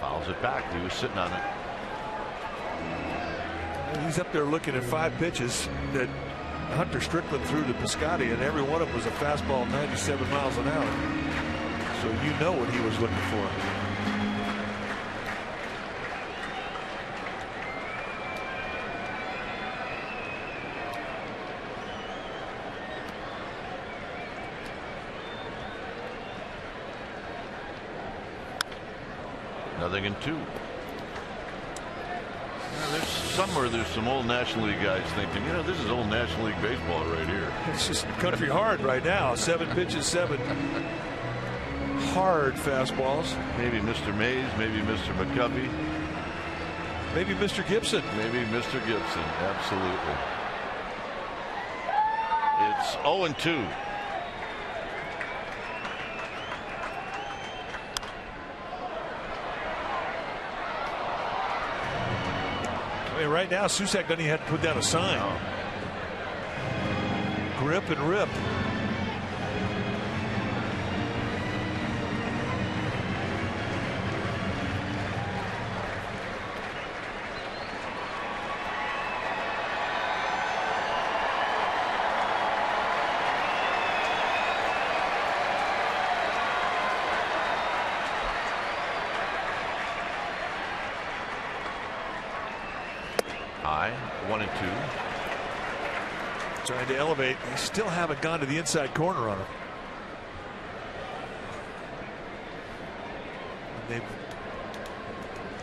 Fouls it back. He was sitting on it. And he's up there looking at 5 pitches that Hunter Strickland threw to Piscotty, and every one of them was a fastball 97 miles an hour. So you know what he was looking for. Nothing in 2. There's some old National League guys thinking, you know, this is old National League baseball right here. It's just country hard right now. 7 pitches, 7 hard fastballs. Maybe Mr. Mays, maybe Mr. McCovey. Maybe Mr. Gibson. Maybe Mr. Gibson. Absolutely. It's 0-2. Right now, Susac doesn't even have to put down a sign. No. Grip and rip. High, 1-2. Trying to elevate. They still haven't gone to the inside corner on him. They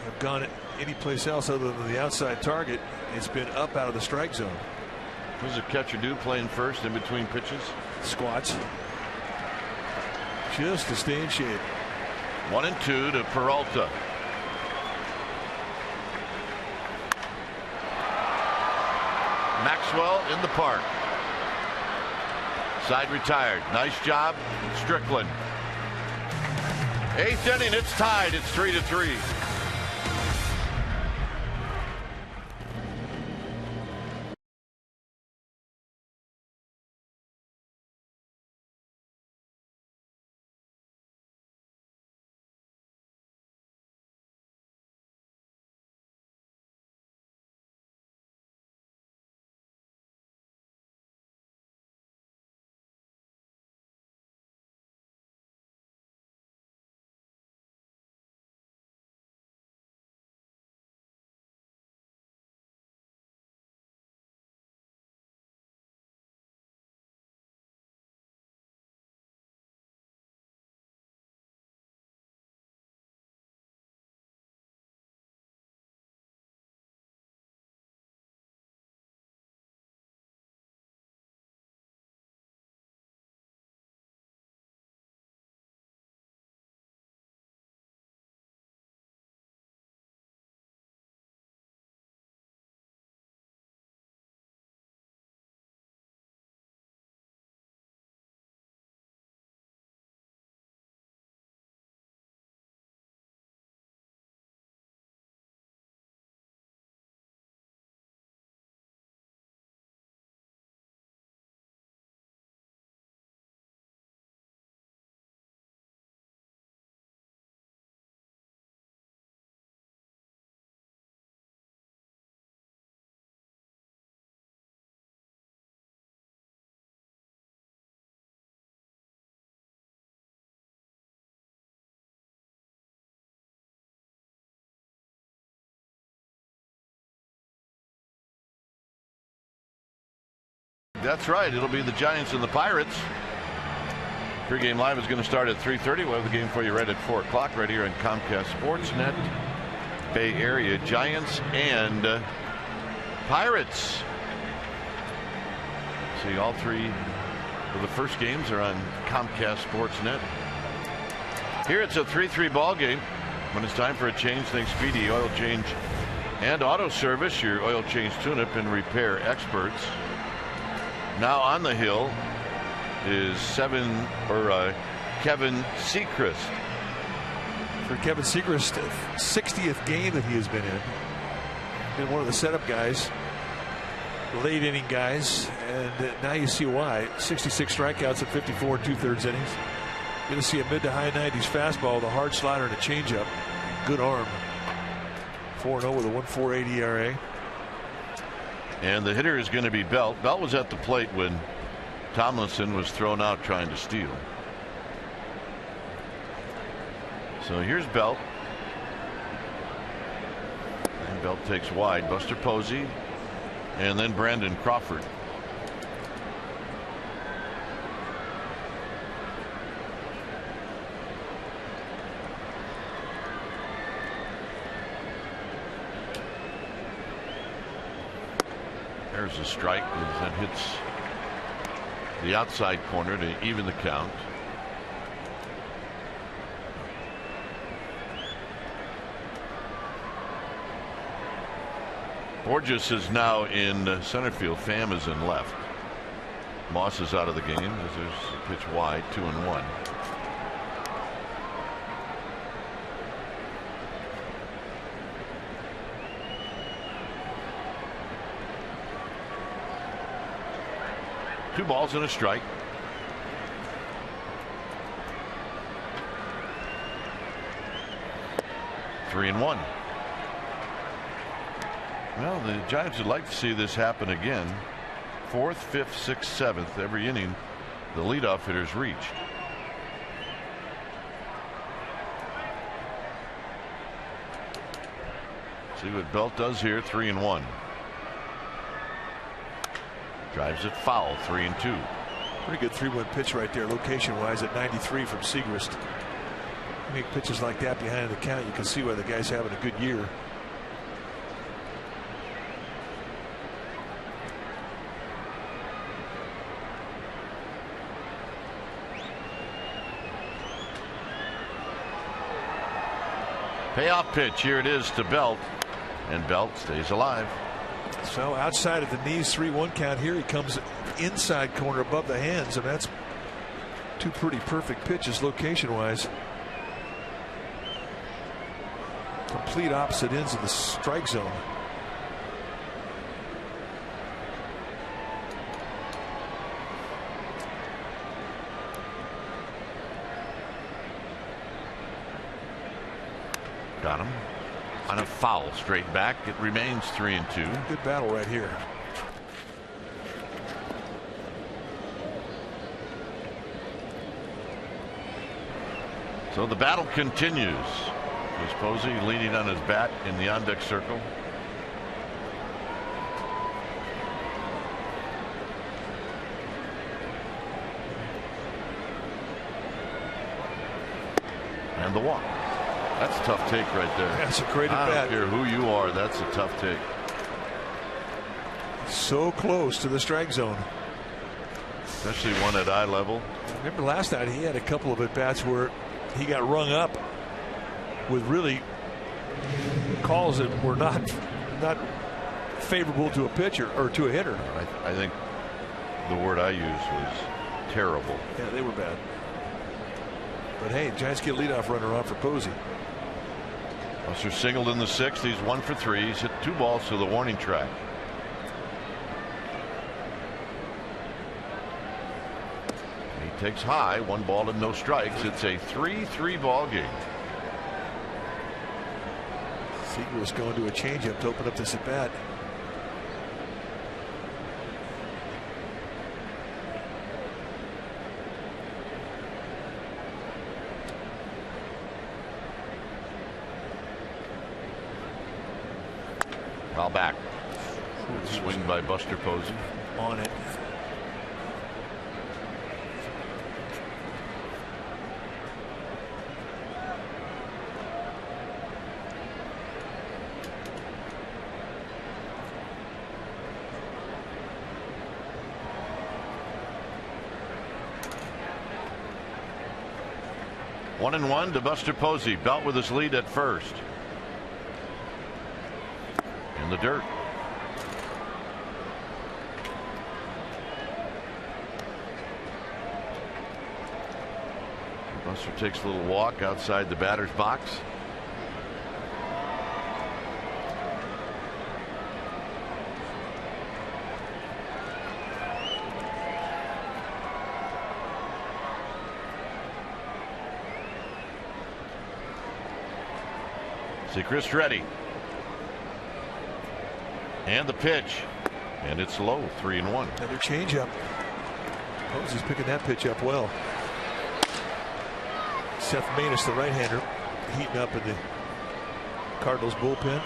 have gone any place else other than the outside target. It's been up out of the strike zone. What does the catcher do playing first in between pitches? Squats. Just to stay in shape. 1-2 to Peralta. Maxwell in the park. Side retired. Nice job, Strickland. 8th inning, it's tied. It's 3-3. That's right. It'll be the Giants and the Pirates. Pregame Live is going to start at 3:30. We'll have the game for you right at 4 o'clock right here on Comcast Sportsnet. Bay Area Giants and Pirates. See, all three of the first games are on Comcast Sportsnet. Here it's a 3-3 ball game. When it's time for a change, think Speedy Oil Change and Auto Service, your oil change tune-up and repair experts. Now on the hill is Kevin Sechrist. For Kevin Sechrist, 60th game that he has been in. Been one of the setup guys, late inning guys, and now you see why. 66 strikeouts at 54 2/3 innings. Going to see a mid to high 90s fastball, the hard slider, and a changeup. Good arm. 4-0 with a 1.48 ERA. And the hitter is going to be Belt. Belt was at the plate when Tomlinson was thrown out trying to steal. So here's Belt. And Belt takes wide. Buster Posey. And then Brandon Crawford. There's a strike that hits the outside corner to even the count. Borges is now in center field. Pham is in left. Moss is out of the game as there's a pitch wide, 2-1. Two balls and a strike. Three and one. Well, the Giants would like to see this happen again. 4th, 5th, 6th, 7th, every inning the leadoff hitters reached. See what Belt does here. 3-1. Drives it foul. 3-2. Pretty good 3-1 pitch right there, location wise, at 93 from Sechrist. You make pitches like that behind the count, you can see why the guy's having a good year. Payoff pitch. Here it is to Belt, and Belt stays alive. So outside of the knees, 3-1 count. Here he comes inside corner above the hands, and that's two pretty perfect pitches location wise. Complete opposite ends of the strike zone. Got him on a foul straight back. It remains 3-2. Good battle right here. So the battle continues. Is Posey leaning on his bat in the on-deck circle. And the walk. That's a tough take right there. That's a great at bat. I don't care who you are. That's a tough take. So close to the strike zone. Especially one at eye level. Remember last night he had a couple of at bats where he got rung up with really calls that were not favorable to a pitcher or to a hitter. I think the word I used was terrible. Yeah, they were bad. But hey, Giants get leadoff runner on for Posey. Buster singled in the 6th. He's 1 for 3. He's hit 2 balls to the warning track. He takes high, 1 ball and no strikes. It's a 3-3 ball game. Seager was going to a changeup to open up this at bat. Foul back. Swing by Buster Posey. On it. One and one to Buster Posey. Belt with his lead at first. In the dirt. Buster takes a little walk outside the batter's box. Sechrist ready. And the pitch. And it's low. 3-1. Another changeup. Posey's picking that pitch up well. Seth Maness, the right-hander, heating up in the Cardinals bullpen.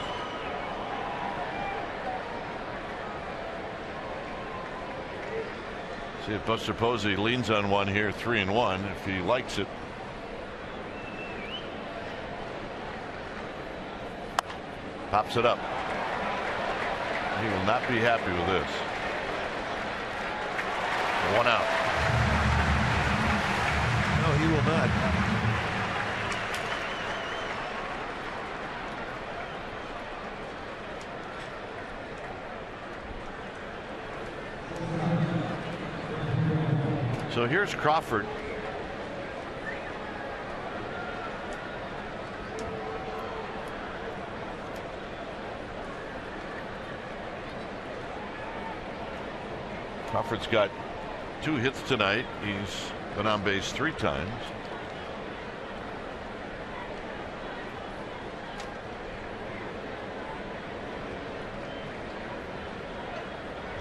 See if Buster Posey leans on one here. 3-1. If he likes it. Pops it up. He will not be happy with this. 1 out. No, he will not. So here's Crawford. Crawford's got 2 hits tonight. He's been on base 3 times.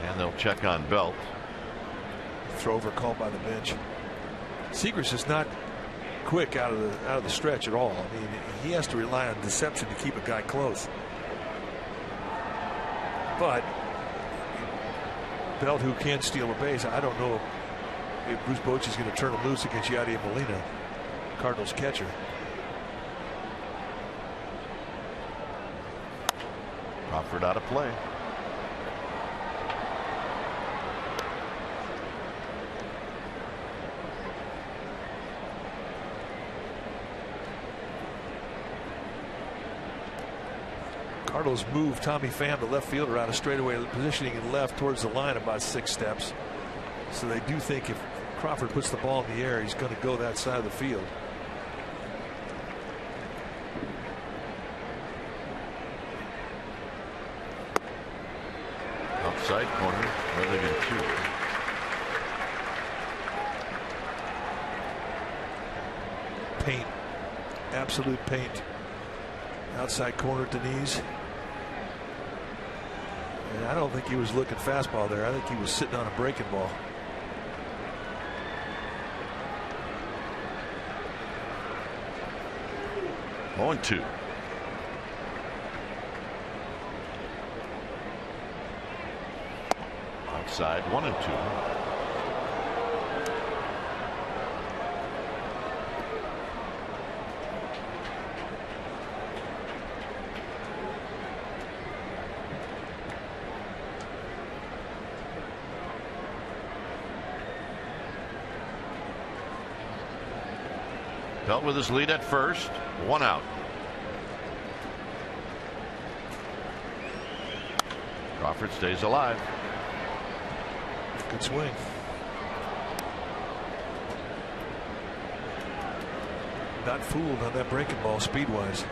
And they'll check on Belt. Throw over called by the bench. Seagrist is not quick out of the stretch at all. I mean, he has to rely on deception to keep a guy close. But Belt, who can steal a base, I don't know if Bruce Bochy's going to turn him loose against Yadier Molina, Cardinals catcher. Crawford out of play. Cardinals move Tommy Pham, the left fielder, out of straightaway positioning and left towards the line about 6 steps. So they do think if Crawford puts the ball in the air, he's going to go that side of the field. Outside corner, rather than 2. Paint, absolute paint. Outside corner to knees. And I don't think he was looking fastball there. I think he was sitting on a breaking ball. Oh, 2. Outside 1 and 2. Belt with his lead at first, 1 out. Crawford stays alive. Good swing. Not fooled on that breaking ball speed-wise.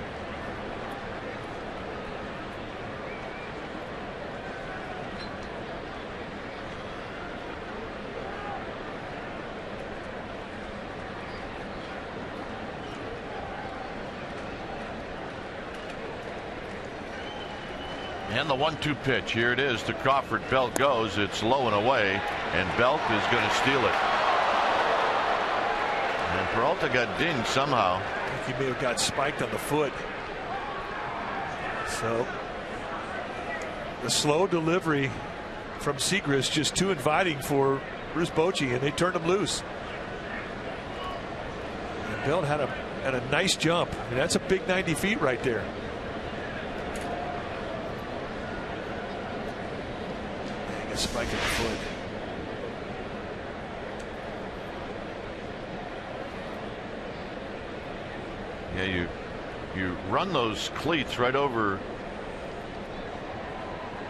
And the 1-2 pitch. Here it is to Crawford. Belt goes. It's low and away. And Belt is going to steal it. And Peralta got dinged somehow. I think he may have got spiked on the foot. So the slow delivery from Segris just too inviting for Bruce Bochy, and they turned him loose. And Belt had a nice jump. I mean, that's a big 90 feet right there. Spike in the foot. Yeah, you run those cleats right over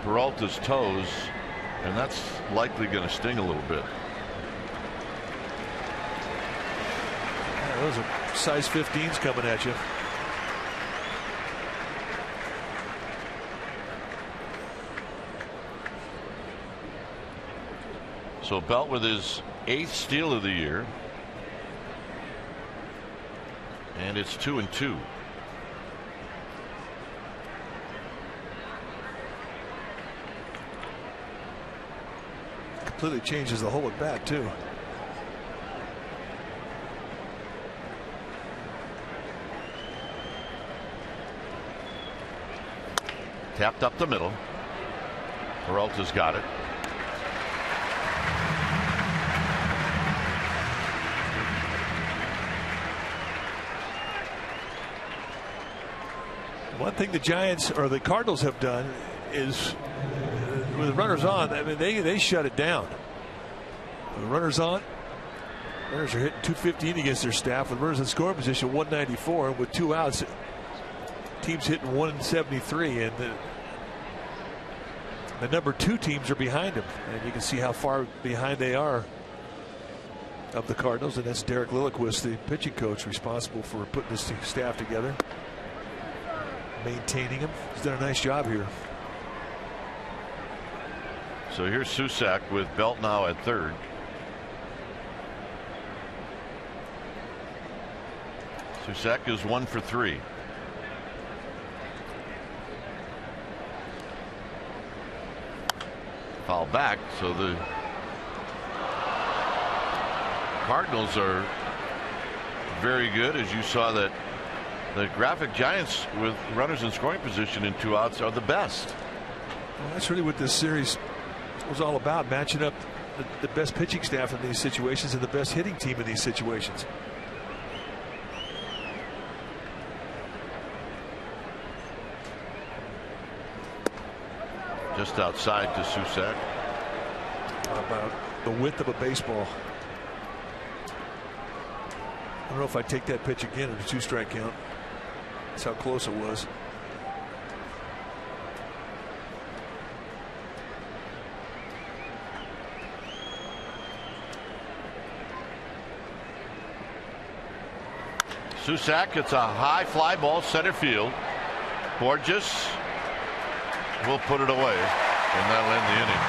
Peralta's toes, and that's likely going to sting a little bit. Yeah, those are size 15s coming at you. So Belt with his 8th steal of the year. And it's 2 and 2. Completely changes the whole at bat too. Tapped up the middle. Peralta's got it. One thing the Giants or the Cardinals have done is with runners on, I mean, they shut it down. With runners on, runners are hitting .215 against their staff. With runners in scoring position, 194, and with 2 outs, teams hitting 173, and the number 2 teams are behind them, and you can see how far behind they are of the Cardinals, and that's Derek Lilliquist, the pitching coach, responsible for putting this staff together, maintaining him. He's done a nice job here. So here's Susac with Belt now at third. Susac is 1 for 3. Foul back, so the Cardinals are very good, as you saw that the graphic. Giants with runners in scoring position in 2 outs are the best. Well, that's really what this series was all about, matching up the best pitching staff in these situations and the best hitting team in these situations. Just outside to Susac. About the width of a baseball. I don't know if I take that pitch again at a 2-strike count. That's how close it was. Susak gets a high fly ball center field. Borges will put it away, and that'll end the inning.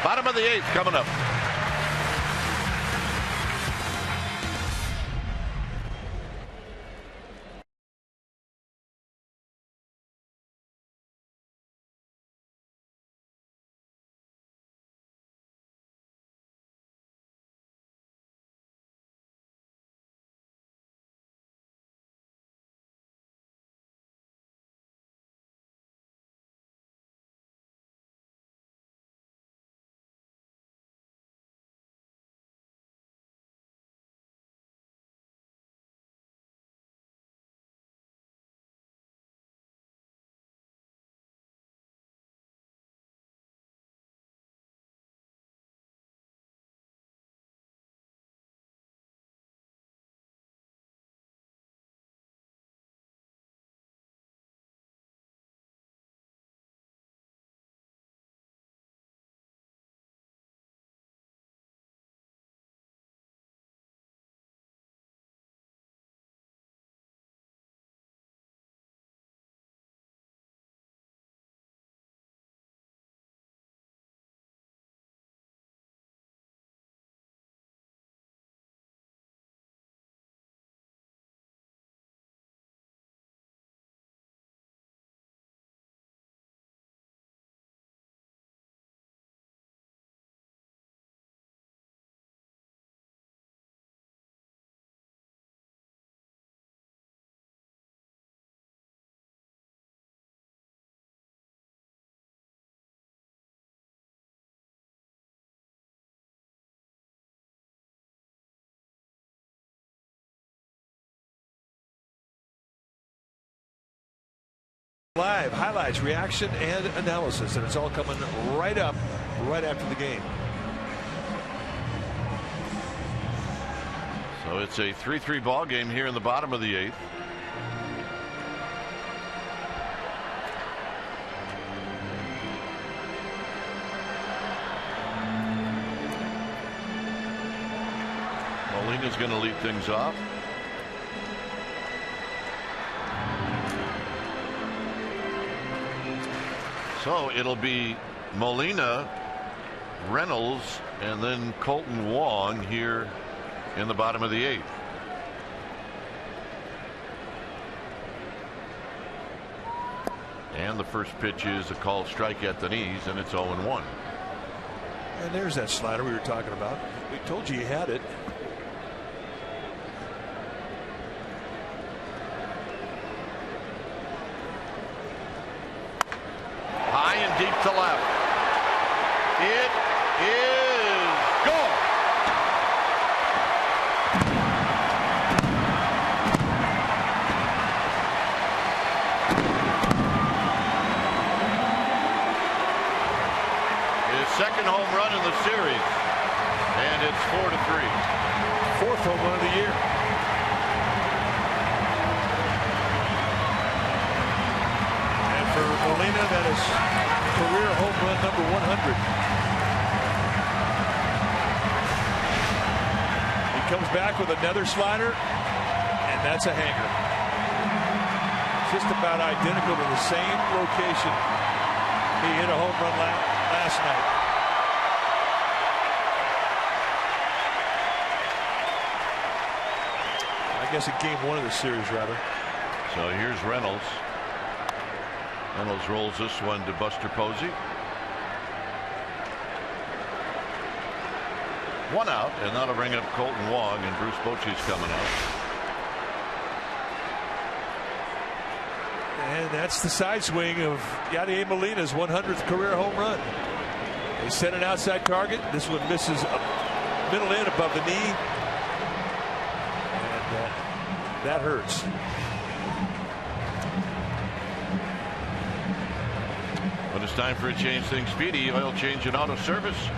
Bottom of the 8th coming up. Live highlights, reaction, and analysis, and it's all coming right up right after the game. So it's a 3-3 ball game here in the bottom of the 8th. Molina's going to lead things off. So it'll be Molina, Reynolds, and then Colton Wong here in the bottom of the 8th. And the first pitch is a called strike at the knees, and it's 0-1. And there's that slider we were talking about. We told you had it. High and deep to left. It is gone. His second home run in the series, and it's 4-3. Fourth home run of the year. And for Molina, that is career home run number 100. He comes back with another slider, and that's a hanger. Just about identical to the same location he hit a home run last night. I guess in game 1 of the series, rather. So here's Reynolds. Reynolds rolls this one to Buster Posey. 1 out, and that'll bring up Colton Wong, and Bruce Bochy's coming out. And that's the side swing of Yadier Molina's 100th career home run. They set an outside target. This one misses middle in above the knee. And that hurts. When it's time for a change, things speedy. Oil change and auto service.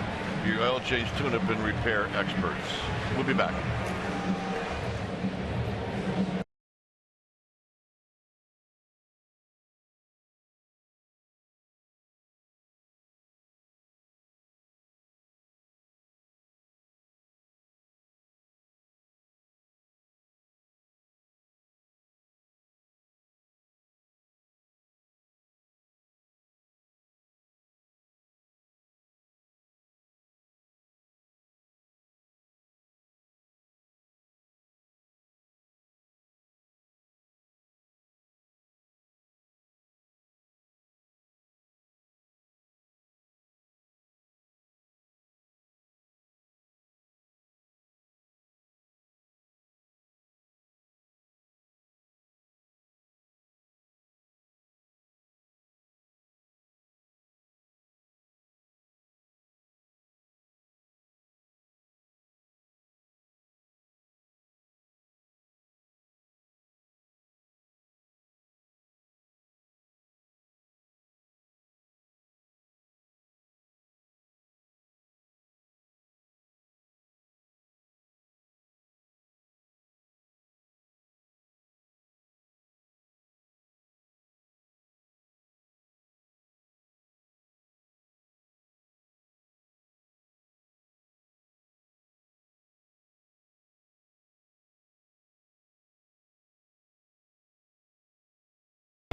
Your oil change, tune-up, and repair experts. We'll be back.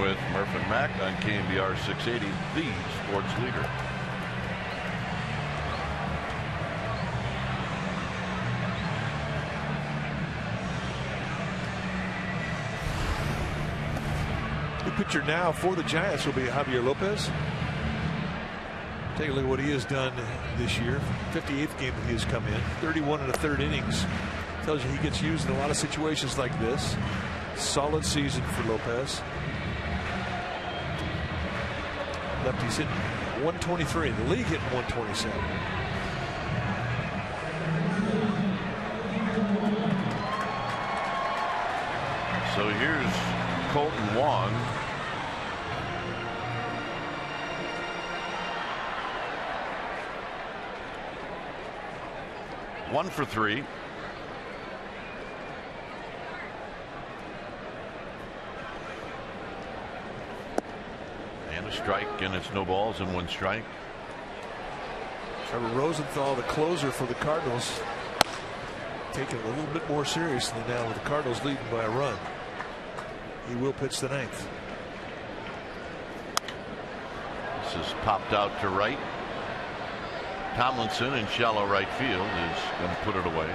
with Murph and Mack on KMBR 680, the sports leader. The pitcher now for the Giants will be Yadier Lopez. Take a look at what he has done this year. 58th game that he has come in. 31 1/3 innings. Tells you he gets used in a lot of situations like this. Solid season for Lopez. Lefty's hitting 123. The league hitting 127. So here's Colton Wong. One for three. And a strike, and it's no balls and one strike. Trevor Rosenthal, the closer for the Cardinals, taking it a little bit more seriously now with the Cardinals leading by a run. He will pitch the ninth. This is popped out to right. Tomlinson in shallow right field is going to put it away.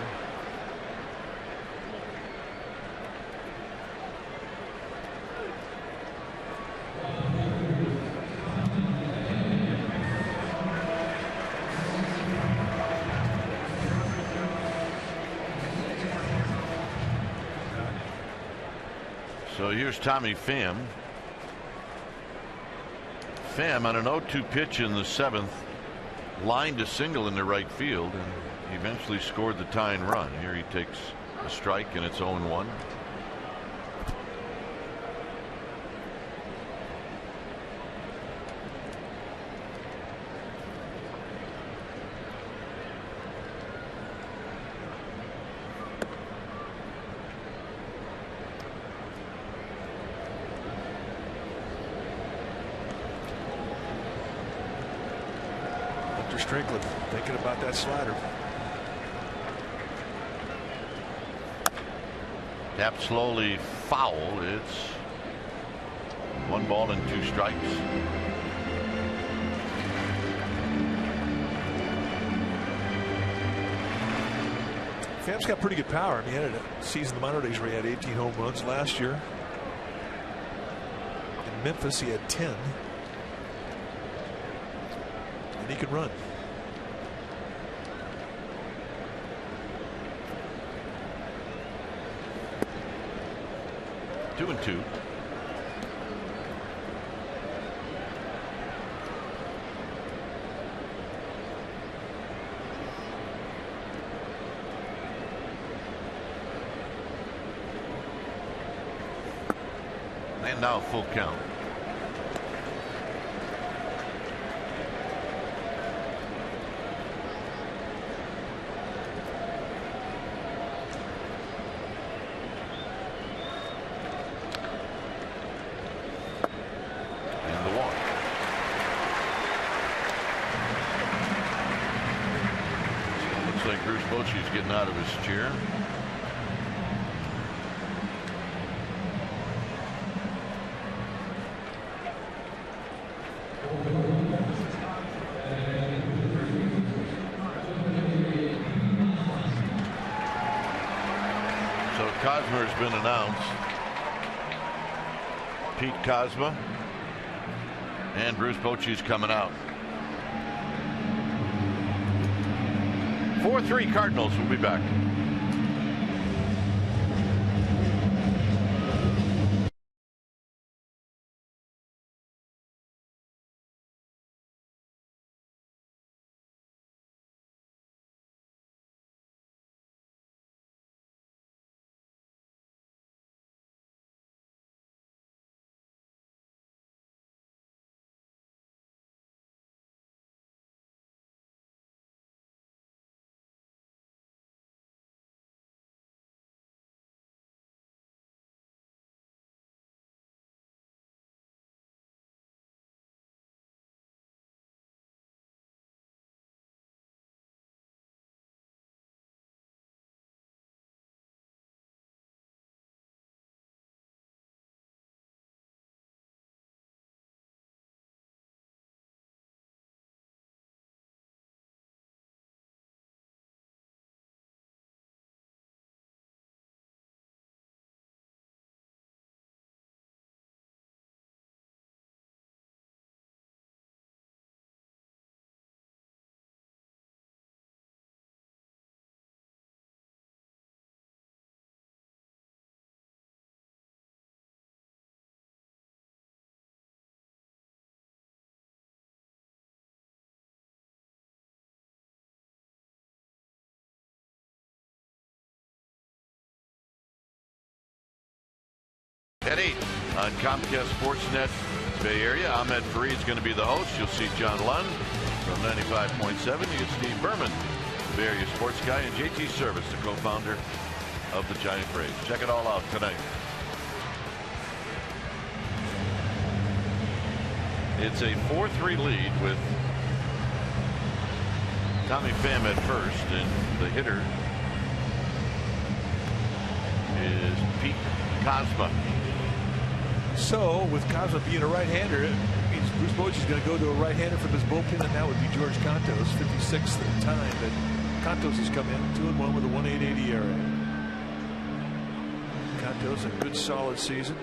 So here's Tommy Pham. Pham on an 0-2 pitch in the seventh lined a single into right field and eventually scored the tying run. Here he takes a strike and it's 0-1. Strickland thinking about that slider. Tapped slowly foul. It's 1 ball and 2 strikes. Pham's got pretty good power. I mean, he had a season in the minor leagues where he had 18 home runs last year. In Memphis, he had 10. And he can run. 2-2. And now full count. She's getting out of his chair. So Cosmer has been announced. Pete Cosma and Bruce Bochy's coming out. 4-3 Cardinals. We'll be back. at 8 on Comcast Sportsnet Bay Area. Ahmed Fareed is going to be the host. You'll see John Lund from 95.7. You get Steve Berman, the Bay Area sports guy, and JT Service, the co-founder of the Giant Braves. Check it all out tonight. It's a 4-3 lead with Tommy Pham at first, and the hitter is Pete Kozma. So, with Kozma being a right-hander, it means Bruce Bochy's going to go to a right-hander from his bullpen, and that would be George Cantos, 56th at the time. But Cantos has come in 2-1 with a 1.88 ERA. Cantos a good solid season.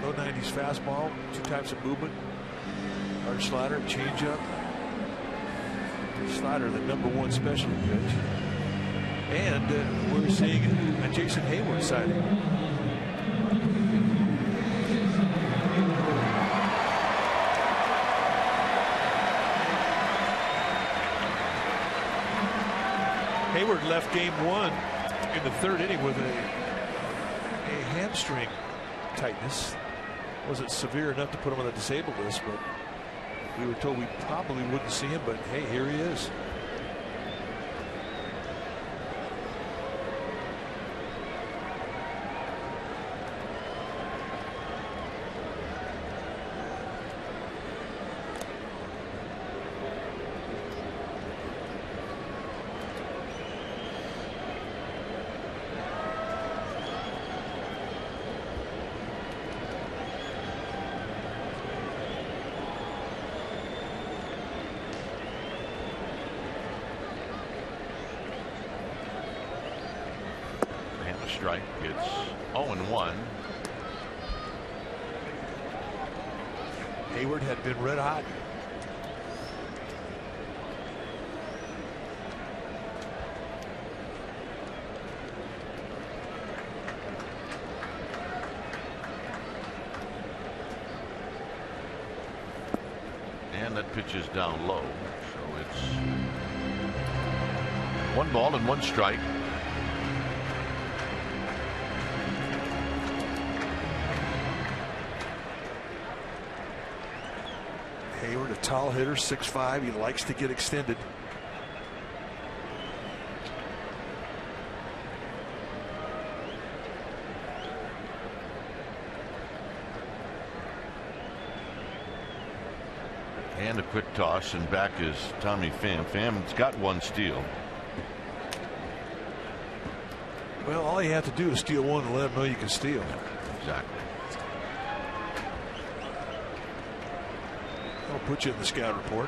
Low 90s fastball, 2 types of movement, hard slider, changeup. Slider, the #1 specialty pitch. And we're seeing a Jason Hayward sighting. Hayward left game 1 in the 3rd inning with a hamstring tightness. Wasn't severe enough to put him on the disabled list, but we were told we probably wouldn't see him, but hey, here he is. Strike. It's 0-1. Hayward had been red hot. And that pitch is down low. So it's 1 ball and 1 strike. Hayward, a tall hitter, 6'5". He likes to get extended. And a quick toss, and back is Tommy Pham. Pham's got 1 steal. Well, all you have to do is steal 1 and let him know you can steal. Exactly. I'll put you in the scout report.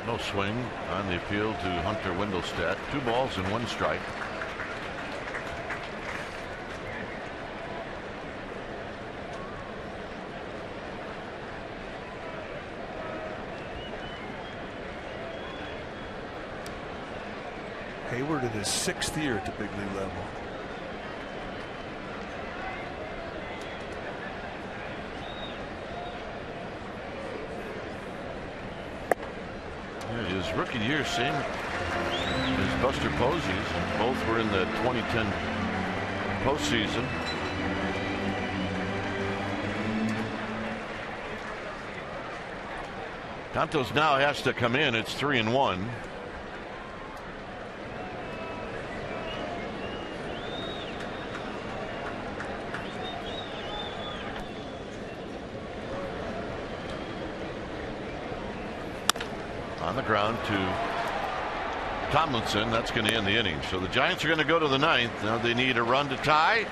No swing on the appeal to Hunter Wendelstedt. 2 balls and 1 strike. Hayward in his 6th year at the big league level. His rookie year, same as Buster Posey's. Both were in the 2010 postseason. Cantos now has to come in. It's 3-1. On the ground to Tomlinson. That's going to end the inning. So the Giants are going to go to the 9th. Now they need a run to tie.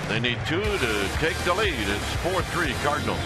They need 2 to take the lead. It's 4-3 Cardinals.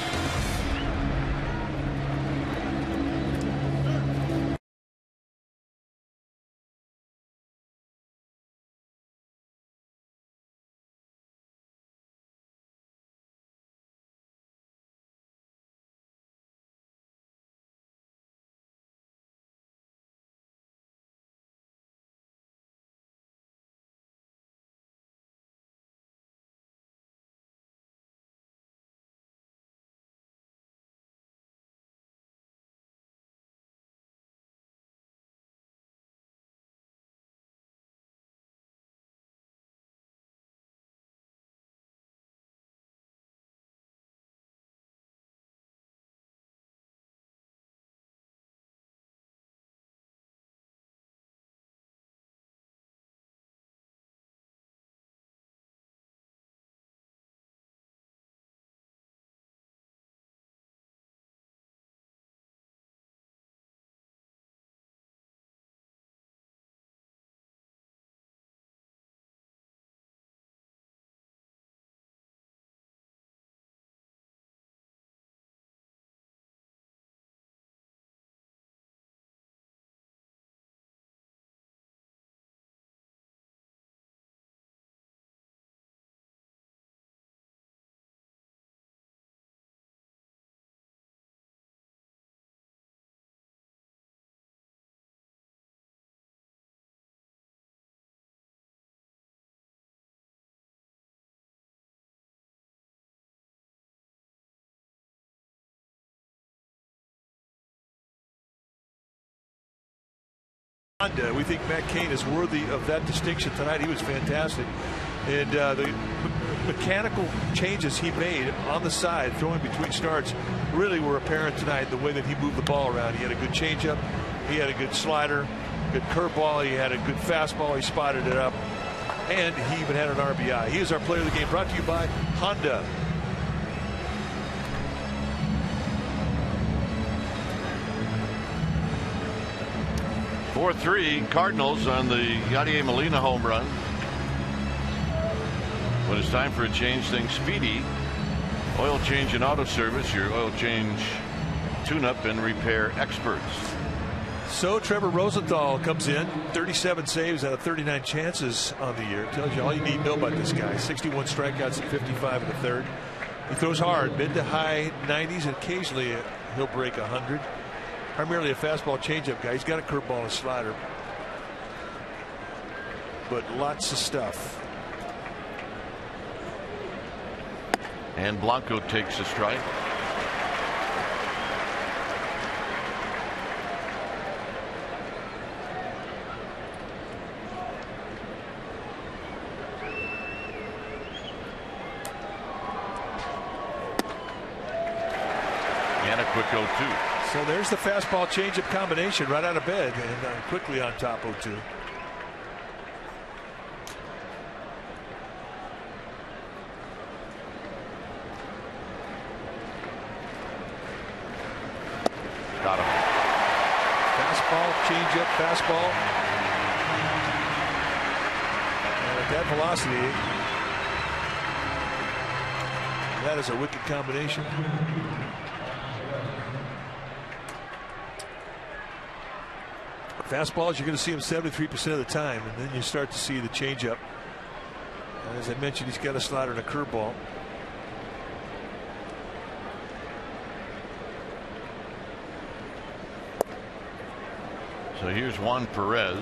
We think Matt Cain is worthy of that distinction tonight. He was fantastic. And the mechanical changes he made on the side, throwing between starts, really were apparent tonight. The way that he moved the ball around. He had a good changeup. He had a good slider, good curveball. He had a good fastball. He spotted it up. And he even had an RBI. He is our player of the game, brought to you by Honda. (4-3) Cardinals on the Yadier Molina home run. When it's time for a change, think Speedy Oil Change and Auto Service, your oil change, tune-up, and repair experts. So Trevor Rosenthal comes in, 37 saves out of 39 chances on the year. Tells you all you need to know about this guy. 61 strikeouts and 55 in the third. He throws hard, mid to high 90s, and occasionally he'll break 100. Primarily a fastball changeup guy. He's got a curveball and a slider, but lots of stuff. And Blanco takes a strike. And a quick 0-2. So there's the fastball changeup combination right out of bed, and quickly on top 0-2. Got him. Fastball, changeup, fastball. And at that velocity, that is a wicked combination. Fastballs, you're going to see him 73% of the time, and then you start to see the changeup. And as I mentioned, he's got a slider and a curveball. So here's Juan Perez.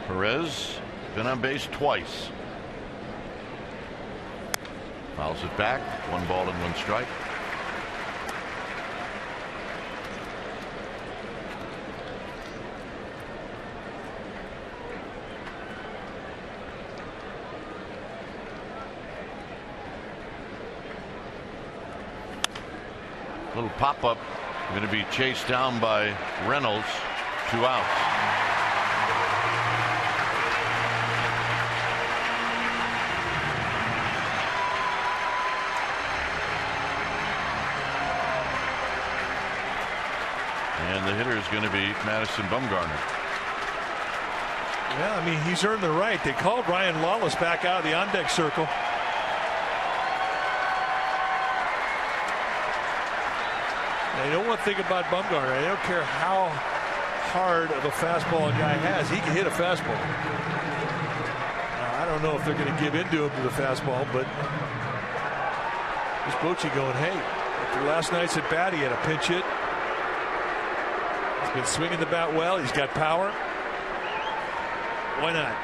Perez been on base twice. Fouls it back. 1 ball and 1 strike. Little pop-up, going to be chased down by Reynolds. 2 outs. And the hitter is going to be Madison Bumgarner. Yeah, I mean, he's earned the right. They called Ryan Lawless back out of the on-deck circle. I know one thing about Bumgarner. I don't care how hard of a fastball a guy has. He can hit a fastball. I don't know if they're going to give into him to the fastball, but there's Bochy going, hey, after last night's at bat, he had a pinch hit. He's been swinging the bat well. He's got power. Why not?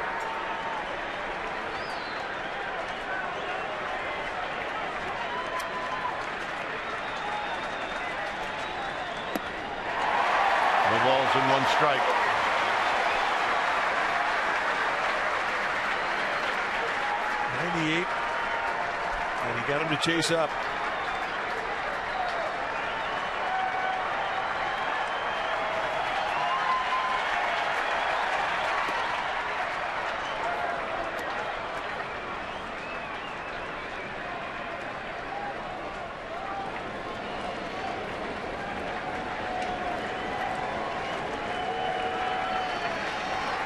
Balls and 1 strike. .98, and he got him to chase up.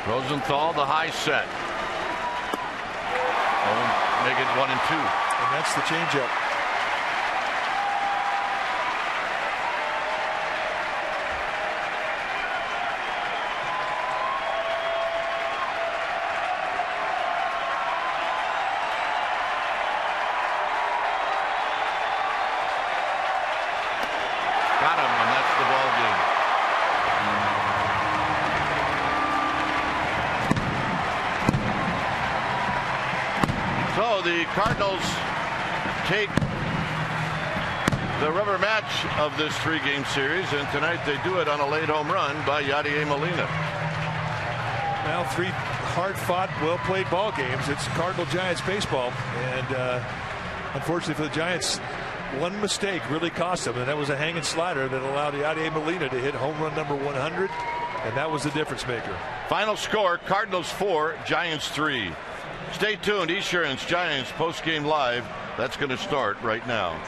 Rosenthal, the high set. Make it 1 and 2. And that's the changeup. Got him, and that's the ball game. So the Cardinals take The rubber match of this 3-game series, and tonight they do it on a late home run by Yadier Molina. Well, 3 hard-fought, well-played ball games. It's Cardinal-Giants baseball, and unfortunately for the Giants, one mistake really cost them, and that was a hanging slider that allowed Yadier Molina to hit home run number 100, and that was the difference maker. Final score: Cardinals 4, Giants 3. Stay tuned. Esurance Giants post-game live. That's going to start right now.